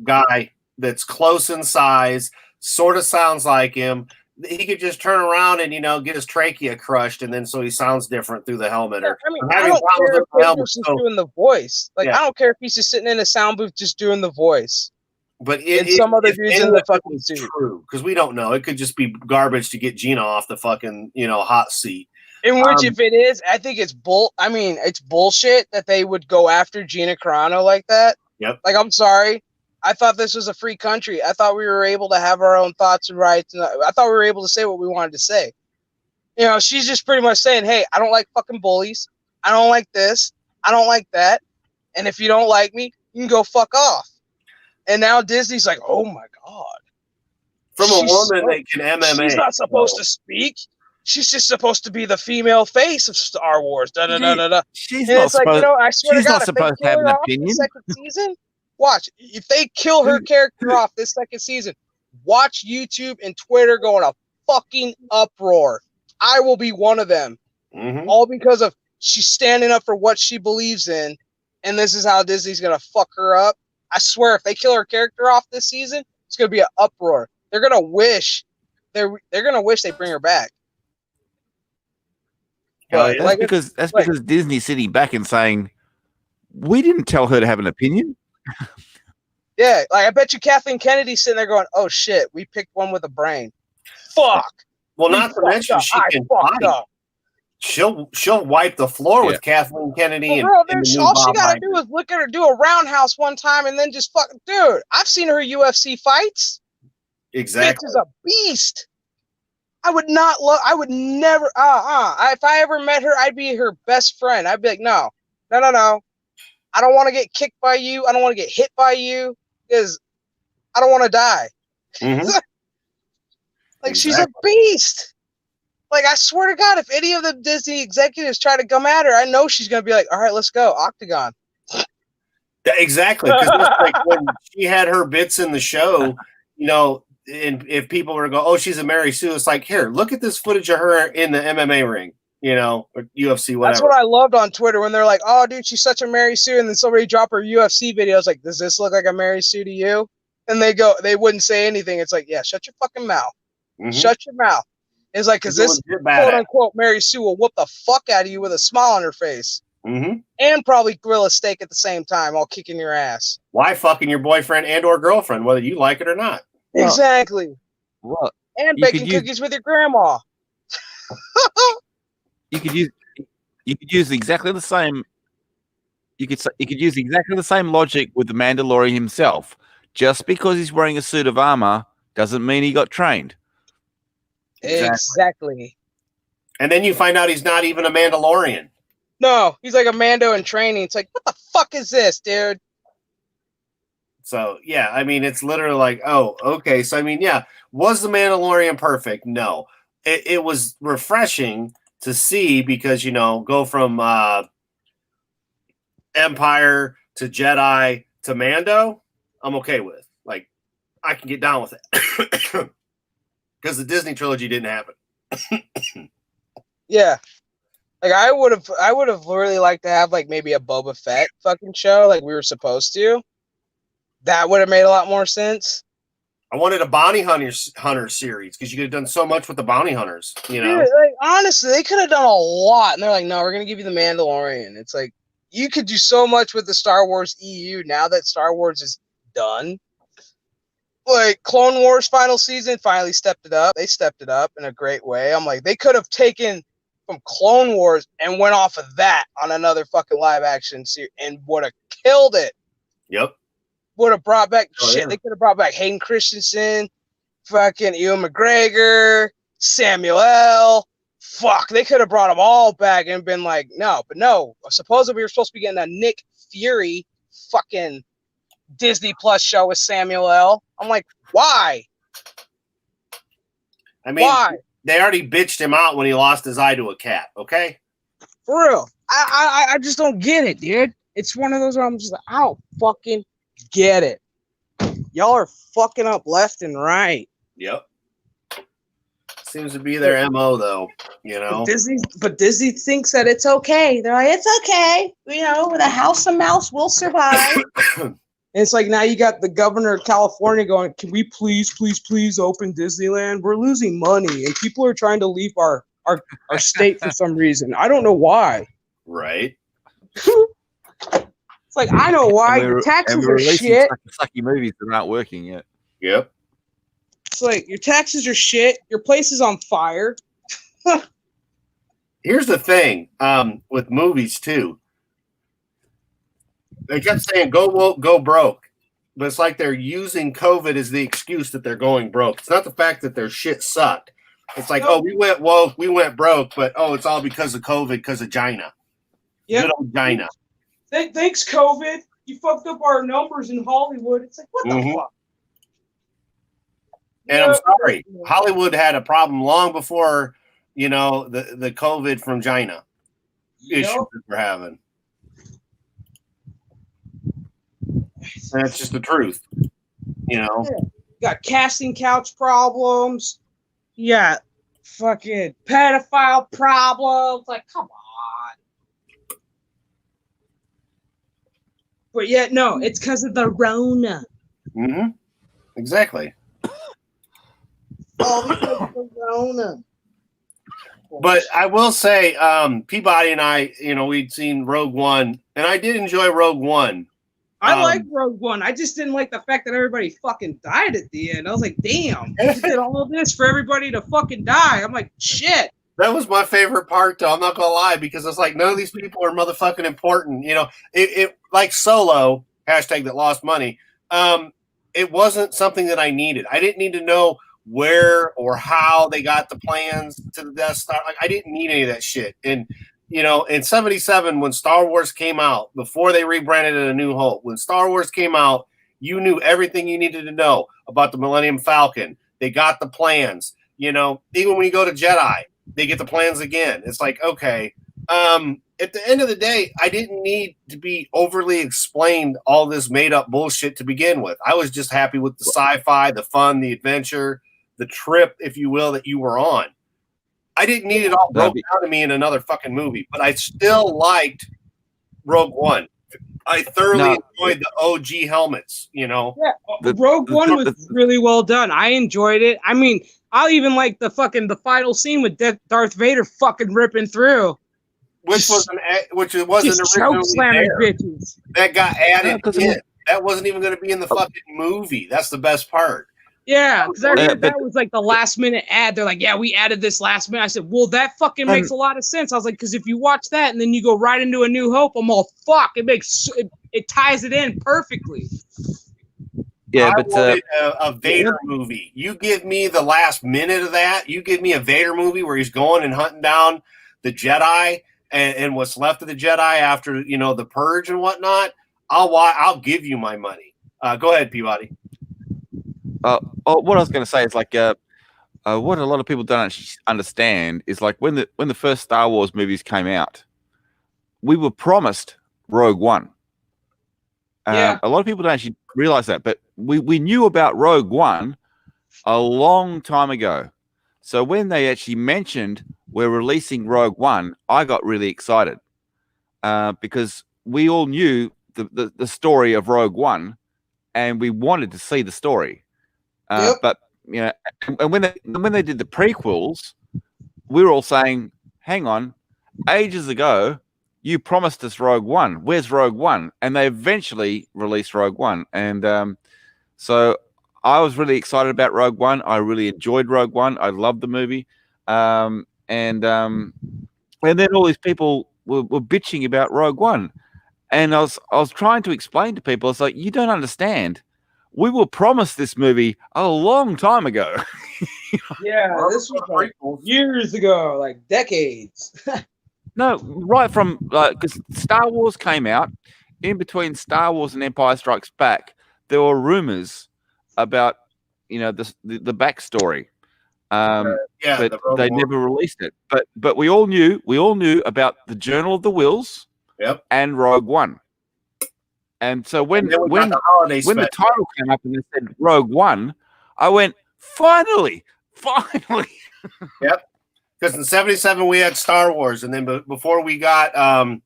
guy that's close in size, sort of sounds like him. He could just turn around and, get his trachea crushed, and then so he sounds different through the helmet. Or I mean, I don't care if Pedro's just doing the voice. Like, I don't care if he's just sitting in a sound booth just doing the voice. But some other dudes in the fucking suit. True, because we don't know. It could just be garbage to get Gina off the fucking, hot seat. In which, if it is, I think it's it's bullshit that they would go after Gina Carano like that. Yep. Like, I'm sorry. I thought this was a free country. I thought we were able to have our own thoughts and rights. And I thought we were able to say what we wanted to say. She's just pretty much saying, hey, I don't like fucking bullies. I don't like this. I don't like that. And if you don't like me, you can go fuck off. And now Disney's like, oh my God. From a woman that can MMA. She's not supposed to speak. She's just supposed to be the female face of Star Wars. Da da da da da. She's not supposed. I swear to God, if they kill her off the second season, watch. If they kill her character off this second season, watch YouTube and Twitter go in a fucking uproar. I will be one of them. Mm-hmm. All because of she's standing up for what she believes in, and this is how Disney's gonna fuck her up. I swear, if they kill her character off this season, it's gonna be an uproar. They're gonna wish they bring her back. But that's because Disney's sitting back and saying, we didn't tell her to have an opinion. Yeah, I bet you Kathleen Kennedy's sitting there going, "Oh shit, we picked one with a brain." Fuck. Well, not to mention she can fight. She'll wipe the floor with Kathleen Kennedy. All she gotta do is look at her do a roundhouse one time and then just fuck. Dude, I've seen her UFC fights. Exactly. Bitch is a beast. I would never. If I ever met her, I'd be her best friend. I'd be like, no. I don't want to get kicked by you. I don't want to get hit by you because I don't want to die. Mm-hmm. She's a beast. Like, I swear to God, if any of the Disney executives try to come at her, I know she's going to be like, all right, let's go. Octagon. Exactly. Because like when she had her bits in the show, and if people were to go, oh, she's a Mary Sue, it's like, here, look at this footage of her in the MMA ring, or UFC, whatever. That's what I loved on Twitter when they're like, oh, dude, she's such a Mary Sue. And then somebody dropped her UFC video. I was like, does this look like a Mary Sue to you? And they wouldn't say anything. It's like, yeah, shut your fucking mouth. Mm-hmm. Shut your mouth. It's like, because this quote unquote Mary Sue will whoop the fuck out of you with a smile on her face. Mm-hmm. And probably grill a steak at the same time, all kicking your ass. Why fucking your boyfriend and or girlfriend, whether you like it or not? Exactly. Well, and baking cookies with your grandma. You could use exactly the same. You could use exactly the same logic with the Mandalorian himself. Just because he's wearing a suit of armor doesn't mean he got trained. Exactly. And then you find out he's not even a Mandalorian. No, he's like a Mando in training. It's like, what the fuck is this, dude? So, yeah, I mean, it's literally like, oh, okay. So, I mean, yeah, was the Mandalorian perfect? No. It was refreshing to see because, go from Empire to Jedi to Mando, I'm okay with. Like, I can get down with it. Because the Disney trilogy didn't happen. Yeah. Like, I would have really liked to have, like, maybe a Boba Fett fucking show like we were supposed to. That would have made a lot more sense. I wanted a bounty hunter series because you could have done so much with the bounty hunters, Dude, like, honestly, they could have done a lot. And they're like, no, we're going to give you the Mandalorian. It's like, you could do so much with the Star Wars EU now that Star Wars is done. Like, Clone Wars final season finally stepped it up. They stepped it up in a great way. I'm like, they could have taken from Clone Wars and went off of that on another fucking live action series and would have killed it. Yep. Would have brought back Yeah. They could have brought back Hayden Christensen, fucking Ewan McGregor, Samuel L. Fuck, they could have brought them all back and been like, no. Supposedly we were supposed to be getting a Nick Fury fucking Disney Plus show with Samuel L. I'm like, why? I mean, why? They already bitched him out when he lost his eye to a cat. Okay. For real, I just don't get it, dude. It's one of those where I'm just like, I don't fucking get it. y'all are fucking up left and right. Yep. Seems to be their MO, though. You know, but Disney thinks that it's okay. They're like, it's okay. You know, with a house and mouse, we'll survive. And it's like now you got the governor of California going, can we please open Disneyland? We're losing money, and people are trying to leave our state for some reason. I don't know why. Right. It's like, I know why. Your taxes are shit. Sucky movies that aren't working yet. Yep. It's like, your taxes are shit. Your place is on fire. Here's the thing with movies, too. They kept saying, go woke, go broke. But it's like they're using COVID as the excuse that they're going broke. It's not the fact that their shit sucked. It's like, oh, we went woke, we went broke, but, oh, it's all because of COVID, because of China. Yeah. Good old China. Thanks, COVID. You fucked up our numbers in Hollywood. It's like, what the fuck? And I'm sorry, Hollywood had a problem long before, you know, the COVID from China issue that we're having. And that's just the truth, you know. Yeah. You got casting couch problems. You got fucking pedophile problems. Like, come on. But yet, no, it's because of the Rona. Mm-hmm. Exactly. Oh, because of the Rona. But I will say, Peabody and I, you know, we'd seen Rogue One, and I did enjoy Rogue One. I like Rogue One. I just didn't like the fact that everybody fucking died at the end. I was like, damn, you did all of this for everybody to fucking die. I'm like, shit. That was my favorite part, though. I'm not gonna lie, because it's like none of these people are motherfucking important. You know, it like Solo hashtag that lost money. It wasn't something that I needed. I didn't need to know where or how they got the plans to the Death Star. Like, I didn't need any of that shit. And you know, in '77, when Star Wars came out, before they rebranded it A New Hope, when Star Wars came out, you knew everything you needed to know about the Millennium Falcon. They got the plans. You know, even when you go to Jedi, they get the plans again. It's like, okay. At the end of the day, I didn't need to be overly explained all this made up bullshit to begin with. I was just happy with the sci-fi, the fun, the adventure, the trip, if you will, that you were on. I didn't need it all broken down to me in another fucking movie, but I still liked Rogue One. I thoroughly enjoyed the OG helmets, you know. Yeah, Rogue One was really well done. I enjoyed it. I mean, I even like the final scene with Darth Vader fucking ripping through. Which wasn't originally there. Bitches. That got added in. That wasn't even going to be in the fucking movie. That's the best part. Yeah, because I heard that was like the last minute ad. They're like, yeah, we added this last minute. I said, well, that fucking makes a lot of sense. I was like, because if you watch that and then you go right into A New Hope, I'm all, fuck, it ties it in perfectly. Yeah, but a Vader movie. You give me the last minute of that. You give me a Vader movie where he's going and hunting down the Jedi and what's left of the Jedi after, you know, the purge and whatnot. I'll give you my money. Go ahead, Peabody. What I was going to say is like what a lot of people don't understand is like when the first Star Wars movies came out, we were promised Rogue One. A lot of people don't actually realize that, but we knew about Rogue One a long time ago. So when they actually mentioned we're releasing Rogue One, I got really excited because we all knew the story of Rogue One, and we wanted to see the story. But you know, and when they did the prequels, we were all saying, "Hang on, ages ago, you promised us Rogue One. Where's Rogue One?" And they eventually released Rogue One, and so I was really excited about Rogue One. I really enjoyed Rogue One. I loved the movie, and then all these people were bitching about Rogue One, and I was trying to explain to people, it's like, you don't understand. We were promised this movie a long time ago. Yeah, this was like years ago, like decades. No, right from because Star Wars came out. In between Star Wars and Empire Strikes Back, there were rumors about, you know, the backstory. But they never released it. But we all knew about the Journal of the Whills, and Rogue One. And so when And then we got when the holiday when special. the title came up and they said Rogue One, I went, finally. Yep. Because in '77 we had Star Wars, and then before we got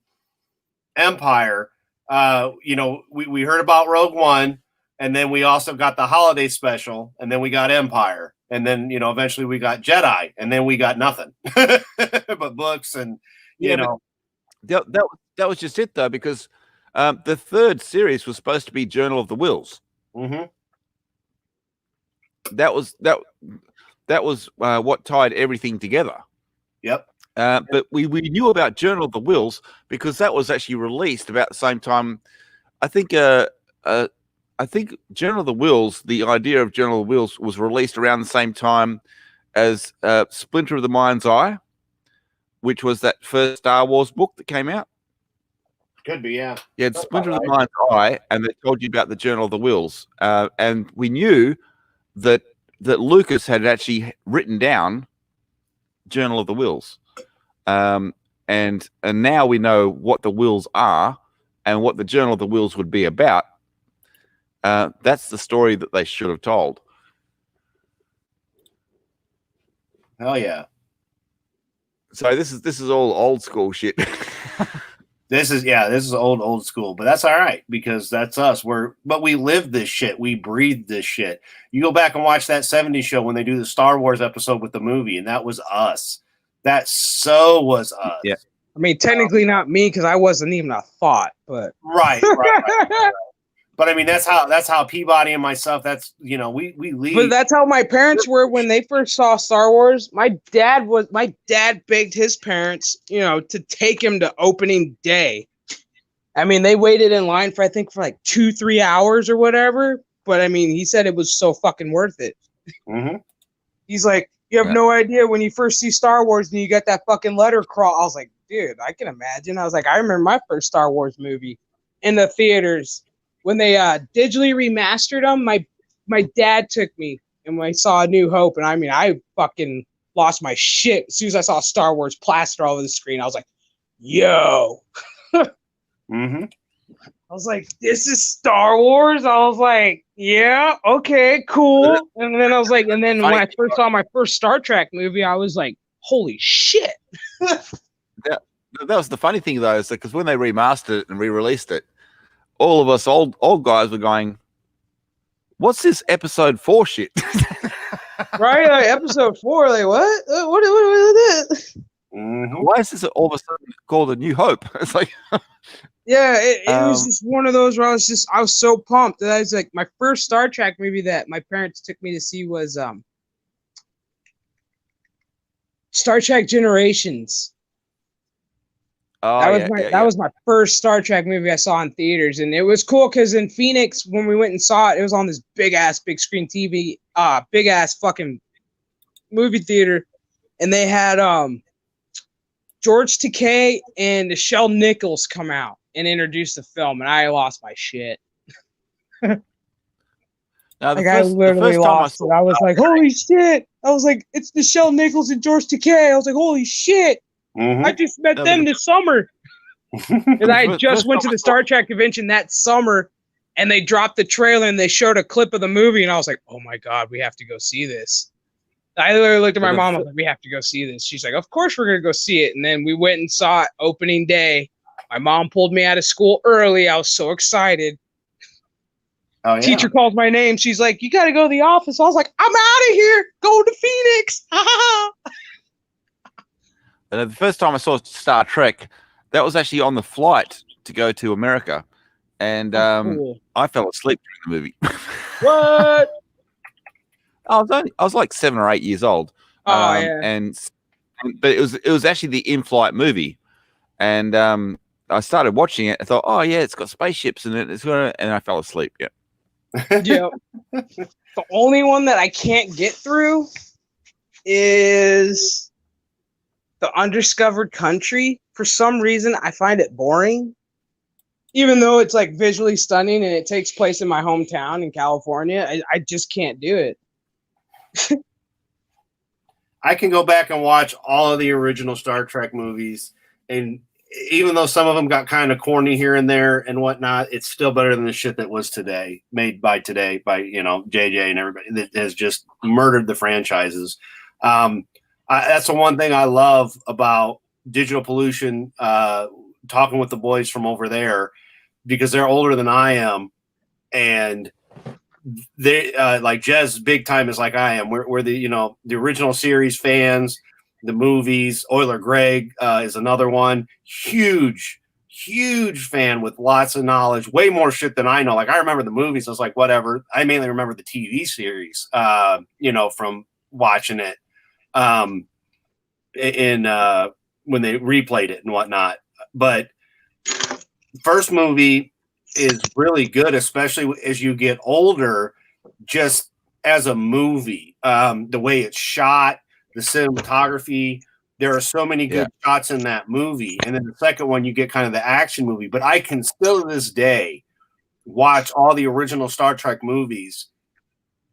Empire, we heard about Rogue One, and then we also got the holiday special, and then we got Empire, and then eventually we got Jedi, and then we got nothing but books, and that was just it though, because the third series was supposed to be Journal of the Wills. Mm-hmm. That was what tied everything together. Yep. But we knew about Journal of the Wills because that was actually released about the same time. I think Journal of the Wills, the idea of Journal of the Wills was released around the same time as Splinter of the Mind's Eye, which was that first Star Wars book that came out. Could be, yeah. You had Splinter of the Mind's Eye, and they told you about the Journal of the Wills. And we knew that Lucas had actually written down Journal of the Wills. And now we know what the wills are and what the Journal of the Wills would be about. That's the story that they should have told. Hell yeah. So this is all old school shit. This is old school, but that's all right because that's us. But we live this shit. We breathe this shit. You go back and watch that '70s show when they do the Star Wars episode with the movie, and that was us. That so was us. Yeah. I mean, technically not me because I wasn't even a thought, but right. But I mean, that's how Peabody and myself. That's we leave. But that's how my parents were when they first saw Star Wars. My dad begged his parents, to take him to opening day. I mean, they waited in line for like 2-3 hours or whatever. But I mean, he said it was so fucking worth it. Mm-hmm. He's like, you have no idea when you first see Star Wars and you get that fucking letter crawl. I was like, dude, I can imagine. I was like, I remember my first Star Wars movie in the theaters. When they digitally remastered them, my dad took me and when I saw A New Hope, and I mean, I fucking lost my shit as soon as I saw Star Wars plastered all over the screen. I was like, yo. Mm-hmm. I was like, this is Star Wars? I was like, yeah, okay, cool. And then I was like, and then when I first saw my first Star Trek movie, I was like, holy shit. That was the funny thing, though, is that because when they remastered it and re-released it, all of us old guys were going, what's this episode 4 shit? Right? Like, episode 4, like, what? What is this? Mm-hmm. Why is this all of a sudden called A New Hope? It's like... Yeah, it was just one of those where I was so pumped that I was like, my first Star Trek movie that my parents took me to see was Star Trek Generations. Oh, that was my first Star Trek movie I saw in theaters, and it was cool because in Phoenix when we went and saw it, it was on this big screen TV, big ass fucking movie theater, and they had George Takei and Nichelle Nichols come out and introduce the film, and I lost my shit. I literally lost it. I was like, holy shit. I was like, it's Nichelle Nichols and George Takei. I was like, holy shit. Mm-hmm. I just met them this summer. And I just went to the Star Trek convention that summer, and they dropped the trailer and they showed a clip of the movie, and I was like, oh my God, we have to go see this. I literally looked at my mom. I was like, we have to go see this. She's like, of course we're going to go see it. And then we went and saw it opening day. My mom pulled me out of school early. I was so excited. Oh, yeah. Teacher calls my name. She's like, you got to go to the office. I was like, I'm out of here. Go to Phoenix. And the first time I saw Star Trek, that was actually on the flight to go to America. And cool. I fell asleep during the movie. What? I was like 7 or 8 years old. Oh, yeah. But it was actually the in-flight movie. And I started watching it. I thought, oh yeah, it's got spaceships in it. And I fell asleep. Yeah. Yeah. The only one that I can't get through is The Undiscovered Country. For some reason, I find it boring. Even though it's like visually stunning and it takes place in my hometown in California, I just can't do it. I can go back and watch all of the original Star Trek movies, and even though some of them got kind of corny here and there and whatnot, it's still better than the shit that was made by JJ and everybody that has just murdered the franchises. That's the one thing I love about Digital Pollution, talking with the boys from over there, because they're older than I am, and they like Jez big time is like I am. We're the the original series fans, the movies. Euler Greg is another one. Huge fan with lots of knowledge, way more shit than I know. Like I remember the movies. I was like, whatever. I mainly remember the TV series, from watching it, when they replayed it and whatnot. But first movie is really good, especially as you get older, just as a movie. The way it's shot, the cinematography, there are so many good shots in that movie. And then the second one, you get kind of the action movie. But I can still to this day watch all the original Star Trek movies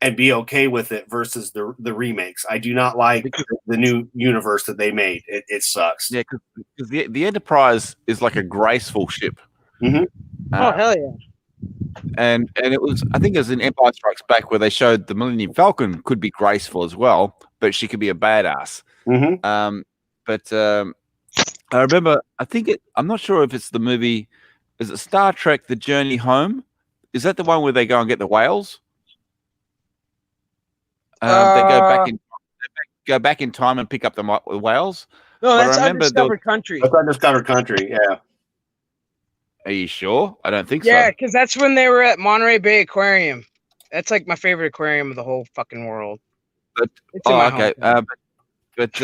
and be okay with it versus the remakes. I do not like the new universe that they made. It sucks. Yeah, because the Enterprise is like a graceful ship. Mm-hmm. Oh, hell yeah. And it was, I think it was in Empire Strikes Back where they showed the Millennium Falcon could be graceful as well, but she could be a badass. Mm-hmm. But I remember, I'm not sure if it's the movie, is it Star Trek The Journey Home? Is that the one where they go and get the whales? They go back in time and pick up the whales. No, that's Undiscovered Country. That's Undiscovered Country, yeah. Are you sure? I don't think so. Yeah, because that's when they were at Monterey Bay Aquarium. That's like my favorite aquarium of the whole fucking world. But, okay. But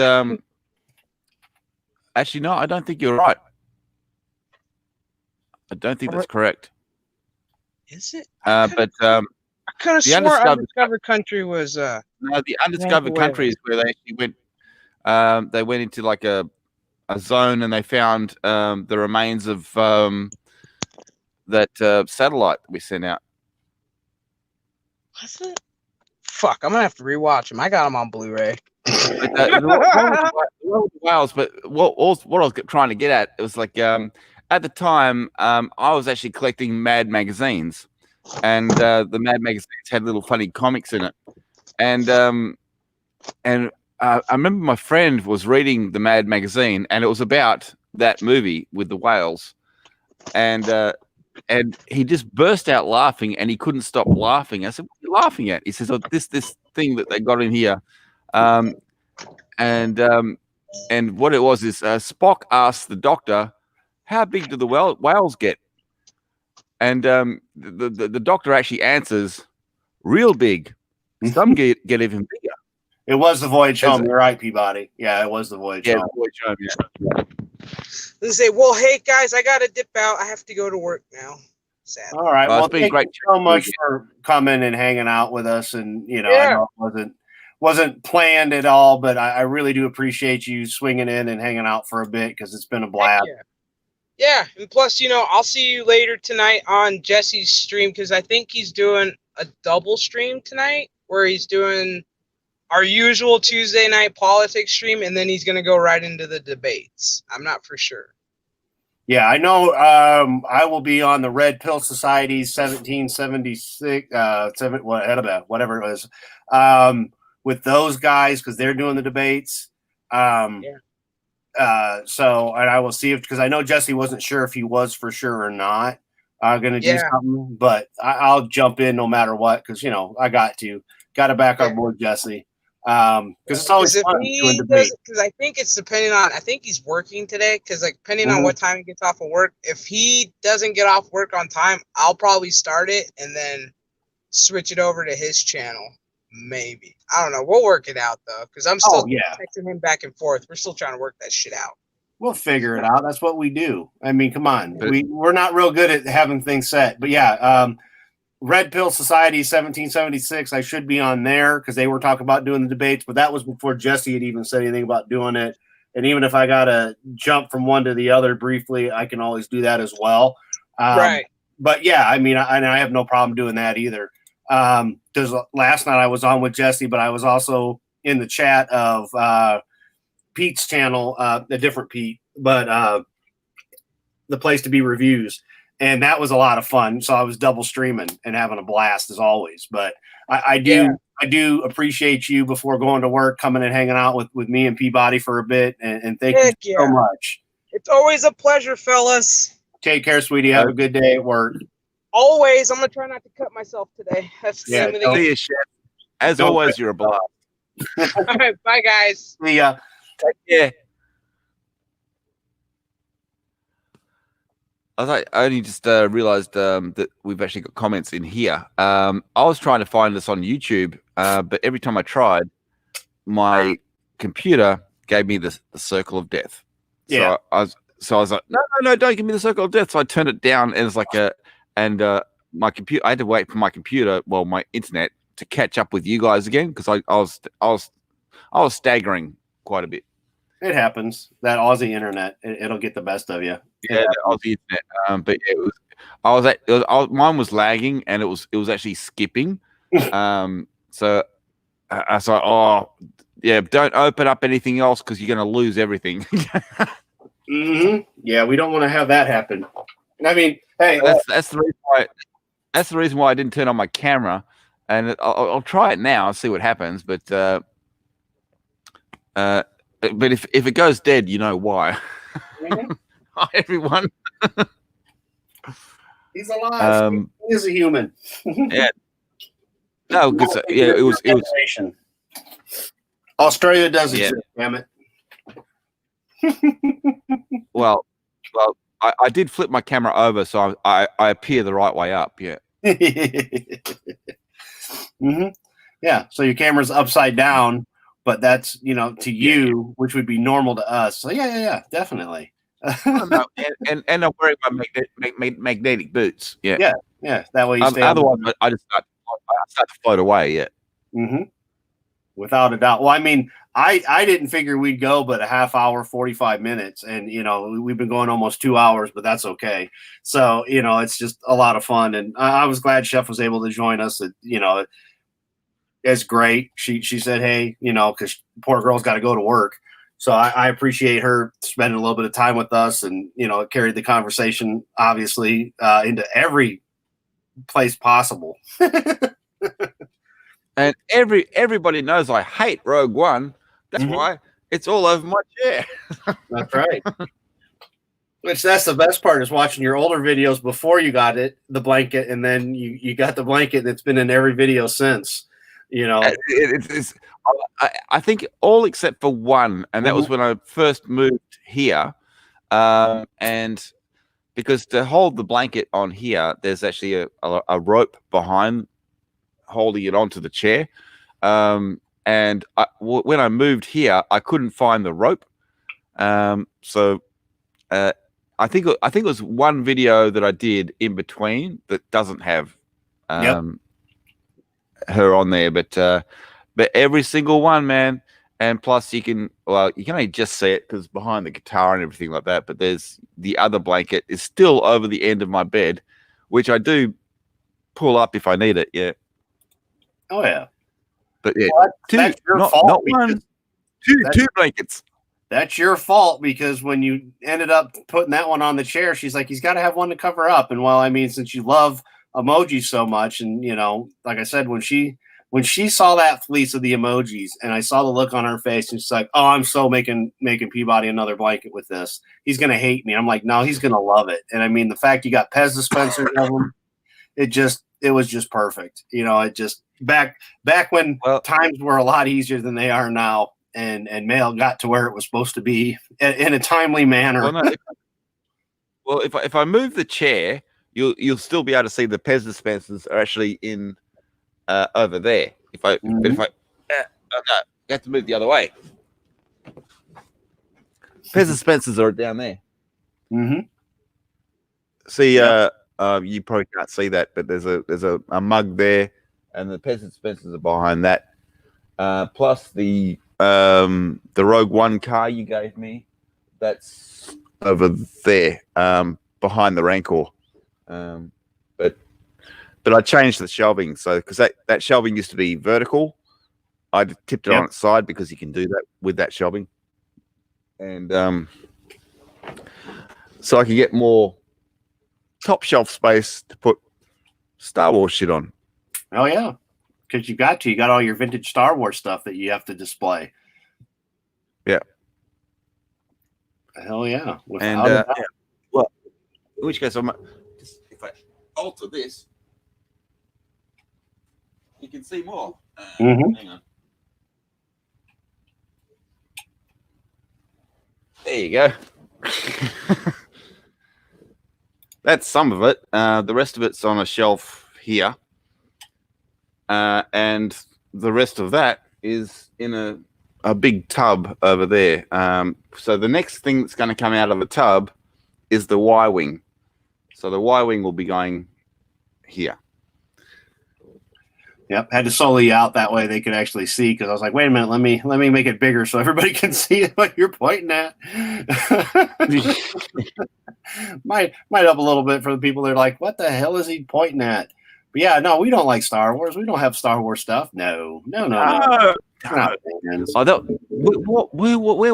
actually, no, I don't think you're right. I don't think that's correct. Is it? But I could have swore Undiscovered Country was. No, the Undiscovered Country is where they actually went. They went into like a zone and they found the remains of that satellite we sent out. Was it? Fuck, I'm gonna have to rewatch them. I got them on Blu-ray. Whales, but what I was trying to get at, it was like at the time I was actually collecting Mad magazines, and the Mad magazines had little funny comics in it, and I remember my friend was reading the Mad magazine, and it was about that movie with the whales, and he just burst out laughing, and he couldn't stop laughing. I said, "What are you laughing at?" He says, "Oh, this thing that they got in here." And what it was is Spock asked the doctor, "How big do the whales get?" And the doctor actually answers, "Real big. Some get even bigger." It was the Voyage Home. You're right, Peabody. Yeah, it was the Voyage Home. The Voyage Home. Yeah. They say, "Well, hey guys, I gotta dip out. I have to go to work now." Sad. All right. Well, it's been thank great. you so much for coming and hanging out with us. And I know it wasn't planned at all, but I really do appreciate you swinging in and hanging out for a bit because it's been a blast. Yeah, and plus, I'll see you later tonight on Jesse's stream because I think he's doing a double stream tonight where he's doing our usual Tuesday night politics stream, and then he's going to go right into the debates. I'm not for sure. Yeah, I know. I will be on the Red Pill Society 1776, whatever it was, with those guys because they're doing the debates. So, and I will see because I know Jesse wasn't sure if he was for sure or not going to do something, but I'll jump in no matter what because I got to back our boy Jesse. Because it's always fun doing debate. Because I think it's depending on. I think he's working today. Because depending on what time he gets off of work, if he doesn't get off work on time, I'll probably start it and then switch it over to his channel. Maybe I don't know. We'll work it out though, because I'm still texting him back and forth. We're still trying to work that shit out. We'll figure it out. That's what we do. I mean, come on. We're not real good at having things set, but yeah. Red Pill Society 1776. I should be on there because they were talking about doing the debates, but that was before Jesse had even said anything about doing it. And even if I got to jump from one to the other briefly, I can always do that as well. Right. But yeah, I mean, I have no problem doing that either. Because last night I was on with Jesse, but I was also in the chat of Pete's channel, a different Pete, but the place to be reviews. And that was a lot of fun. So I was double streaming and having a blast as always. But I do appreciate you before going to work, coming and hanging out with me and Peabody for a bit. And thank you so much. It's always a pleasure, fellas. Take care, sweetie. Have a good day at work. Always. I'm going to try not to cut myself today. That's the name of the See you, Chef. As always, you're a blast. All right. Bye, guys. See ya. Take care. I only just realized that we've actually got comments in here. I was trying to find this on YouTube, but every time I tried, my computer gave me the circle of death. Yeah. So I was like, no, don't give me the circle of death. So I turned it down, and it's like my computer. I had to wait for my computer, well, my internet, to catch up with you guys again because I was staggering quite a bit. It happens. That Aussie internet, it'll get the best of you. Yeah, the Aussie internet. But yeah, mine was lagging, and it was actually skipping. So I was like, oh yeah, don't open up anything else because you're going to lose everything. Yeah, we don't want to have that happen. And I mean, hey, that's the reason why. That's the reason why I didn't turn on my camera, and I'll try it now and see what happens. But if it goes dead, you know why. Hi, everyone. He's alive. He is a human. Yeah. No, because it was. Australia does exist. Damn it. Well, I did flip my camera over, so I appear the right way up. Yeah. Yeah. So your camera's upside down, but that's to you, which would be normal to us. So yeah, definitely. No, and I'm wearing my magnetic boots. Yeah. That way you stay. Otherwise, I just start to float away. Yeah. Without a doubt. Well, I mean, I didn't figure we'd go but a half hour, 45 minutes. And, we've been going almost 2 hours, but that's okay. So, it's just a lot of fun. And I was glad Chef was able to join us. It's great. She said, hey, because poor girl's got to go to work. So I appreciate her spending a little bit of time with us and, it carried the conversation, obviously, into every place possible. And everybody knows I hate Rogue One. That's why it's all over my chair. That's right. That's the best part is watching your older videos before you got the blanket, and then you got the blanket that's been in every video since. It's I think all except for one, and that was when I first moved here. And because to hold the blanket on here, there's actually a rope behind holding it onto the chair. And when I moved here, I couldn't find the rope. So I think it was one video that I did in between that doesn't have her on there, but every single one, man. And plus you can only just see it because behind the guitar and everything like that, but there's the other blanket is still over the end of my bed, which I do pull up if I need it. Yeah. Oh yeah. But yeah, well, that's your fault, not one, two blankets. That's your fault because when you ended up putting that one on the chair, she's like, he's got to have one to cover up. And well, I mean, since you love emojis so much, and like I said, when she saw that fleece of the emojis, and I saw the look on her face, and she's like, "Oh, I'm so making Peabody another blanket with this. He's gonna hate me." I'm like, "No, he's gonna love it." And I mean, the fact you got Pez dispensers of them, it was just perfect. It just back when times were a lot easier than they are now, and mail got to where it was supposed to be in a timely manner. Well, if I move the chair, you'll still be able to see the Pez dispensers are actually in over there. But if I you have to move the other way. Pez dispensers are down there. See, you probably can't see that, but there's a mug there, and the Pez dispensers are behind that. Plus the Rogue One car you gave me, that's over there, behind the Rancor. But I changed the shelving, so because that shelving used to be vertical, I tipped it on its side because you can do that with that shelving. And so I could get more top shelf space to put Star Wars shit on. Oh yeah, because you got all your vintage Star Wars stuff that you have to display. Yeah. Hell yeah. And yeah. Well, in which case, if I alter this, you can see more. Hang on. There you go. That's some of it. The rest of it's on a shelf here. And the rest of that is in a big tub over there. So the next thing that's going to come out of the tub is the Y-wing. So the Y-wing will be going here. Yep, had to solo you out that way they could actually see, because I was like, wait a minute, let me make it bigger so everybody can see what you're pointing at. might help a little bit for the people that are like, what the hell is he pointing at? But yeah, no, we don't like Star Wars. We don't have Star Wars stuff. No. Where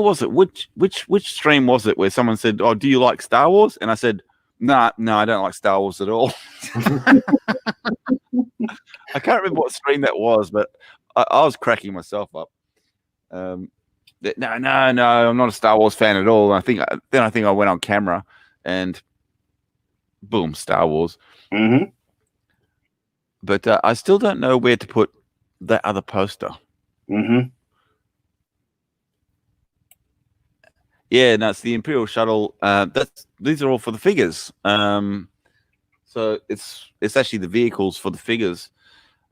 was it? Which stream was it where someone said, "Oh, do you like Star Wars?" And I said, No, I don't like Star Wars at all. I can't remember what stream that was, but I was cracking myself up. No, I'm not a Star Wars fan at all. I think I went on camera and boom, Star Wars. Mm-hmm. But I still don't know where to put that other poster. Mm-hmm. Yeah, no, it's the Imperial Shuttle. These are all for the figures. So it's actually the vehicles for the figures.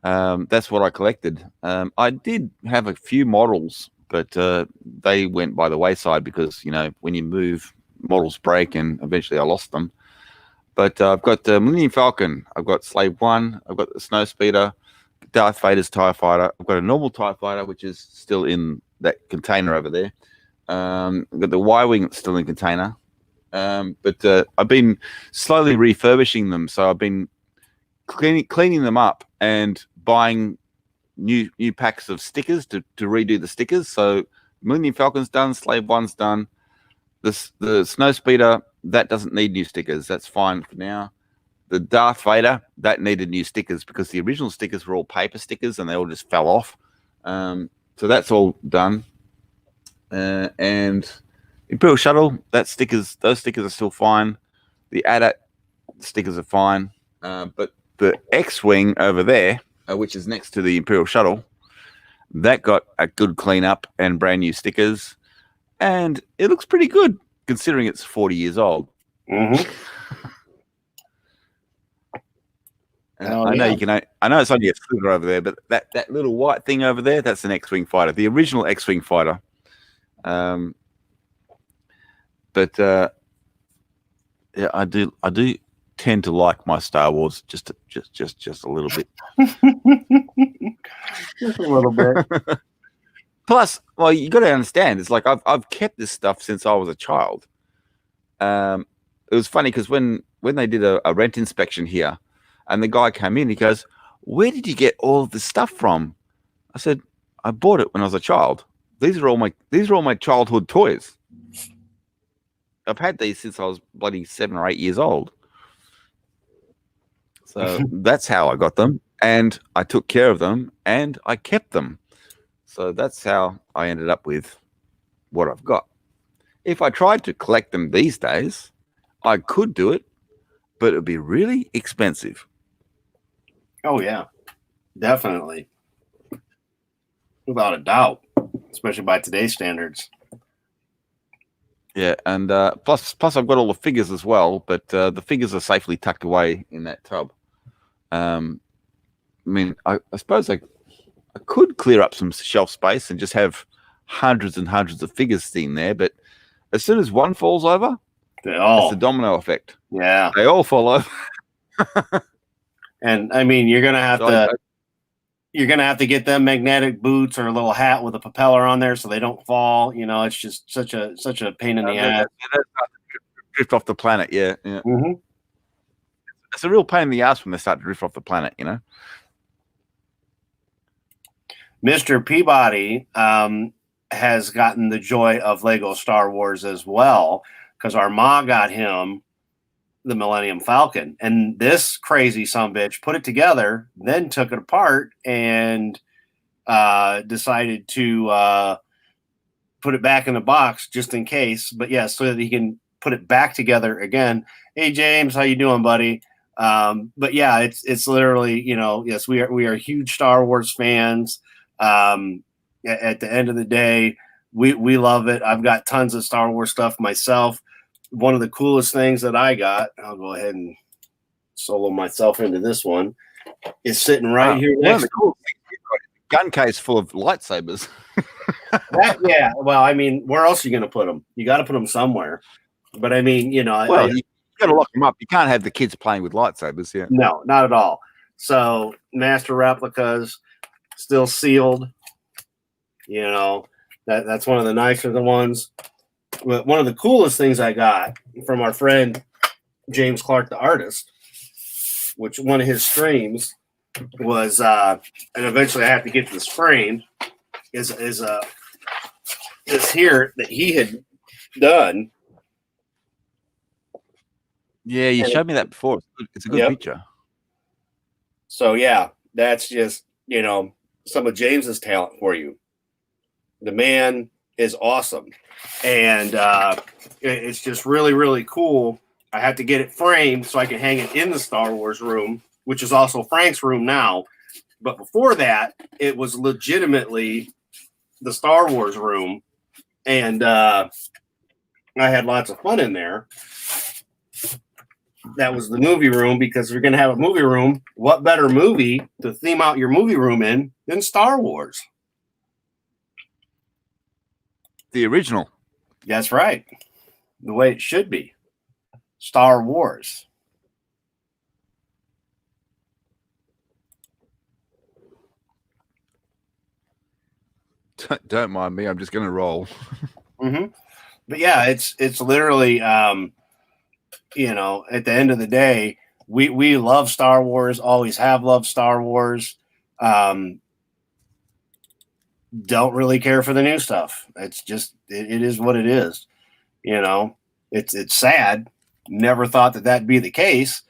That's what I collected. I did have a few models, but they went by the wayside because, you know, when you move, models break, and eventually I lost them. But I've got the Millennium Falcon. I've got Slave 1. I've got the Snowspeeder, Darth Vader's TIE Fighter. I've got a normal TIE Fighter, which is still in that container over there. I've got the Y-Wing that's still in container. But I've been slowly refurbishing them. So I've been cleaning them up and buying new packs of stickers to redo the stickers. So Millennium Falcon's done, Slave 1's done. The Snowspeeder, that doesn't need new stickers. That's fine for now. The Darth Vader, that needed new stickers because the original stickers were all paper stickers and they all just fell off. So that's all done. And Imperial Shuttle, those stickers are still fine. The AT-AT stickers are fine. But the X-Wing over there, which is next to the Imperial Shuttle, that got a good cleanup and brand new stickers. And it looks pretty good considering it's 40 years old. Mm-hmm. I know you can. I know it's only a sliver over there, but that little white thing over there, that's an X-Wing fighter, the original X-Wing fighter. But yeah, I do tend to like my Star Wars just a little bit. Just a little bit. Plus, well, you got to understand, it's like I've kept this stuff since I was a child. It was funny because when they did a rent inspection here, and the guy came in, he goes, "Where did you get all this stuff from?" I said, "I bought it when I was a child. These are all my childhood toys. I've had these since I was bloody 7 or 8 years old." So that's how I got them, and I took care of them, and I kept them. So that's how I ended up with what I've got. If I tried to collect them these days, I could do it, but it would be really expensive. Oh, yeah. Definitely. Without a doubt. Especially by today's standards. Yeah, and plus I've got all the figures as well, but the figures are safely tucked away in that tub. I mean, I suppose I could clear up some shelf space and just have hundreds and hundreds of figures in there, but as soon as one falls over, it's the domino effect. Yeah. They all fall over. And I mean, you're gonna have to get them magnetic boots or a little hat with a propeller on there so they don't fall. You know, it's just such a pain in the ass. Drift off the planet, yeah. Mm-hmm. It's a real pain in the ass when they start to drift off the planet, you know. Mr. Peabody has gotten the joy of Lego Star Wars as well. because our ma got him the Millennium Falcon, and this crazy sumbitch put it together, then took it apart and decided to put it back in the box just in case. But yeah, so that he can put it back together again. Hey James, how you doing, buddy? But yeah, it's literally, yes, we are huge Star Wars fans. At the end of the day, we love it. I've got tons of Star Wars stuff myself. One of the coolest things that I got, I'll go ahead and solo myself into this one, is sitting right here next to cool gun case full of lightsabers. yeah, well, I mean, where else are you going to put them? You got to put them somewhere. But I mean, you got to lock them up. You can't have the kids playing with lightsabers. Yeah, no, not at all. So master replicas, still sealed. That's one of the nicer ones. But one of the coolest things I got from our friend James Clark, the artist, which one of his streams was, and eventually I have to get to this frame, is this here that he had done. Yeah, you showed me that before. It's a good picture. So yeah, that's just some of James's talent for you. The man is awesome, and it's just really, really cool. I have to get it framed so I can hang it in the Star Wars room, which is also Frank's room now. But before that, it was legitimately the Star Wars room, and I had lots of fun in there. That was the movie room, because if you're going to have a movie room, what better movie to theme out your movie room in than Star Wars? The original. That's right. The way it should be. Star Wars. Don't mind me. I'm just going to roll. Mm-hmm. But yeah, it's literally, at the end of the day, we love Star Wars, always have loved Star Wars. Don't really care for the new stuff. It's just, it is what it is. It's sad. Never thought that'd be the case,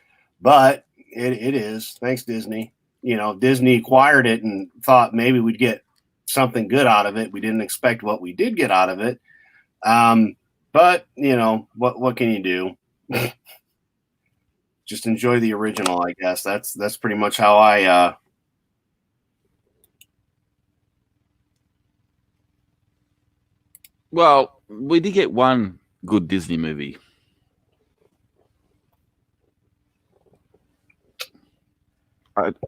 but it is. Thanks, Disney. Disney acquired it and thought maybe we'd get something good out of it. We didn't expect what we did get out of it. But what can you do? Just enjoy the original, I guess. That's pretty much how I Well, we did get one good Disney movie.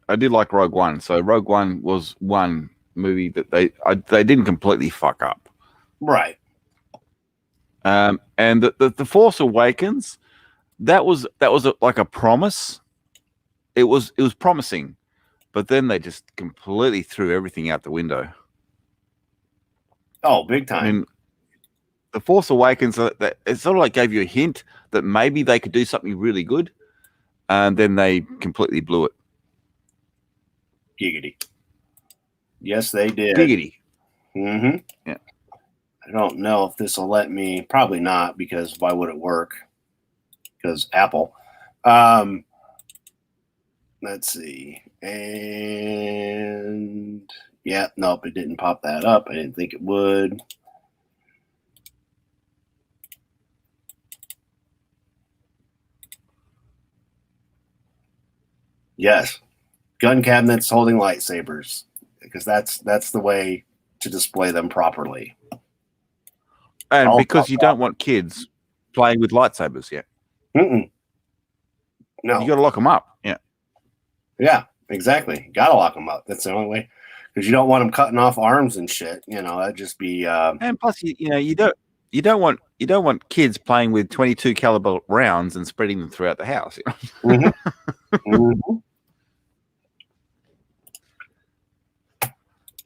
I did like Rogue One. So Rogue One was one movie that they didn't completely fuck up. Right. And the Force Awakens, that was like a promise. It was promising, but then they just completely threw everything out the window. Oh, big time. I mean, the Force Awakens, it sort of like gave you a hint that maybe they could do something really good, and then they completely blew it. Giggity. Yes, they did. Giggity. Mm-hmm. Yeah. I don't know if this will let me. Probably not, because why would it work? Because Apple. Let's see. And yeah, nope, it didn't pop that up. I didn't think it would. Yes. Gun cabinets holding lightsabers, because that's the way to display them properly. And because you don't want kids playing with lightsabers yet. Mm-mm. No. You got to lock them up. Yeah. Yeah, exactly. Got to lock them up. That's the only way, because you don't want them cutting off arms and shit. That'd just be. And plus, you don't want kids playing with 22 caliber rounds and spreading them throughout the house. Mm-hmm. Mm-hmm.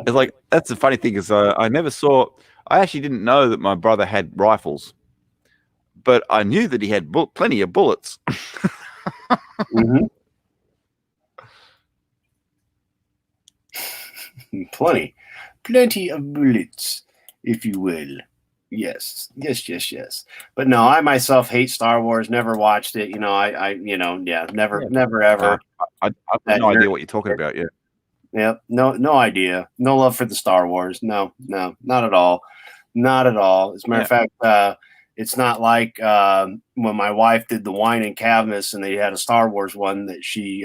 It's like, that's the funny thing, is I actually didn't know that my brother had rifles, but I knew that he had plenty of bullets. Mm-hmm. Plenty of bullets, if you will. Yes. But no, I myself hate Star Wars. Never watched it. Never ever. I have no idea what you're talking about. Yeah. Yep. No idea. No love for the Star Wars. No, not at all. Not at all. As a matter of fact, it's not like when my wife did the wine and cabinets and they had a Star Wars one that she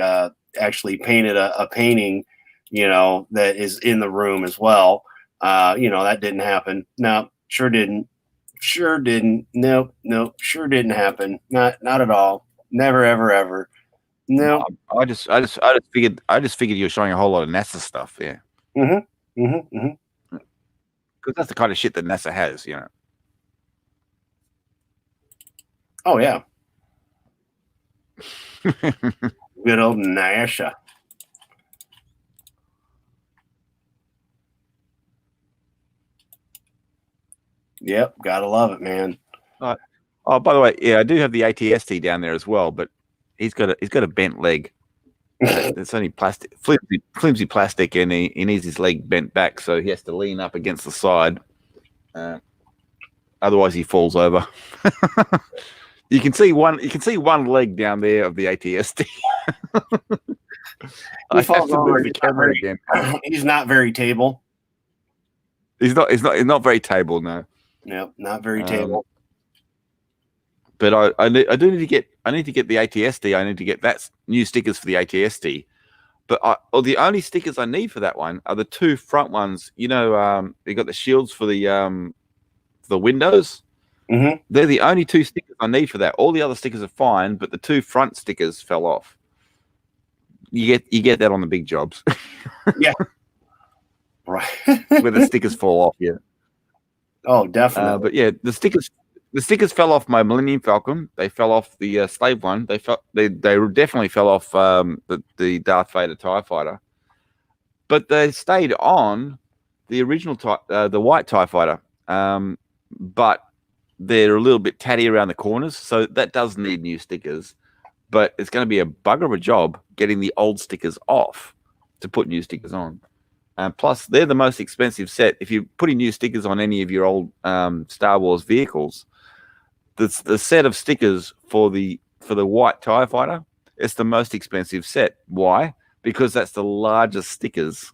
actually painted a painting, that is in the room as well. That didn't happen. No, sure didn't. Nope. Sure didn't happen. Not at all. Never, ever. No. I just figured you were showing a whole lot of NASA stuff. Yeah. Because that's the kind of shit that NASA has, Oh yeah. Good old NASA. Yep, gotta love it, man. Oh, by the way, yeah, I do have the ATST down there as well, but he's got a bent leg. It's only plastic, flimsy plastic, and he needs his leg bent back, so he has to lean up against the side. Otherwise, he falls over. You can see one leg down there of the ATST. I have to move the camera again. He's not very table. He's not very table, no. No, not very table. But I need to get the ATSD. I need to get that new stickers for the ATSD. But the only stickers I need for that one are the two front ones. You got the shields for the windows. Mm-hmm. They're the only two stickers I need for that. All the other stickers are fine, but the two front stickers fell off. You get that on the big jobs. Yeah. Right. Where the stickers fall off, yeah. Oh, definitely. But yeah, the stickers fell off my Millennium Falcon. They fell off the Slave one. They definitely fell off the Darth Vader TIE Fighter. But they stayed on the original the white TIE Fighter. But they're a little bit tatty around the corners, so that does need new stickers. But it's going to be a bugger of a job getting the old stickers off to put new stickers on. Plus, they're the most expensive set. If you're putting new stickers on any of your old Star Wars vehicles, the set of stickers for the white TIE Fighter, it's the most expensive set. Why? Because that's the largest stickers.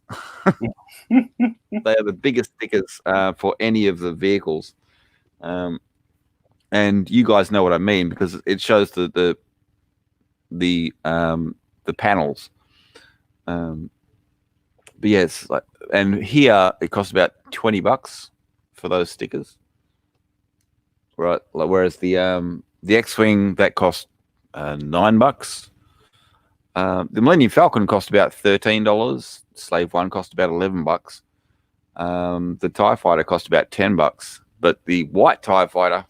They are the biggest stickers for any of the vehicles. And you guys know what I mean, because it shows the panels. But yes, and here it costs about $20 for those stickers, right? Whereas the X-wing that cost $9. The Millennium Falcon cost about $13. Slave One cost about $11. The TIE Fighter cost about $10, but the white TIE Fighter,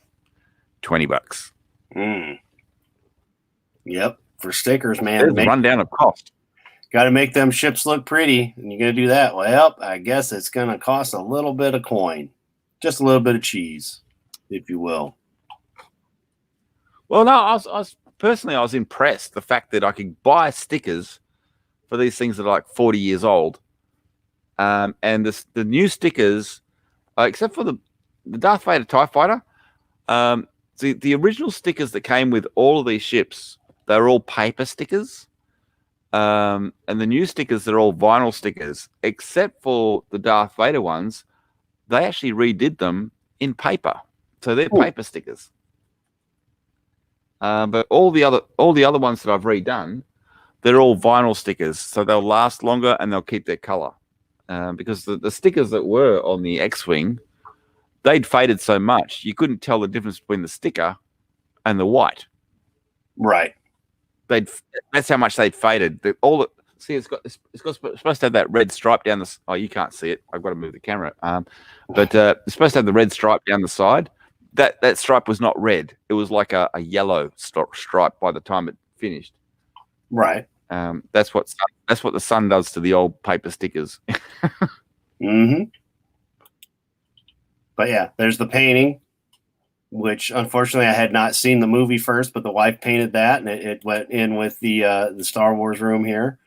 $20. Yep, for stickers, man. There's a rundown of cost. Got to make them ships look pretty, and you're going to do that. Well, I guess it's going to cost a little bit of coin, just a little bit of cheese, if you will. Well, no, I was impressed the fact that I could buy stickers for these things that are like 40 years old, and the new stickers, except for the Darth Vader TIE Fighter, the original stickers that came with all of these ships, they're all paper stickers. And the new stickers, they're all vinyl stickers, except for the Darth Vader ones. They actually redid them in paper, so they're paper stickers. But all the other ones that I've redone, they're all vinyl stickers, so they'll last longer and they'll keep their color. Because the stickers that were on the X-wing, they'd faded so much you couldn't tell the difference between the sticker and the white. Right. That's how much they'd faded. It's supposed to have that red stripe down the. Oh, you can't see it. I've got to move the camera. But it's supposed to have the red stripe down the side. That stripe was not red. It was like a yellow stripe by the time it finished. Right. That's what the sun does to the old paper stickers. Mm-hmm. But yeah, there's the painting, which unfortunately I had not seen the movie first, but the wife painted that, and it went in with the Star Wars room here.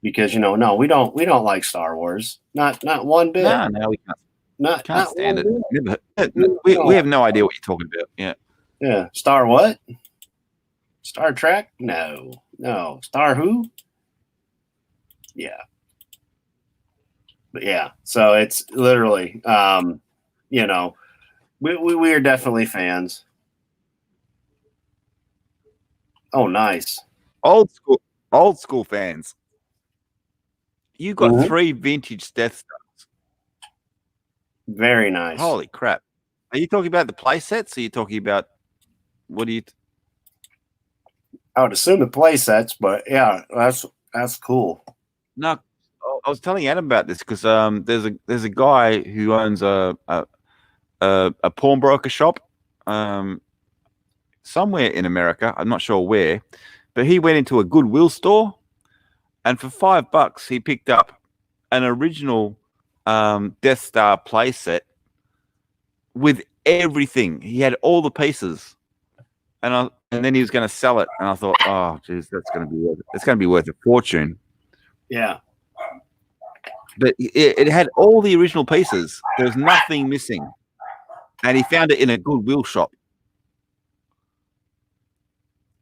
Because no, we don't like Star Wars, not one bit. No, we can't. Can't stand it. We have no idea what you're talking about. Yeah. Yeah. Star what? Star Trek? No. Star who? Yeah. But yeah, so it's literally, you know, we are definitely fans. Oh, nice. Old school fans. You got 3 vintage Death Stars. Very nice. Holy crap! Are you talking about the play sets? Or are you talking about what do you? I would assume the play sets, but yeah, that's cool. No, I was telling Adam about this because there's a guy who owns a pawnbroker shop somewhere in America. I'm not sure where, but he went into a Goodwill store, and for $5 he picked up an original Death Star playset with everything. He had all the pieces, and then he was going to sell it, and I thought, oh, geez, that's going to be worth it. It's going to be worth a fortune. Yeah, but it had all the original pieces. There was nothing missing, and he found it in a Goodwill shop.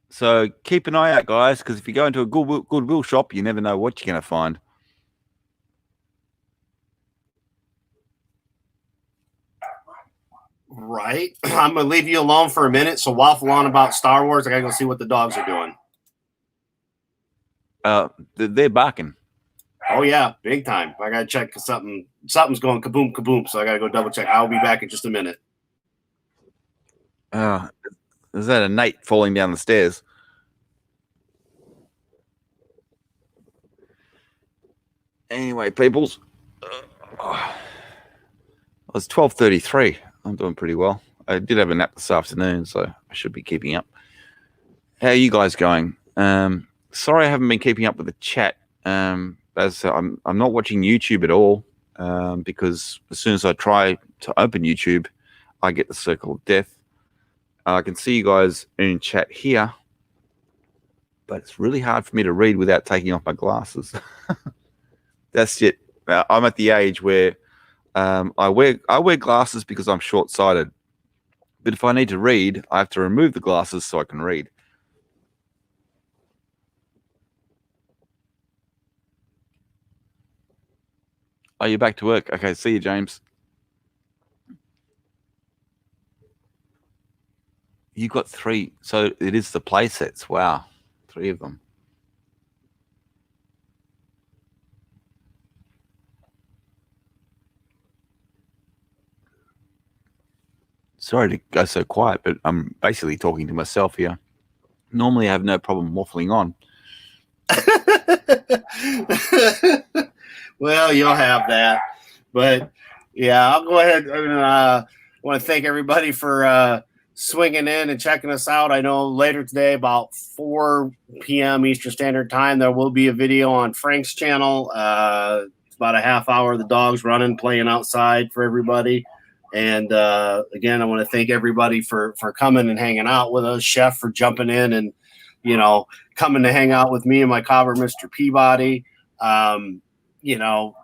So keep an eye out, guys, because if you go into a Goodwill shop, you never know what you're going to find. Right. I'm going to leave you alone for a minute. So waffle on about Star Wars. I got to go see what the dogs are doing. They're barking. Oh, yeah. Big time. I got to check something. Something's going kaboom, kaboom. So I got to go double check. I'll be back in just a minute. Is that a Nate falling down the stairs? Anyway, peoples, it's 12:33. I'm doing pretty well. I did have a nap this afternoon, so I should be keeping up. How are you guys going? Sorry I haven't been keeping up with the chat. As I'm not watching YouTube at all because as soon as I try to open YouTube, I get the circle of death. I can see you guys in chat here, but it's really hard for me to read without taking off my glasses. That's it. I'm at the age where I wear glasses because I'm short-sighted. But if I need to read, I have to remove the glasses so I can read. Oh, you're back to work. Okay, see you, James. You got 3. So it is the play sets. Wow. 3 of them. Sorry to go so quiet, but I'm basically talking to myself here. Normally, I have no problem waffling on. Well, you'll have that. But, yeah, I'll go ahead and want to thank everybody for swinging in and checking us out. I know later today, about 4 p.m. Eastern Standard Time, there will be a video on Frank's channel. It's about a half hour of the dogs running, playing outside for everybody. And, again, I want to thank everybody for coming and hanging out with us. Chef for jumping in and, you know, coming to hang out with me and my cobber, Mr. Peabody. You know,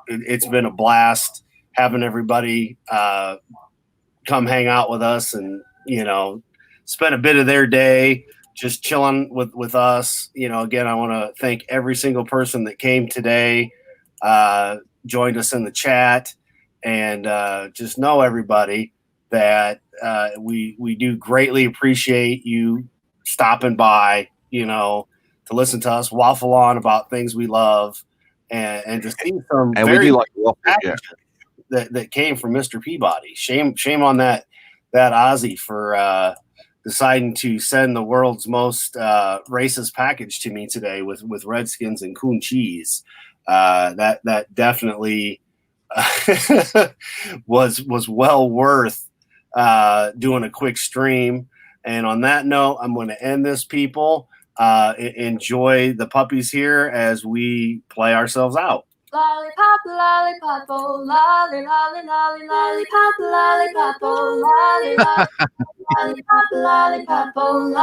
it's been a blast having everybody come hang out with us and, you know, spend a bit of their day just chilling with us. You know, again, I want to thank every single person that came today, joined us in the chat, and just know, everybody, that we do greatly appreciate you stopping by, you know, to listen to us waffle on about things we love and just see some and very we do like waffle, yeah. that came from Mr. Peabody. Shame on that Aussie for deciding to send the world's most racist package to me today with Redskins and coon cheese. That definitely was well worth doing a quick stream. And on that note, I'm going to end this, people. Enjoy the puppies here as we play ourselves out. Lollipop, lollipop, oh, lolly, lolly, lolly, lollipop, lollipop, oh, lolly, lolly, lollipop, lollipop, oh, lolly.